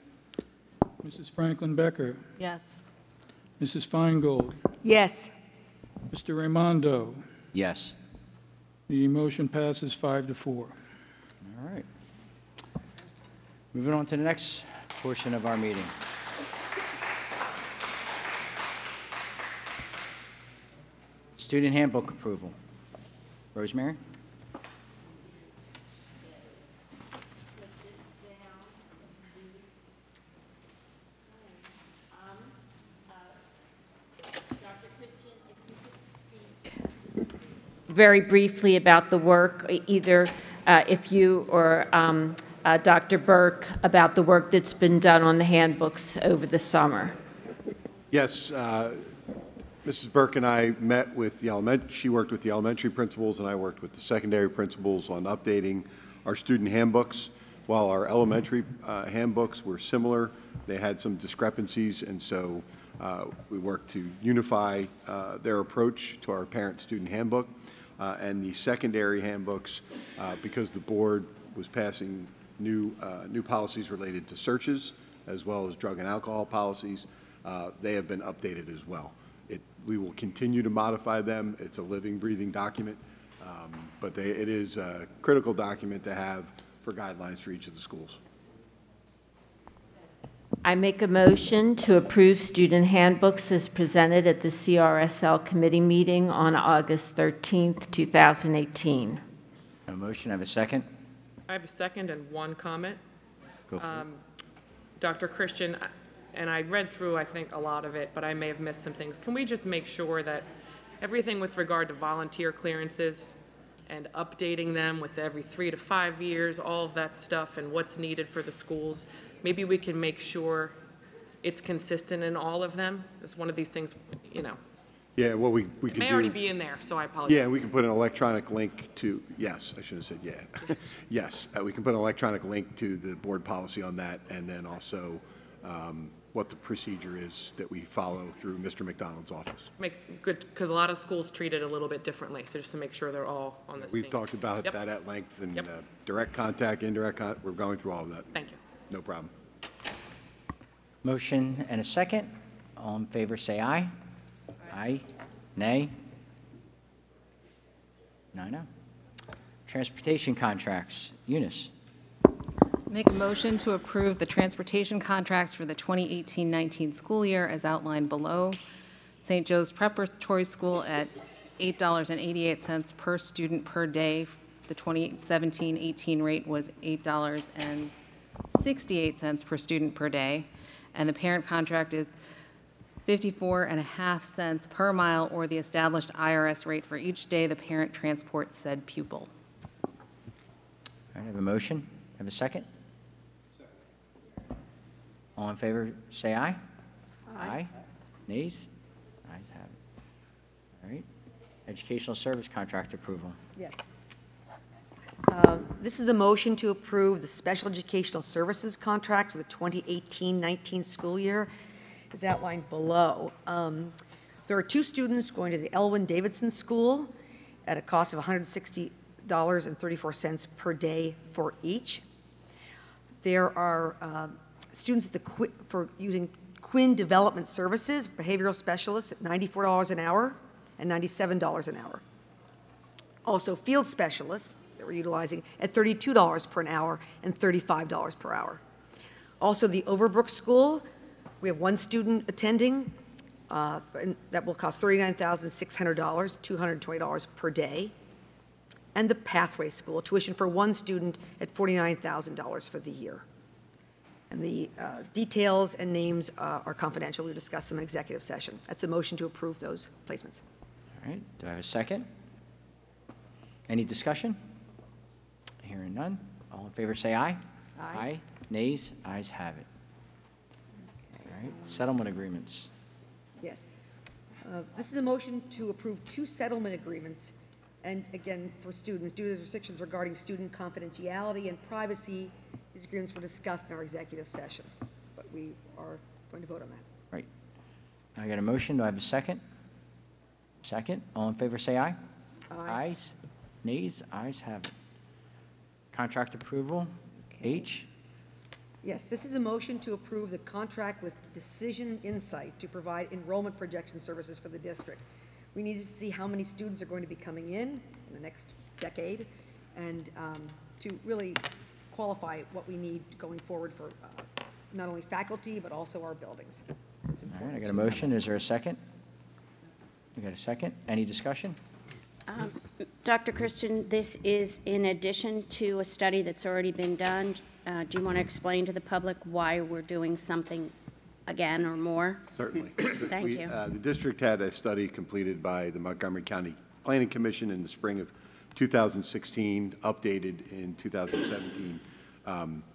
Mrs. Franklin Becker? Yes. Mrs. Feingold? Yes. Mr. Raimondo? Yes. The motion passes 5-4. All right. Moving on to the next portion of our meeting. Student handbook approval. Rosemary? Very briefly about the work, either if you or Dr. Burke, about the work that's been done on the handbooks over the summer. Yes, Mrs. Burke and I met with the elementary, she worked with the elementary principals and I worked with the secondary principals on updating our student handbooks. While our elementary handbooks were similar, they had some discrepancies, and so we worked to unify their approach to our parent-student handbook. And the secondary handbooks, because the board was passing new policies related to searches as well as drug and alcohol policies, they have been updated as well. We will continue to modify them. It's a living, breathing document, but it is a critical document to have for guidelines for each of the schools. I make a motion to approve student handbooks as presented at the CRSL committee meeting on August 13th, 2018. A motion, I have a second. I have a second and one comment. Go for it. Dr. Christian, and I read through, I think, a lot of it, but I may have missed some things. Can we just make sure that everything with regard to volunteer clearances and updating them with every 3 to 5 years, all of that stuff and what's needed for the schools, maybe we can make sure it's consistent in all of them? It's one of these things, you know. Yeah, well, we It can may do. already be in there, so I apologize. Yeah, we can put an electronic link to, yes, I should have said yeah. Yes, we can put an electronic link to the board policy on that, and then also what the procedure is that we follow through Mr. McDonald's office. Makes good, because a lot of schools treat it a little bit differently, so just to make sure they're all on the same. We've talked about Yep. that at length, and Yep. direct contact, indirect contact, we're going through all of that. Thank you. No problem. Motion and a second. All in favor, say aye. Aye. Nay? 9-0. Transportation contracts. Eunice. Make a motion to approve the transportation contracts for the 2018-19 school year as outlined below. St. Joe's Preparatory School at $8.88 per student per day. The 2017-18 rate was $8.68 per student per day. And the parent contract is 54.5 cents per mile, or the established IRS rate for each day the parent transports said pupil. right, I have a motion. Have a second? All in favor, say aye. Aye. Nays? Ayes have it. All right. Educational service contract approval. Yes. This is a motion to approve the special educational services contract for the 2018-19 school year, as outlined below. There are 2 students going to the Elwyn Davidson School at a cost of $160.34 per day for each. There are students at for using Quinn Development Services, behavioral specialists at $94 an hour and $97 an hour. Also, field specialists that we're utilizing at $32 per an hour and $35 per hour. Also, the Overbrook School, we have 1 student attending, and that will cost $39,600, $220 per day. And the Pathway School, tuition for 1 student at $49,000 for the year. And the details and names are confidential. We'll discuss them in executive session. That's a motion to approve those placements. All right, do I have a second? Any discussion? Hearing none. All in favor say aye. Aye. Nays? Ayes have it. All right, settlement agreements. Yes. This is a motion to approve 2 settlement agreements, and again, for students, due to the restrictions regarding student confidentiality and privacy. These agreements were discussed in our executive session, but we are going to vote on that. Right. I got a motion. Do I have a second? Second. All in favor say aye. Aye. Ayes. Nays? Ayes have it. Contract approval. H. Yes, this is a motion to approve the contract with Decision Insight to provide enrollment projection services for the district. We need to see how many students are going to be coming in the next decade, and to really qualify what we need going forward for not only faculty, but also our buildings. All right, I got a motion. Is there a second? We got a second. Any discussion? Dr. Christian, this is in addition to a study that's already been done. Do you want to explain to the public why we're doing something again or more? Certainly. Thank you. The district had a study completed by the Montgomery County Planning Commission in the spring of 2016, updated in 2017.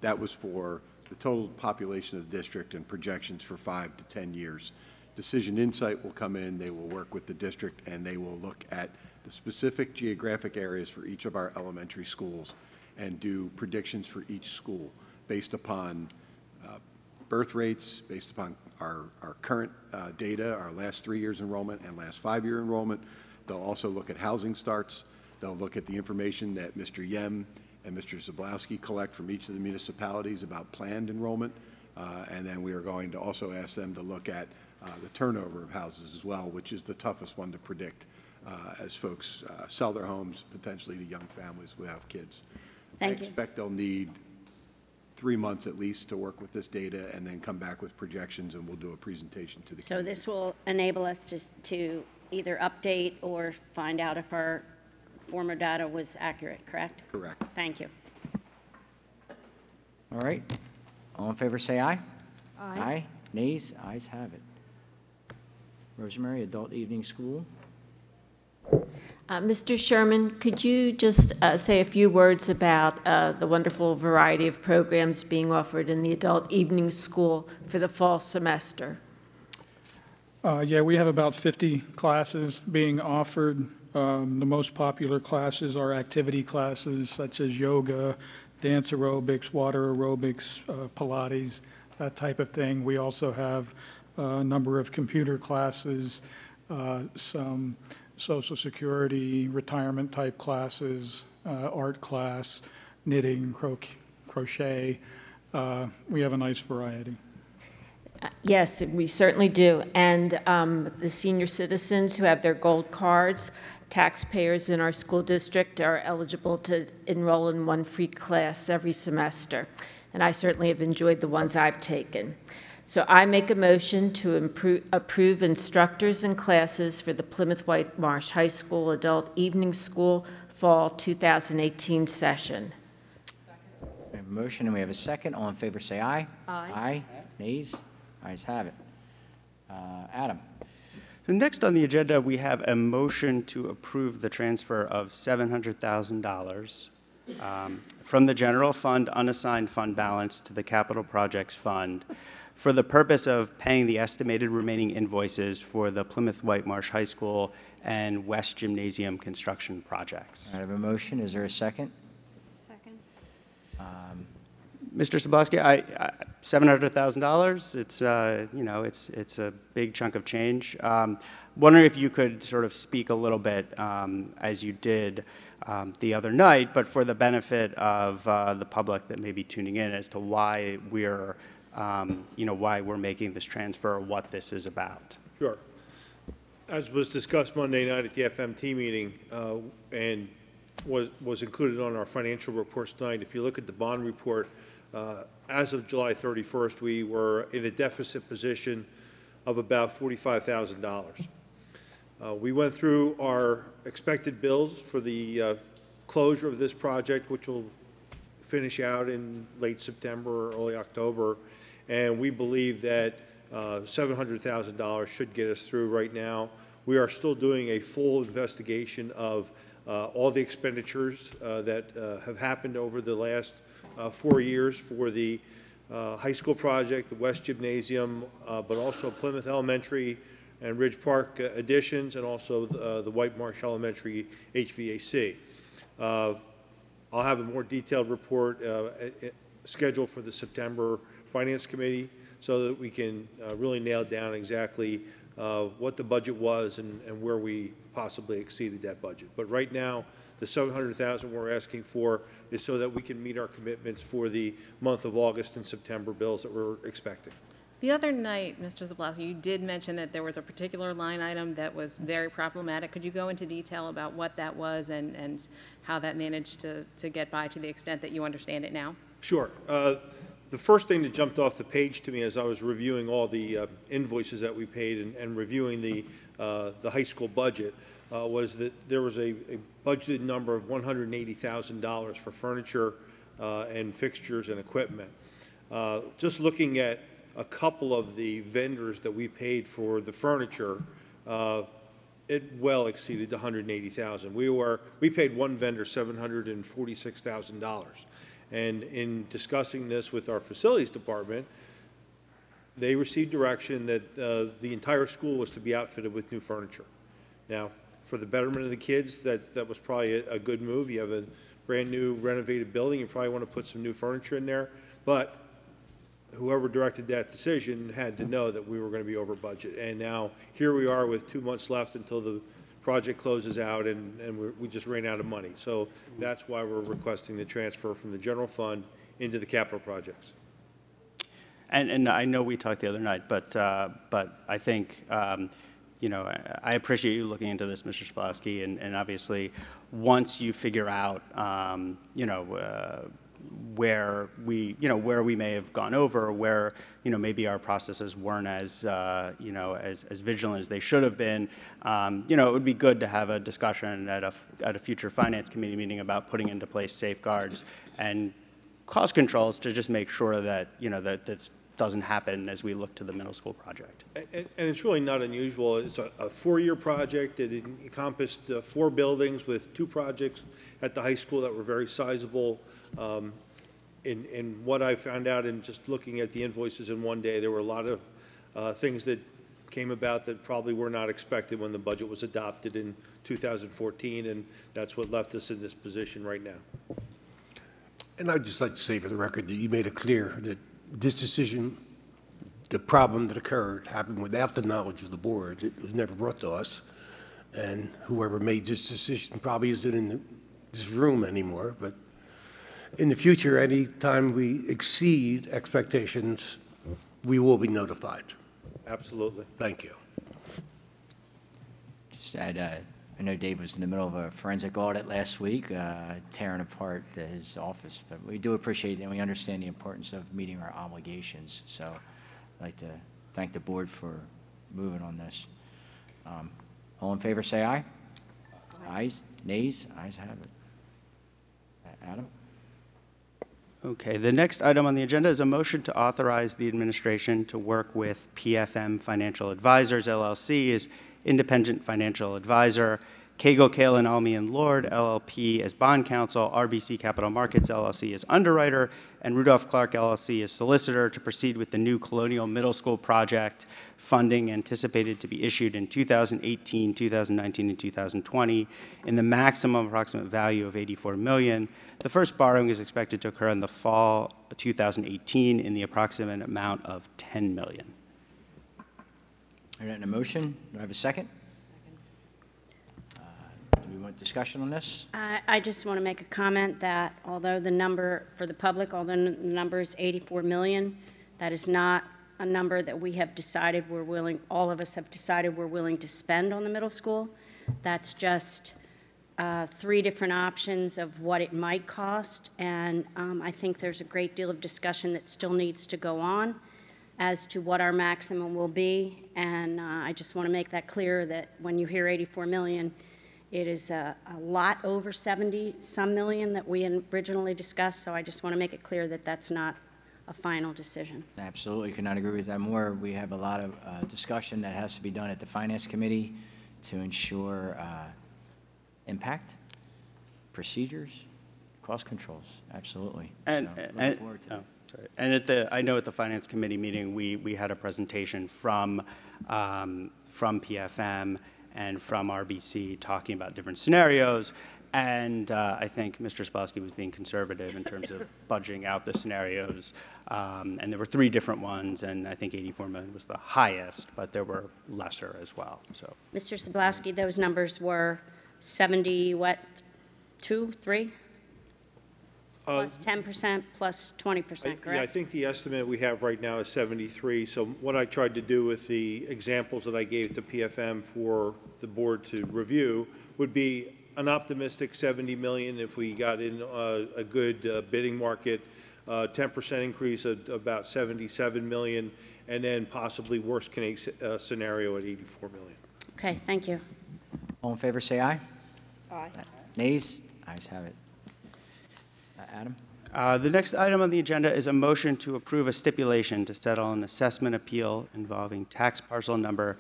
That was for the total population of the district and projections for 5 to 10 years. Decision Insight will come in, they will work with the district, and they will look at the specific geographic areas for each of our elementary schools and do predictions for each school based upon birth rates, based upon our current data, our last 3 years enrollment and last 5-year enrollment. They'll also look at housing starts. They'll look at the information that Mr. Yem and Mr. Zablowski collect from each of the municipalities about planned enrollment. And then we are going to also ask them to look at the turnover of houses as well, which is the toughest one to predict as folks sell their homes potentially to young families who have kids. Thank you. I expect they'll need 3 months at least to work with this data and then come back with projections, and we'll do a presentation to the So community. this will enable us to either update or find out if our former data was accurate, correct? Correct. Thank you. All right. All in favor say aye. Aye. Aye. Nays? Ayes have it. Rosemary, Adult Evening School. Mr. Sherman, could you just say a few words about the wonderful variety of programs being offered in the Adult Evening School for the fall semester? Yeah, we have about 50 classes being offered. The most popular classes are activity classes such as yoga, dance aerobics, water aerobics, Pilates, that type of thing. We also have a number of computer classes, some Social Security, retirement type classes, art class, knitting, crochet. We have a nice variety. Yes, we certainly do. And the senior citizens who have their gold cards, taxpayers in our school district, are eligible to enroll in one free class every semester. And I certainly have enjoyed the ones I've taken. So I make a motion to approve instructors and classes for the Plymouth White Marsh High School Adult Evening School Fall 2018 session. We have a motion and we have a second. All in favor say aye. Aye. Aye. Nays? Ayes have it. Adam. So next on the agenda, we have a motion to approve the transfer of $700,000 from the general fund unassigned fund balance to the capital projects fund for the purpose of paying the estimated remaining invoices for the Plymouth White Marsh High School and West Gymnasium construction projects. I have a motion. Is there a second? Second. Mr. Sabowski, $700,000. It's you know, it's a big chunk of change. Wondering if you could sort of speak a little bit as you did the other night, but for the benefit of the public that may be tuning in, as to why we're why we're making this transfer, or what this is about. Sure. As was discussed Monday night at the FMT meeting and was included on our financial reports tonight, if you look at the bond report, as of July 31st, we were in a deficit position of about $45,000. We went through our expected bills for the closure of this project, which will finish out in late September or early October, and we believe that $700,000 should get us through right now. We are still doing a full investigation of all the expenditures that have happened over the last 4 years for the high school project, the West Gymnasium, but also Plymouth Elementary and Ridge Park additions, and also the White Marsh Elementary HVAC. I'll have a more detailed report scheduled for the September Finance Committee so that we can really nail down exactly what the budget was and where we possibly exceeded that budget. But right now, the $700,000 we're asking for is so that we can meet our commitments for the month of August and September bills that we're expecting. The other night, Mr. Zablowski, you did mention that there was a particular line item that was very problematic. Could you go into detail about what that was and how that managed to get by to the extent that you understand it now? Sure. The first thing that jumped off the page to me as I was reviewing all the invoices that we paid and reviewing the high school budget was that there was a budgeted number of $180,000 for furniture and fixtures and equipment. Just looking at a couple of the vendors that we paid for the furniture, it well exceeded the $180,000. We paid one vendor $746,000. And in discussing this with our facilities department, they received direction that the entire school was to be outfitted with new furniture. Now, for the betterment of the kids, that was probably a good move. You have a brand new renovated building, you probably want to put some new furniture in there. But whoever directed that decision had to know that we were going to be over budget. And now here we are with 2 months left until the project closes out, and we just ran out of money. So that's why we're requesting the transfer from the general fund into the capital projects. And I know we talked the other night, but I think, you know, I appreciate you looking into this, Mr. Spolowski, and obviously once you figure out, you know, where we may have gone over, where, you know, maybe our processes weren't as, you know, as vigilant as they should have been, you know, it would be good to have a discussion at a future finance committee meeting about putting into place safeguards and cost controls to just make sure that, you know, that doesn't happen as we look to the middle school project. And it's really not unusual. It's a 4-year project. It encompassed 4 buildings with 2 projects at the high school that were very sizable. In what I found out in just looking at the invoices in one day, there were a lot of things that came about that probably were not expected when the budget was adopted in 2014, and that's what left us in this position right now. And I'd just like to say for the record that you made it clear that this decision, the problem that occurred, happened without the knowledge of the board. It was never brought to us, and whoever made this decision probably isn't in this room anymore, but in the future, any time we exceed expectations, we will be notified. Absolutely. Thank you. Just add, I know Dave was in the middle of a forensic audit last week, tearing apart his office, but we do appreciate and we understand the importance of meeting our obligations. So I'd like to thank the board for moving on this. All in favor, say aye. Ayes, nays, ayes have it. Adam? Okay, the next item on the agenda is a motion to authorize the administration to work with PFM Financial Advisors, LLC, as independent financial advisor, Cagle, Kalen, Almy, and Lord, LLP as bond counsel, RBC Capital Markets, LLC as underwriter, and Rudolph Clark, LLC as solicitor to proceed with the new Colonial Middle School project funding anticipated to be issued in 2018, 2019, and 2020 in the maximum approximate value of $84 million. The first borrowing is expected to occur in the fall of 2018 in the approximate amount of $10 million. All right, a motion. Do I have a second? Do we want discussion on this? I just want to make a comment that although the number for the public, although the number is 84 million, that is not a number that we have decided we're willing, all of us have decided we're willing to spend on the middle school. That's just 3 different options of what it might cost, and I think there's a great deal of discussion that still needs to go on as to what our maximum will be, and I just want to make that clear that when you hear 84 million, it is a lot over 70-some million that we originally discussed, so I just want to make it clear that that's not a final decision. Absolutely, could not agree with that more. We have a lot of discussion that has to be done at the Finance Committee to ensure impact, procedures, cost controls. Absolutely. And, so, looking forward to it. And I know at the Finance Committee meeting, we had a presentation from PFM and from RBC talking about different scenarios. And I think Mr. Spassky was being conservative in terms of budgeting out the scenarios. And there were 3 different ones, and I think 84 million was the highest, but there were lesser as well. So, Mr. Sablasky, those numbers were 70, what, 2, 3? Plus 10%, plus 20%, correct? Yeah, I think the estimate we have right now is 73. So what I tried to do with the examples that I gave to PFM for the board to review would be an optimistic 70 million if we got in a good bidding market, 10% increase of about 77 million, and then possibly worst case scenario at 84 million. Okay, thank you. All in favor, say aye. Aye. Nays? Ayes have it. Adam? The next item on the agenda is a motion to approve a stipulation to settle an assessment appeal involving tax parcel number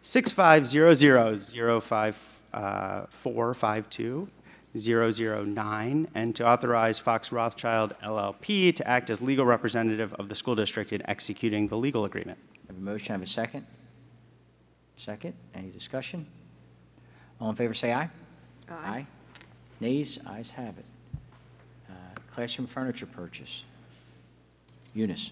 650005452009 and to authorize Fox Rothschild LLP to act as legal representative of the school district in executing the legal agreement. I have a motion. I have a second. Second. Any discussion? All in favor, say aye. Aye. Nays? Ayes have it. Classroom furniture purchase. Eunice.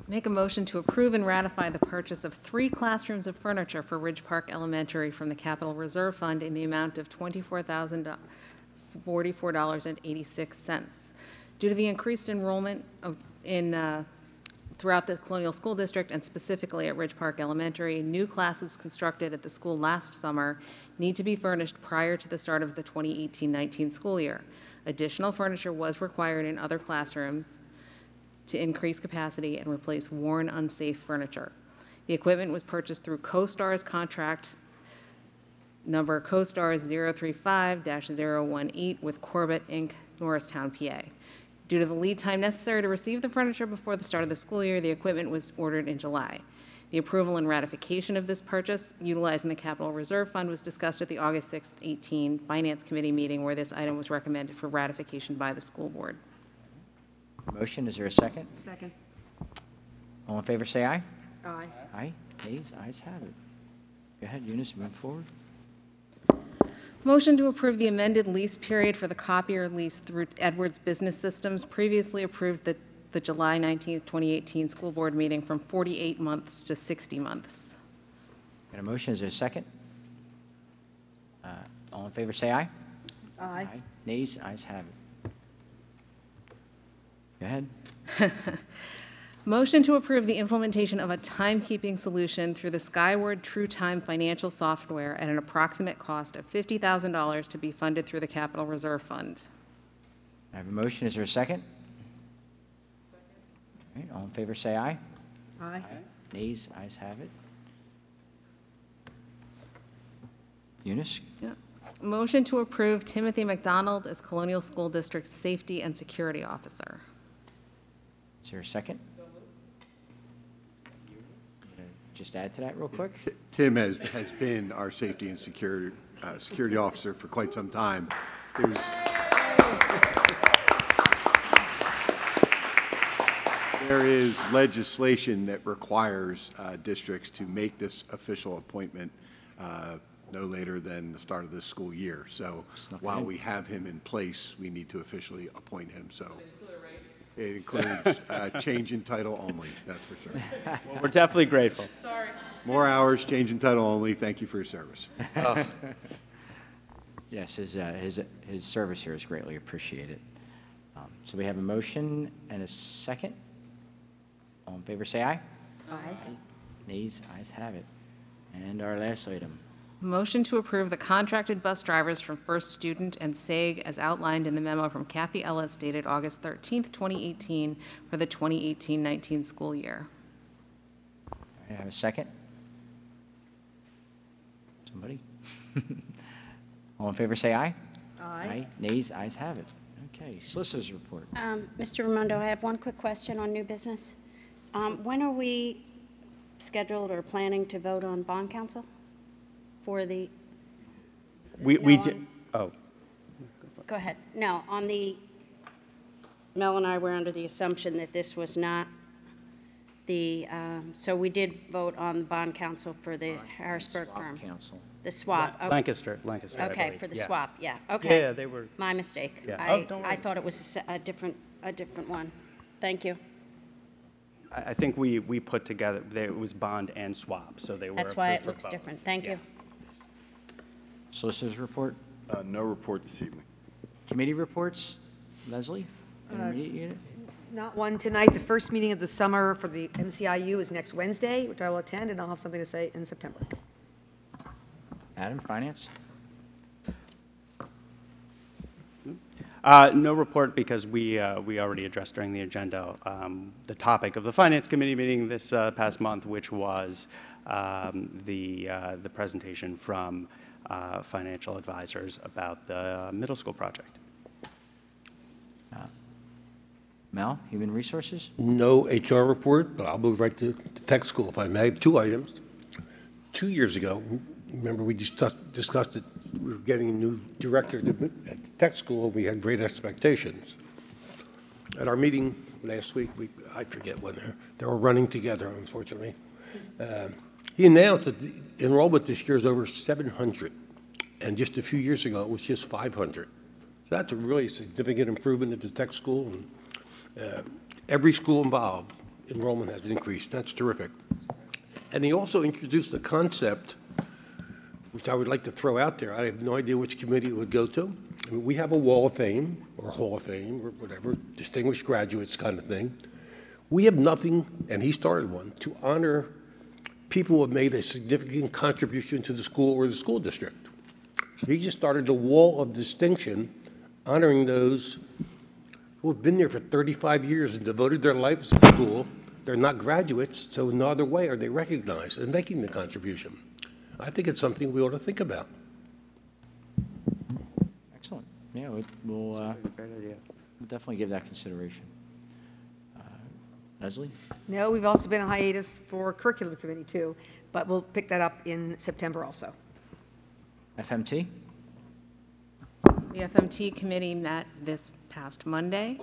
Make a motion to approve and ratify the purchase of 3 classrooms of furniture for Ridge Park Elementary from the Capital Reserve Fund in the amount of $24,044.86. Due to the increased enrollment throughout the Colonial School District and specifically at Ridge Park Elementary, new classes constructed at the school last summer need to be furnished prior to the start of the 2018-19 school year. Additional furniture was required in other classrooms to increase capacity and replace worn, unsafe furniture. The equipment was purchased through CoStar's contract number CoStars 035-018 with Corbett, Inc., Norristown, PA. Due to the lead time necessary to receive the furniture before the start of the school year, the equipment was ordered in July. The approval and ratification of this purchase, utilizing the Capital Reserve Fund, was discussed at the August 6, 2018 Finance Committee meeting where this item was recommended for ratification by the school board. Motion. Is there a second? Second. All in favor, say aye. Aye. Aye. Nays? Ayes have it. Go ahead, Eunice, move forward. Motion to approve the amended lease period for the copier lease through Edwards Business Systems, previously approved the July 19, 2018 school board meeting from 48 months to 60 months. Got a motion. Is there a second? All in favor, say aye. Aye. Nays? Ayes have it. Go ahead. Motion to approve the implementation of a timekeeping solution through the Skyward True Time financial software at an approximate cost of $50,000 to be funded through the Capital Reserve Fund. I have a motion. Is there a second? All right, all in favor, say aye. Aye. Nays? Ayes have it. Eunice? Yeah. Motion to approve Timothy McDonald as Colonial School District's Safety and Security Officer. Is there a second? Just add to that real quick. Tim has been our safety and security security officer for quite some time. There is legislation that requires districts to make this official appointment no later than the start of this school year. So while we have him in place, we need to officially appoint him. So it includes change in title only, that's for sure. Well, we're definitely grateful. Sorry. More hours, change in title only. Thank you for your service. Yes, his service here is greatly appreciated. So we have a motion and a second. All in favor, say aye. Aye. Nays, ayes have it. And our last item. Motion to approve the contracted bus drivers from First Student and SAG as outlined in the memo from Kathy Ellis dated August 13th, 2018 for the 2018-19 school year. I have a second. Somebody? All in favor, say aye. Aye. Nays, ayes have it. Okay, solicitors report. Mr. Raimondo, I have one quick question on new business. When are we scheduled or planning to vote on bond council for the? We did. Oh. Go ahead. No, on the. Mel and I were under the assumption that this was not the. So we did vote on the bond council for the Harrisburg firm. Council. The swap. Okay. Lancaster. I Okay, believe. for the Yeah. swap. Yeah. Okay. Yeah, they were. My mistake. Yeah. I thought it was a different one. Thank you. I think we put together, it was bond and swap, so they were. That's why it approved for looks both. different. Thank you. Solicitors report. No report this evening. Committee reports. Leslie? Intermediate unit? Not one tonight. The first meeting of the summer for the MCIU is next Wednesday, which I will attend, and I'll have something to say in September. Adam, finance? No report because we already addressed during the agenda the topic of the Finance Committee meeting this past month, which was the presentation from financial advisors about the middle school project. Mel, Human Resources? No HR report, but I'll move right to tech school if I may. 2 items. 2 years ago, remember we discussed it, we were getting a new director at the tech school. We had great expectations. At our meeting last week, I forget when they were running together, unfortunately. He announced that the enrollment this year is over 700, and just a few years ago it was just 500. So that's a really significant improvement at the tech school. And, every school involved, enrollment has increased. That's terrific. And he also introduced a concept, which I would like to throw out there. I have no idea which committee it would go to. I mean, we have a wall of fame, or hall of fame, or whatever, distinguished graduates kind of thing. We have nothing, and he started one, to honor people who have made a significant contribution to the school or the school district. So he just started a wall of distinction, honoring those who have been there for 35 years and devoted their lives to the school. They're not graduates, so in no other way are they recognized as making the contribution. I think it's something we ought to think about. Excellent. Yeah, we'll definitely give that consideration. Leslie? No, we've also been on hiatus for curriculum committee too, but we'll pick that up in September also. FMT? The FMT committee met this past Monday.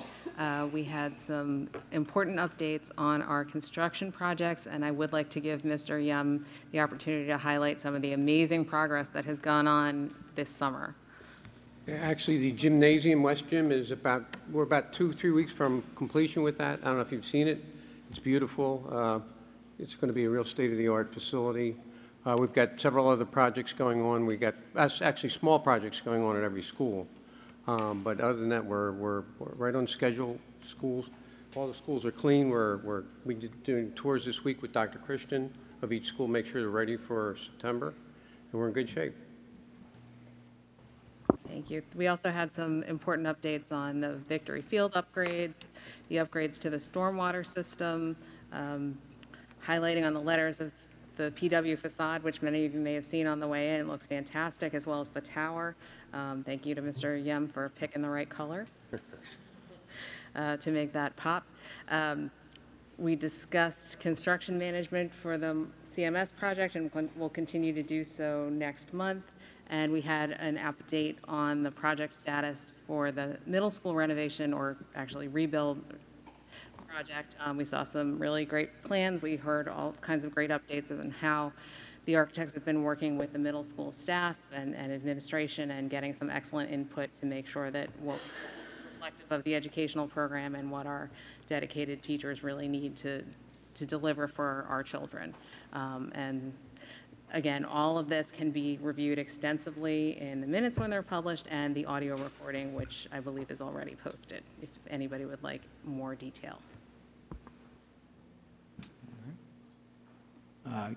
We had some important updates on our construction projects, and I would like to give Mr. Yum the opportunity to highlight some of the amazing progress that has gone on this summer. Actually, the gymnasium, West Gym, we're about 2-3 weeks from completion with that. I don't know if you've seen it. It's beautiful. It's going to be a real state-of-the-art facility. We've got several other projects going on. We got actually small projects going on at every school. But other than that, we're right on schedule. All the schools are clean. We did doing tours this week with Dr. Christian of each school, make sure they're ready for September, and we're in good shape. Thank you. We also had some important updates on the Victory Field upgrades, the upgrades to the stormwater system, highlighting on the letters of the PW facade, which many of you may have seen on the way in. It looks fantastic, as well as the tower. Thank you to Mr. Yem for picking the right color to make that pop. We discussed construction management for the CMS project and will continue to do so next month. And we had an update on the project status for the middle school renovation, or actually rebuild project. We saw some really great plans. We heard all kinds of great updates on how the architects have been working with the middle school staff and administration and getting some excellent input to make sure that what reflective of the educational program and what our dedicated teachers really need to deliver for our children. And again, all of this can be reviewed extensively in the minutes when they're published and the audio recording, which I believe is already posted, if anybody would like more detail.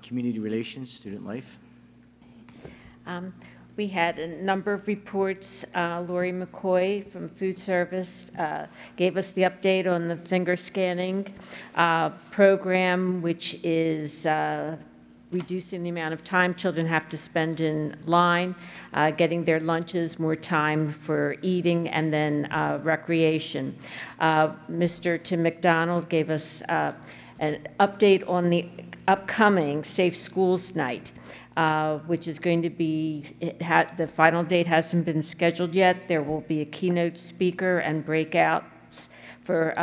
Community relations, student life. We had a number of reports. Lori McCoy from Food Service gave us the update on the finger scanning program, which is reducing the amount of time children have to spend in line, getting their lunches, more time for eating, and then recreation. Mr. Tim McDonald gave us an update on the upcoming Safe Schools Night, which is going to be, the final date hasn't been scheduled yet. There will be a keynote speaker and breakouts for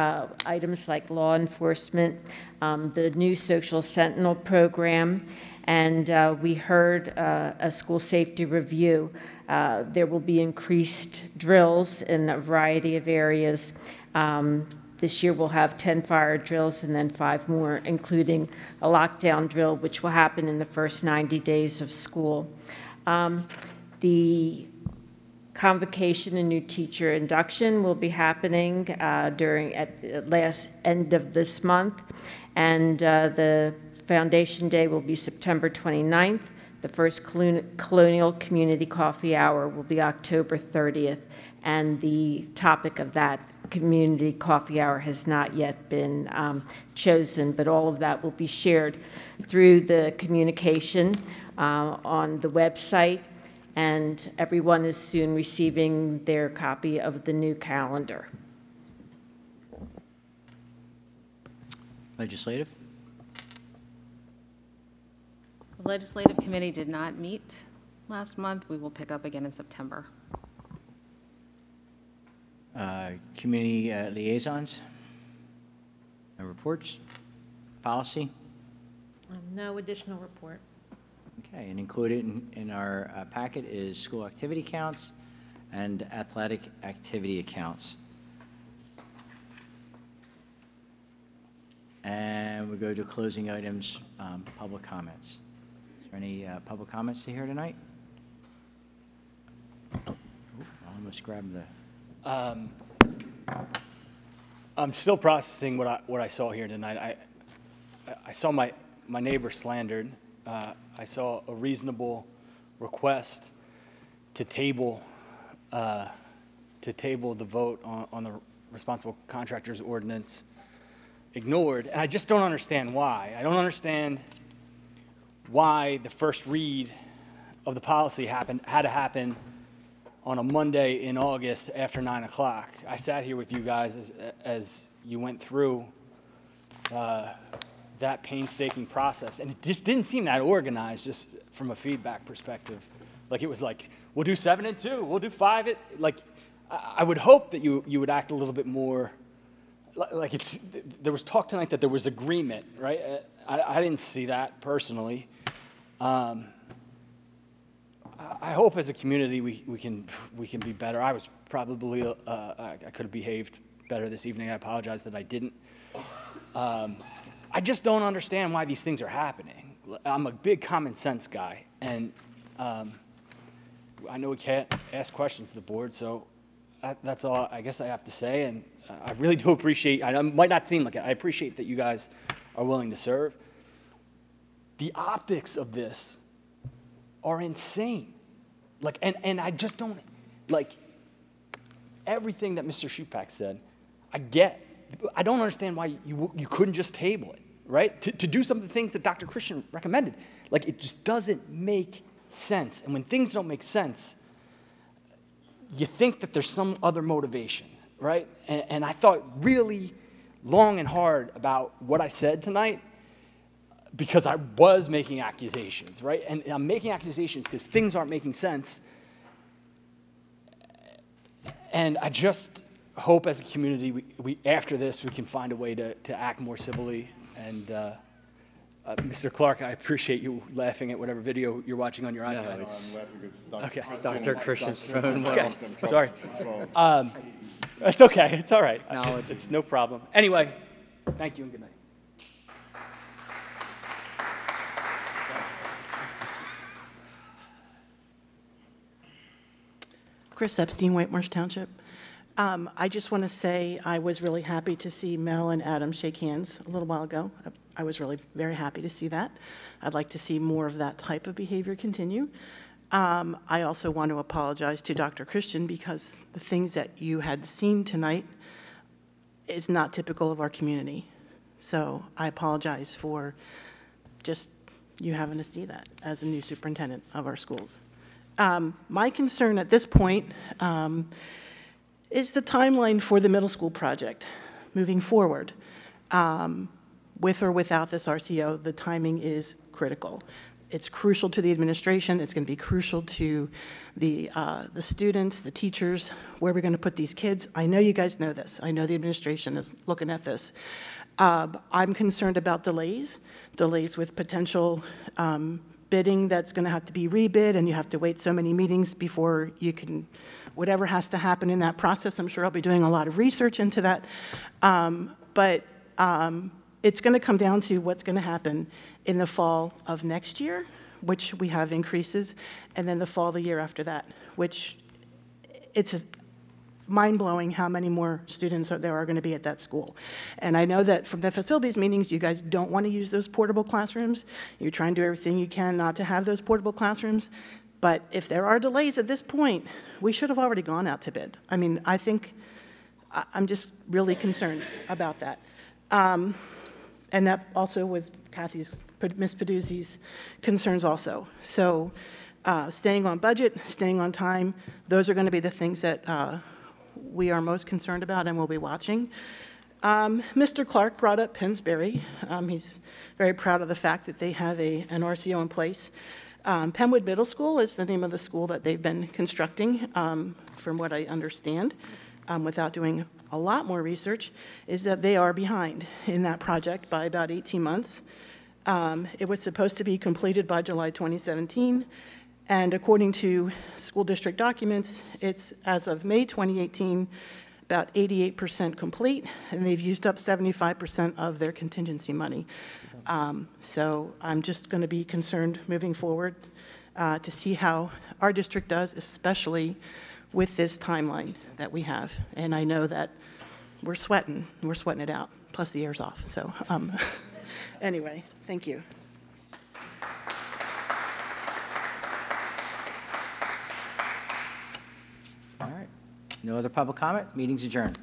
items like law enforcement, the new Social Sentinel program, and we heard a school safety review. There will be increased drills in a variety of areas. This year we'll have 10 fire drills and then 5 more, including a lockdown drill, which will happen in the first 90 days of school. The convocation and new teacher induction will be happening at the last end of this month, and the Foundation Day will be September 29th. The first Colonial Community Coffee Hour will be October 30th, and the topic of that Community Coffee Hour has not yet been chosen, but all of that will be shared through the communication on the website, and everyone is soon receiving their copy of the new calendar. Legislative. The Legislative Committee did not meet last month. We will pick up again in September. Community liaisons. No reports. Policy. No additional report. Okay, and included in our packet is school activity accounts and athletic activity accounts. And we go to closing items, public comments. Is there any public comments to hear tonight? Oh, I almost grabbed the... I'm still processing what I saw here tonight. I saw my neighbor slandered. I saw a reasonable request to table the vote on the responsible contractors ordinance ignored, and I just don't understand why. I don't understand why the first read of the policy had to happen on a Monday in August after 9 o'clock. I sat here with you guys as you went through that painstaking process, and it just didn't seem that organized, just from a feedback perspective. Like, it was like, we'll do 7 and 2, we'll do 5. I would hope that you would act a little bit more, like there was talk tonight that there was agreement, right? I didn't see that personally. I hope as a community we can be better. I was probably I could have behaved better this evening. I apologize that I didn't. I just don't understand why these things are happening. I'm a big common sense guy, and I know we can't ask questions to the board, so that's all I guess I have to say. And I really do appreciate. I might not seem like it. I appreciate that you guys are willing to serve. The optics of this are insane. And I just don't, everything that Mr. Shupak said, I get. I don't understand why you couldn't just table it, right? To do some of the things that Dr. Christian recommended. It just doesn't make sense. And when things don't make sense, you think that there's some other motivation, right? And I thought really, long and hard about what I said tonight because I was making accusations, right? And I'm making accusations because things aren't making sense. And I just hope as a community, we after this, we can find a way to act more civilly. And Mr. Clark, I appreciate you laughing at whatever video you're watching on your iPad. No, I'm laughing because Okay. Dr. Christian's phone. Okay, sorry. It's okay, it's all right. It's no problem. Anyway, thank you and good night. Chris Epstein, White Marsh Township. I just want to say I was really happy to see Mel and Adam shake hands a little while ago. I was really very happy to see that. I'd like to see more of that type of behavior continue. I also want to apologize to Dr. Christian because the things that you had seen tonight is not typical of our community. So I apologize for just you having to see that as a new superintendent of our schools. My concern at this point is the timeline for the middle school project moving forward. With or without this RCO, the timing is critical. It's crucial to the administration. It's going to be crucial to the students, the teachers, where we're going to put these kids. I know you guys know this. I know the administration is looking at this. I'm concerned about delays with potential bidding that's going to have to be rebid, and you have to wait so many meetings before you can, whatever has to happen in that process. I'm sure I'll be doing a lot of research into that. But it's going to come down to what's going to happen in the fall of next year, which we have increases, and then the fall of the year after that, which it's mind-blowing how many more students there are going to be at that school. And I know that from the facilities meetings, you guys don't want to use those portable classrooms. You're trying to do everything you can not to have those portable classrooms. But if there are delays at this point, we should have already gone out to bid. I mean, I think I'm just really concerned about that. And that also was Ms. Peduzzi's concerns also. So staying on budget, staying on time, those are going to be the things that we are most concerned about and will be watching. Mr. Clark brought up Pennsbury. He's very proud of the fact that they have an RCO in place. Penwood Middle School is the name of the school that they've been constructing, from what I understand, without doing a lot more research, is that they are behind in that project by about 18 months. It was supposed to be completed by July 2017, and according to school district documents, it's, as of May 2018, about 88% complete, and they've used up 75% of their contingency money. So I'm just going to be concerned moving forward to see how our district does, especially with this timeline that we have. And I know that we're sweating it out, plus the air's off. So anyway, thank you. All right. No other public comment? Meeting's adjourned.